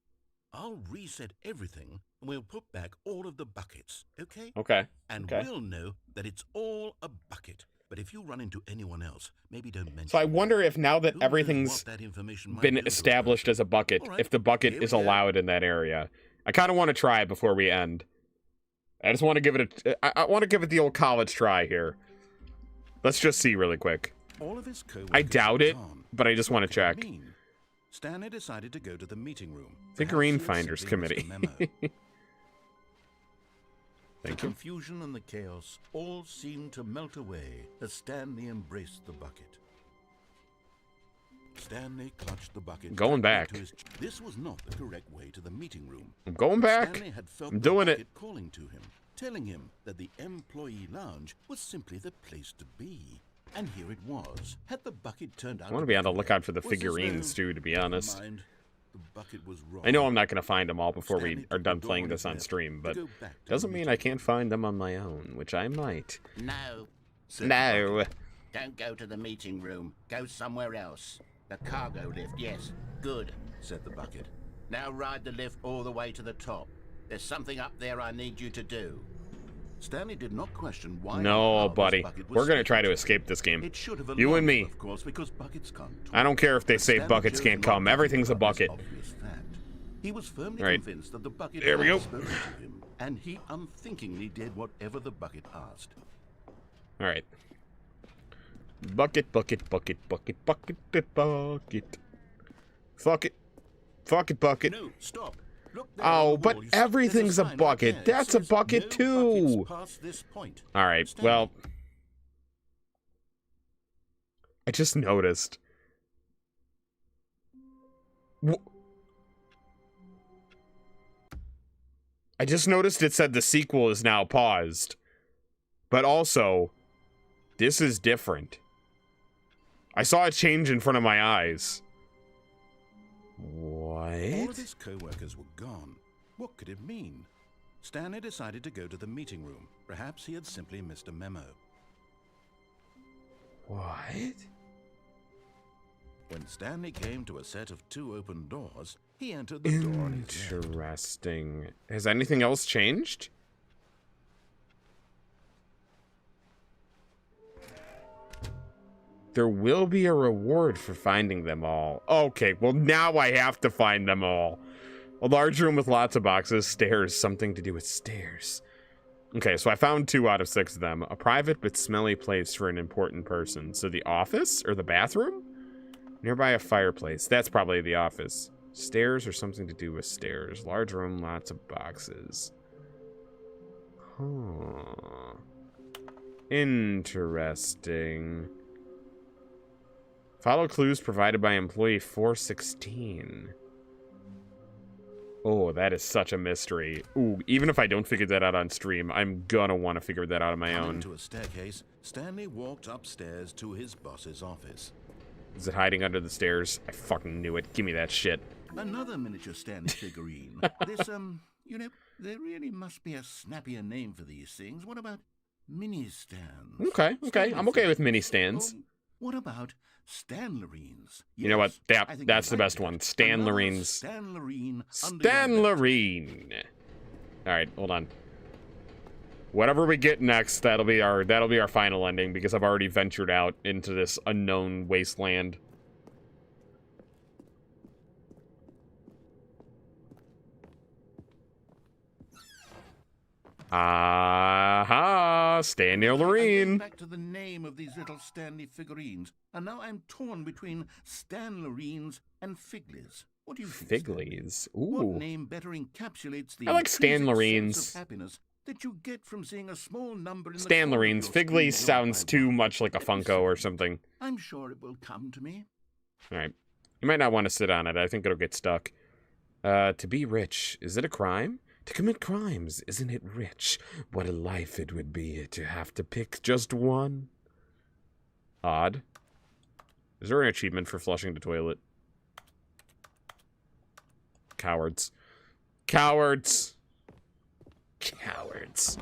I'll reset everything and we'll put back all of the buckets, okay? Okay. And Okay. we'll know that it's all a bucket. But if you run into anyone else, maybe don't mention So I it. wonder if now that Who knows everything's what that information might been do to us established both. as a bucket, All right, if the bucket here is we go. allowed in that area. I kind of want to try it before we end. I just want to give it I want to give it the old college try here. Let's just see really quick. All of his co-workers I doubt were it, gone. but I just want to What could it check. mean? Stanley decided to go to the meeting room. Figurine Perhaps he had Finders simply missed Committee. a memo. Thank The you. confusion and the chaos all seemed to melt away as Stanley embraced the bucket. Stanley clutched the bucket. Going tightly back. to his- This was not the correct way to the meeting room. I'm going back. Stanley had felt I'm the doing it. bucket calling to him, telling him that the employee lounge was simply the place to be. And here it was. Had the bucket turned out I want to be on the correct, lookout for the was as figurines though- too, to be Never honest. mind, the bucket was wrong. I know I'm not going to find them all before we Stanley are took done the playing door this on left stream, to but go back to the doesn't mean I meeting can't find them on my own, which I might. No, said the No. bucket. don't go to the meeting room. Go somewhere else. The cargo lift, yes. Good. Said the bucket. Now ride the lift all the way to the top. There's something up there I need you to do. Stanley did not question why. or No, how this buddy. bucket was We're gonna saved. try to escape this game. It should have You and alarmed me. him, of course, because buckets can't talk. I don't care if they But say Stanley buckets chose can't not come. to Everything's a think about this bucket. obvious fact. He was firmly Right. convinced that the bucket There we had go. spoken to him, and he unthinkingly did whatever the bucket asked. All right. Bucket, bucket, bucket, bucket, bucket, bucket. Fuck it. Fuck it, bucket. No, stop. Look there Oh, on the but wall. You see, everything's a there's sign bucket. up there. It That's a says, bucket "No too." buckets past this point." All right. Stanley. Well, I just noticed. I just noticed it said the sequel is now paused. But also, this is different. I saw a change in front of my eyes. All What? of his co-workers were gone. What could it mean? Stanley decided to go to the meeting room. Perhaps he had simply missed a memo. What? When Stanley came to a set of 2 open doors, he entered the door on his left. Interesting. Has anything else changed? There will be a reward for finding them all. Okay, well now I have to find them all. A large room with lots of boxes, stairs, something to do with stairs. Okay, so I found 2 out of 6 of them. A private but smelly place for an important person. So the office or the bathroom? Nearby a fireplace. That's probably the office. Stairs or something to do with stairs. Large room, lots of boxes. Huh. Interesting. Follow clues provided by employee 416. Oh, that is such a mystery. Ooh, even if I don't figure that out on stream, I'm gonna want to figure that out on my Coming own. to a staircase, Stanley walked upstairs to his boss's office. Is it hiding under the stairs? I fucking knew it. Give me that shit. Another miniature Stanley figurine. This, you know, there really must be a snappier name for these things. What about mini stands? Okay. I'm okay with mini stands. What about Stanlerines? You know what? Yes, I think That's you'd the like best that. one. Another Stanlerines. Stanlerine under your belt. Stanlerine. All right, hold on. Whatever we get next, that'll be our final ending because I've already ventured out into this unknown wasteland. Aha! Stanley I'm getting Loreen. back to the name of these little Stanley figurines, and now I'm torn between Stanlerines and Figlies. What do you think? Stanley? Figlies. What Ooh. name better encapsulates the I like intrinsic Stanlerines. sense of happiness that you get from seeing a small number in the Stanlerines. corner of your Figlies screen sounds by too one? much like a Funko or something. I'm sure it will come to me. All right. You might not want to sit on it. I think it'll get stuck. To be rich, is it a crime? To commit crimes, isn't it rich? What a life it would be to have to pick just one. Odd. Is there an achievement for flushing the toilet? Cowards. Cowards. Cowards.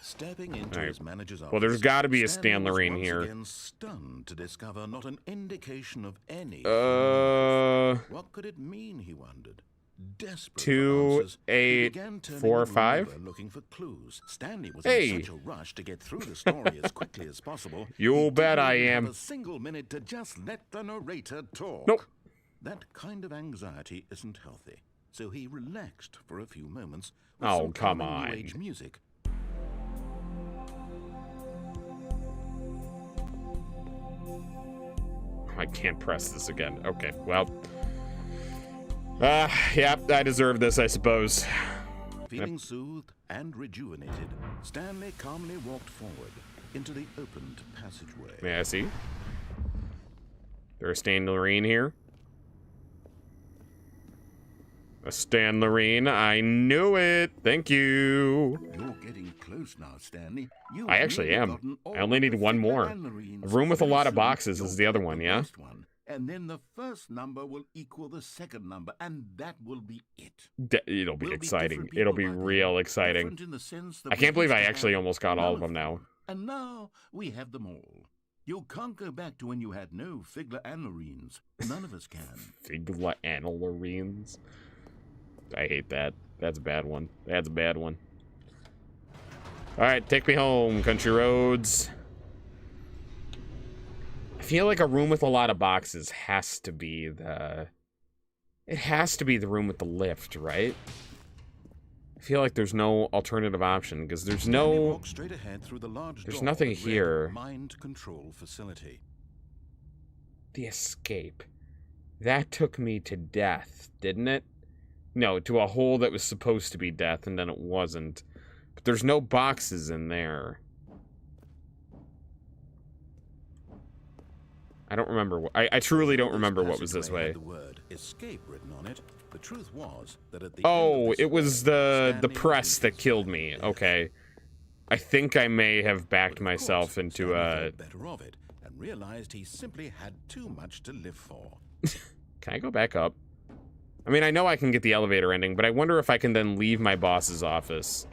Stepping into All right. his manager's office, Well, there's got to be a Stanley was Stanlerine once here. again stunned to discover not an indication of any. What could it mean? He wondered. Desperate for 2, answers, he 8, began turning 4, the room 5. over, looking for clues. Stanley was Hey. in such a rush to get through the story as quickly as possible. You he bet didn't I even am. have a single minute to just let the narrator talk. Nope. That kind of anxiety isn't healthy. So he relaxed for a few moments with Oh, some come calming on. New Age music. I can't press this again. Okay, well. Yeah, I deserve this, I suppose. Feeling soothed and rejuvenated, Stanley calmly walked forward into the opened passageway. May I see? There's a Stanlerine here. A Stanlerine. I knew it. Thank you. You're getting close now, Stanley. You've I actually nearly am. gotten all I only need the one Fiddler more. Stanlerines. A room with a Very lot of soon, boxes is you'll the other get one, the yeah? first one, and then the first number will equal the second number, and that will be it. It'll be We'll exciting. different It'll people be by then, real exciting. different in the sense that I we can't believe used I to actually have almost got all none of them now. And now we have them all. You can't go back to when you had no Fiddler Stanlerines. None of us can. Figla Analorines. I hate that. That's a bad one. That's a bad one. All right, take me home, country roads. I feel like a room with a lot of boxes has to be the... It has to be the room with the lift, right? I feel like there's no alternative option, because there's no... Straight ahead through the large There's door nothing that read here. Mind control facility. The escape. That took me to death, didn't it? No, to a hole that was supposed to be death, and then it wasn't. But there's no boxes in there. I don't remember. I truly don't remember what was this way. The word escape written on it. The truth was that at the Oh, end of it was the Stanley press that was killed me. Okay. I think I may have backed myself into Stanley a... thought better of it and realized he simply had too much to live for. Can I go back up? I mean, I know I can get the elevator ending, but I wonder if I can then leave my boss's office.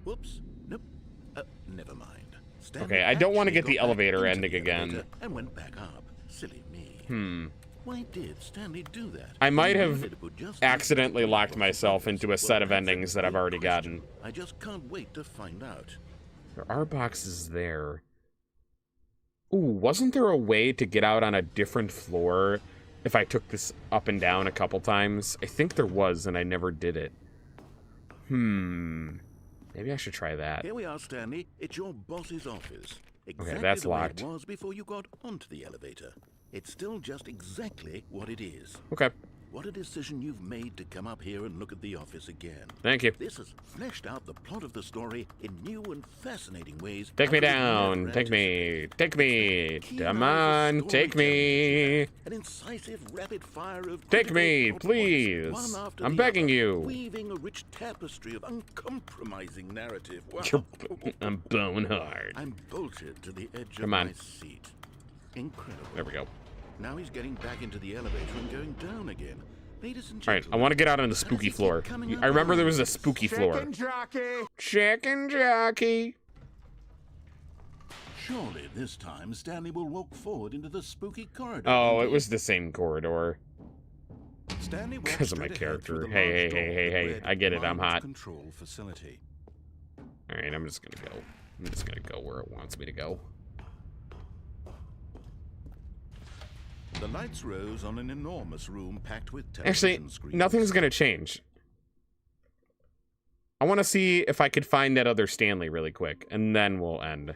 Whoops. Nope. Never mind. Stanley Okay, I don't want to actually get the got back elevator into ending the again. elevator and went back up. Silly me. Why did Stanley do that? I might He have needed to put just accidentally enough locked of myself the into a box. set of Well, that's endings that I've good already question. gotten. I just can't wait to find out. There are boxes there. Ooh, wasn't there a way to get out on a different floor if I took this up and down a couple times? I think there was, and I never did it. Maybe I should try that. Here we are, Stanley. It's your boss's office. Exactly that's the way locked. it was before you got onto the elevator. It's still just exactly what it is. Okay, What a decision you've made to come up here and look at the office again. thank you. This has fleshed out the plot of the story in new and fascinating ways. Take me I could down. never Take me. anticipate. Take me. Key Come now is on, the take me. storytelling, An incisive rapid fire of Take critical me, plot points, please. one after I'm the begging other, you. Weaving a rich tapestry of uncompromising narrative. Wow. I'm bone hard. I'm bolted to the edge Come of on. my seat. Incredible. There we go. Now he's getting back into the elevator and going down again. Ladies and All right, gentlemen, I want to get out on the how does spooky he keep floor. coming up I remember with there all was a this? spooky floor. Chicken jockey. Surely this time Stanley will walk forward into the spooky corridor. Oh, won't it he? was the same corridor. Stanley walked because of my straight ahead through character. the Hey, large door that hey. read I get it. I'm Mind hot. Control facility. All right, I'm just gonna go. I'm just gonna go where it wants me to go. The lights rose on an enormous room packed with Actually, television screens. nothing's gonna change. I want to see if I could find that other Stanley really quick, and then we'll end.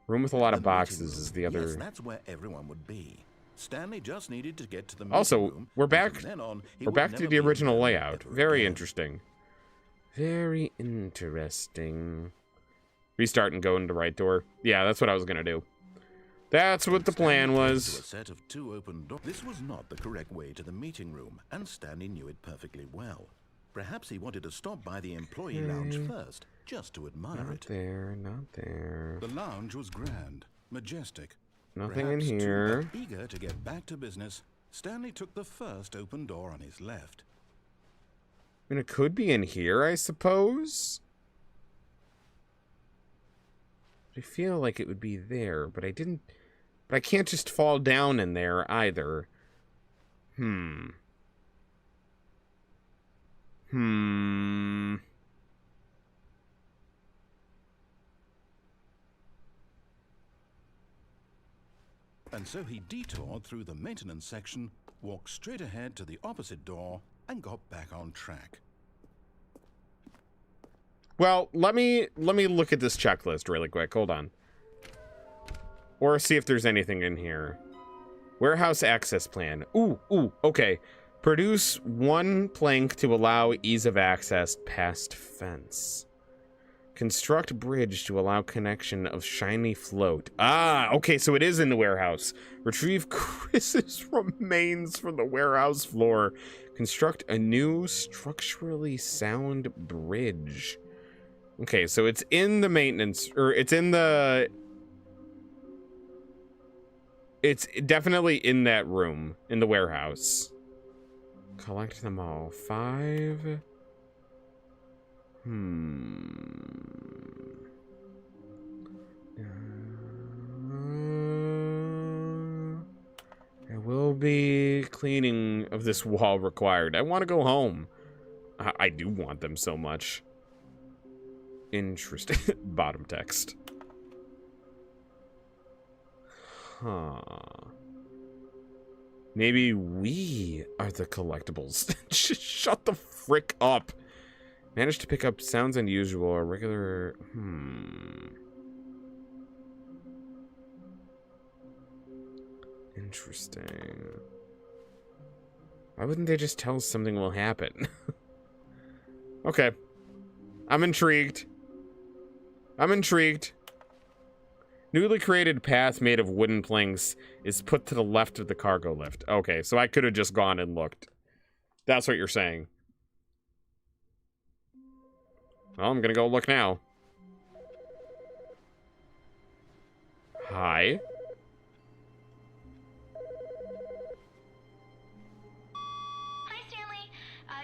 Room with a lot of The meeting boxes room. is the Yes, other. that's where everyone would be. Stanley just needed to get to the Also, meeting room, we're and back. from then on, he We're would back never to be the original alone layout. ever Very again. interesting. Very interesting. Restart and go into the right door. Yeah, that's what I was gonna do. That's what the plan Stanley came to was. a set of two open doors. This was not the correct way to the meeting room, and Stanley knew it perfectly well. Perhaps he wanted to stop by the employee lounge first, just to admire Not it. there. Not there. The lounge was grand, majestic. Nothing in Perhaps too here. eager to get back to business, Stanley took the first open door on his left. I mean, it could be in here, I suppose. I feel like it would be there, but I didn't. But I can't just fall down in there either. And so he detoured through the maintenance section, walked straight ahead to the opposite door, and got back on track. Well, let me look at this checklist really quick. Hold on. Or see if there's anything in here. Warehouse access plan. Ooh, okay. Produce one plank to allow ease of access past fence. Construct bridge to allow connection of shiny float. Ah, okay, so it is in the warehouse. Retrieve Chris's remains from the warehouse floor. Construct a new structurally sound bridge. Okay, so it's in the maintenance, or it's in the... It's definitely in that room, in the warehouse. Collect them all. 5. There will be cleaning of this wall required. I want to go home. I do want them so much. Interesting. Bottom text. Huh. Maybe we are the collectibles. Shut the frick up. Managed to pick up sounds unusual or regular... Interesting. Why wouldn't they just tell us something will happen? Okay. I'm intrigued. I'm intrigued. Newly created path made of wooden planks is put to the left of the cargo lift. Okay, so I could have just gone and looked. That's what you're saying. Well, I'm gonna go look now. Hi. Hi, Stanley.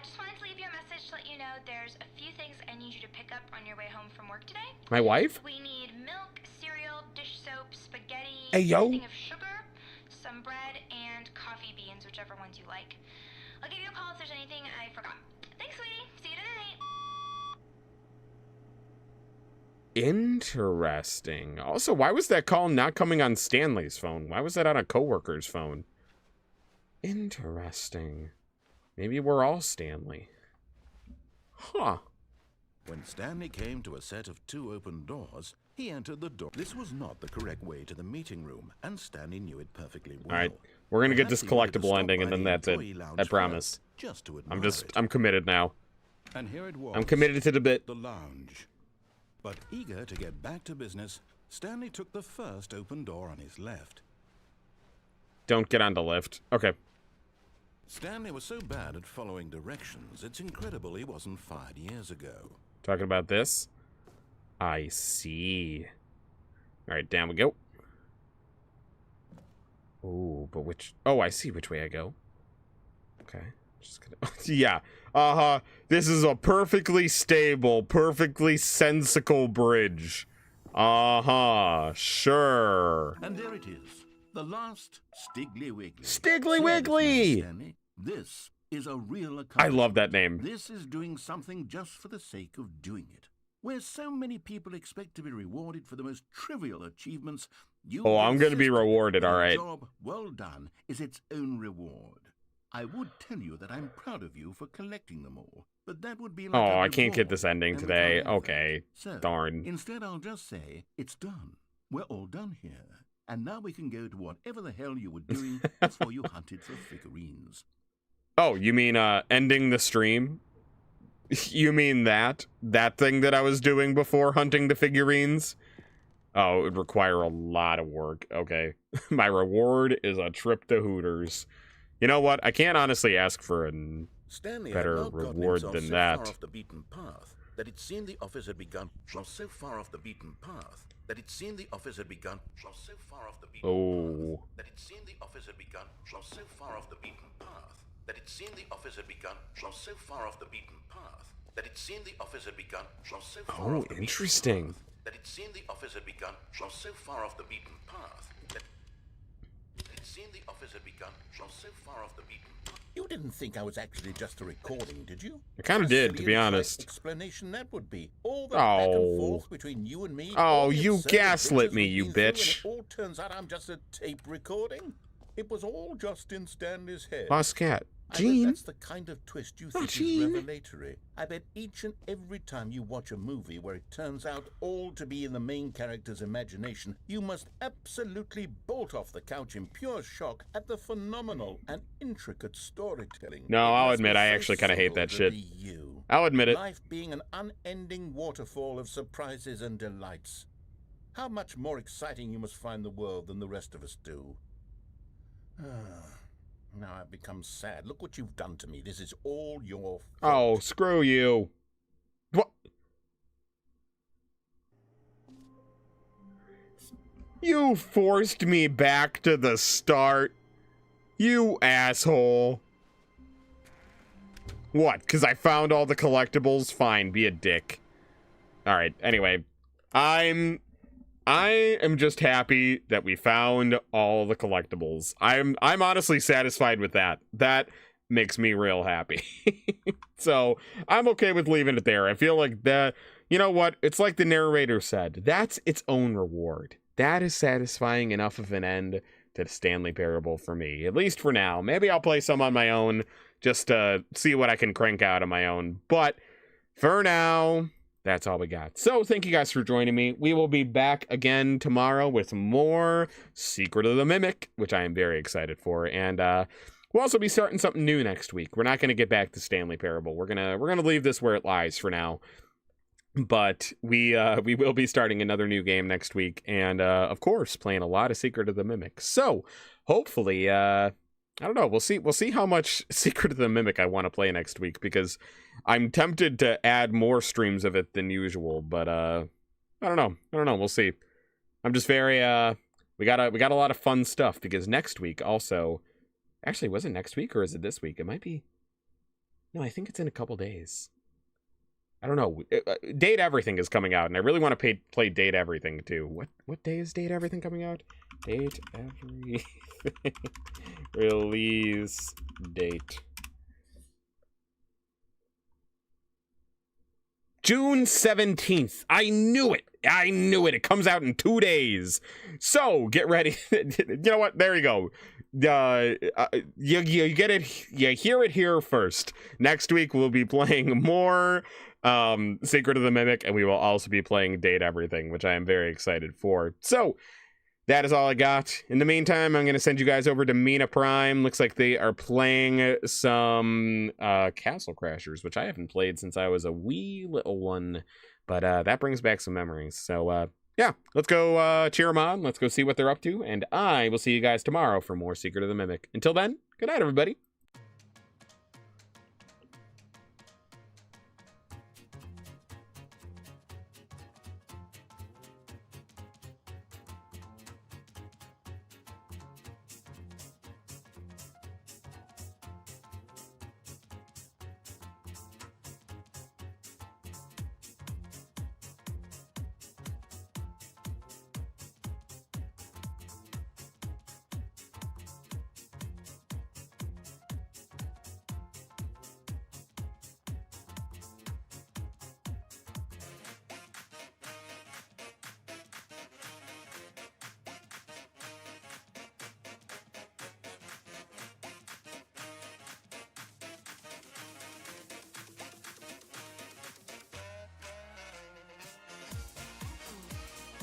Just wanted to leave you a message to let you know there's a few things I need you to pick up on your way home from work today. My wife? We need milk, cereal, dish soap, spaghetti, Hey, yo. a thing of sugar, some bread, and coffee beans, whichever ones you like. I'll give you a call if there's anything I forgot. Thanks, sweetie. See you tonight. Interesting. Also, why was that call not coming on Stanley's phone? Why was that on a coworker's phone? Interesting. Maybe we're all Stanley. Huh. When Stanley came to a set of 2 open doors, he entered the door. This was not the correct way to the meeting room, and Stanley knew it perfectly well. All right, we're gonna get this Perhaps he wanted to collectible stop ending, by and then the that's it. employee lounge I promise. first, just to admire it. I'm committed now. And here it was. I'm committed to the bit. The lounge. But eager to get back to business, Stanley took the first open door on his left. Don't get on the lift. Okay. Stanley was so bad at following directions, it's incredible he wasn't fired years ago. Talking about this? I see. All right, down we go. Oh, but which... Oh, I see which way I go. Okay. Just gonna... Yeah. Uh-huh. This is a perfectly stable, perfectly sensical bridge. Uh-huh. Sure. And there it is. The last Stiggly Wiggly. Stiggly Wiggly! Stanley, this is a real I accomplishment. love that name. This is doing something just for the sake of doing it. Where so many people expect to be rewarded for the most trivial achievements, you Oh, I'm gonna be insist rewarded, that a all right. job well done is its own reward. I would tell you that I'm proud of you for collecting them all, but that would be like Oh, a I can't get reward, this ending and we today. can't have that. Okay. So, Darn. instead, I'll just say, it's done. We're all done here. And now we can go to whatever the hell you were doing before you hunted for figurines. Oh, you mean ending the stream? You mean that? That thing that I was doing before hunting the figurines? Oh, it would require a lot of work. Okay. My reward is a trip to Hooters. You know what? I can't honestly ask for a Stanley better had now gotten reward himself than so that. far off the beaten path that it seemed the office had begun. So far off the beaten path that it seemed the office had begun. So far off the beaten Oh. path that it seemed the office had begun. So far off the beaten path that it seemed the office had begun. So far off the beaten path that it seemed the office had begun. So far Oh, off the beaten interesting. path that it seemed the office had begun. So far off the beaten path that it seemed the office had begun. So far off the beaten path. You didn't think I was actually just a recording, did you? I kind of What a did, to silly be and trite honest. explanation that would be. All the back and Oh. forth between you and me. Oh, all the you absurd gaslit adventures me, we've you been through, and bitch. it all turns out I'm just a tape recording. It was all just in Stanley's head. Lost cat. I bet Gene? that's the kind of twist you think Gene. is revelatory. I bet each and every time you watch a movie where it turns out all to be in the main character's imagination, you must absolutely bolt off the couch in pure shock at the phenomenal and intricate storytelling. No, It I'll must admit, be I so actually kinda hate subtle that to shit. be you. I'll admit it. Life being an unending waterfall of surprises and delights. How much more exciting you must find the world than the rest of us do. Now I've become sad. Look what you've done to me. This is all your fault. Oh, screw you. What? You forced me back to the start. You asshole. What? Because I found all the collectibles? Fine, be a dick. Alright, anyway. I am just happy that we found all the collectibles. I'm honestly satisfied with that. That makes me real happy. So I'm okay with leaving it there. I feel like that, you know what? It's like the narrator said, that's its own reward. That is satisfying enough of an end to the Stanley Parable for me, at least for now. Maybe I'll play some on my own just to see what I can crank out on my own. But for now, that's all we got. So thank you guys for joining me. We will be back again tomorrow with more Secret of the Mimic, which I am very excited for. And we'll also be starting something new next week. We're not going to get back to Stanley Parable. We're gonna leave this where it lies for now. But we will be starting another new game next week, and of course playing a lot of Secret of the Mimic. So hopefully, I don't know. We'll see how much Secret of the Mimic I want to play next week, because I'm tempted to add more streams of it than usual. But I don't know. We'll see. I'm just very we got a lot of fun stuff, because next week also. Actually, was it next week or is it this week? It might be. No, I think it's in a couple days. I don't know. Date Everything is coming out, and I really want to play Date Everything too. What day is Date Everything coming out? Date Everything. Release date. June 17th. I knew it. It comes out in 2 days. So get ready. You know what? There you go. You get it. You hear it here first. Next week we'll be playing more Secret of the Mimic, and we will also be playing Date Everything, which I am very excited for. So that is all I got. In the meantime, I'm going to send you guys over to Mina Prime. Looks like they are playing some Castle Crashers, which I haven't played since I was a wee little one. But that brings back some memories. So yeah, let's go cheer them on. Let's go see what they're up to. And I will see you guys tomorrow for more Secret of the Mimic. Until then, good night, everybody.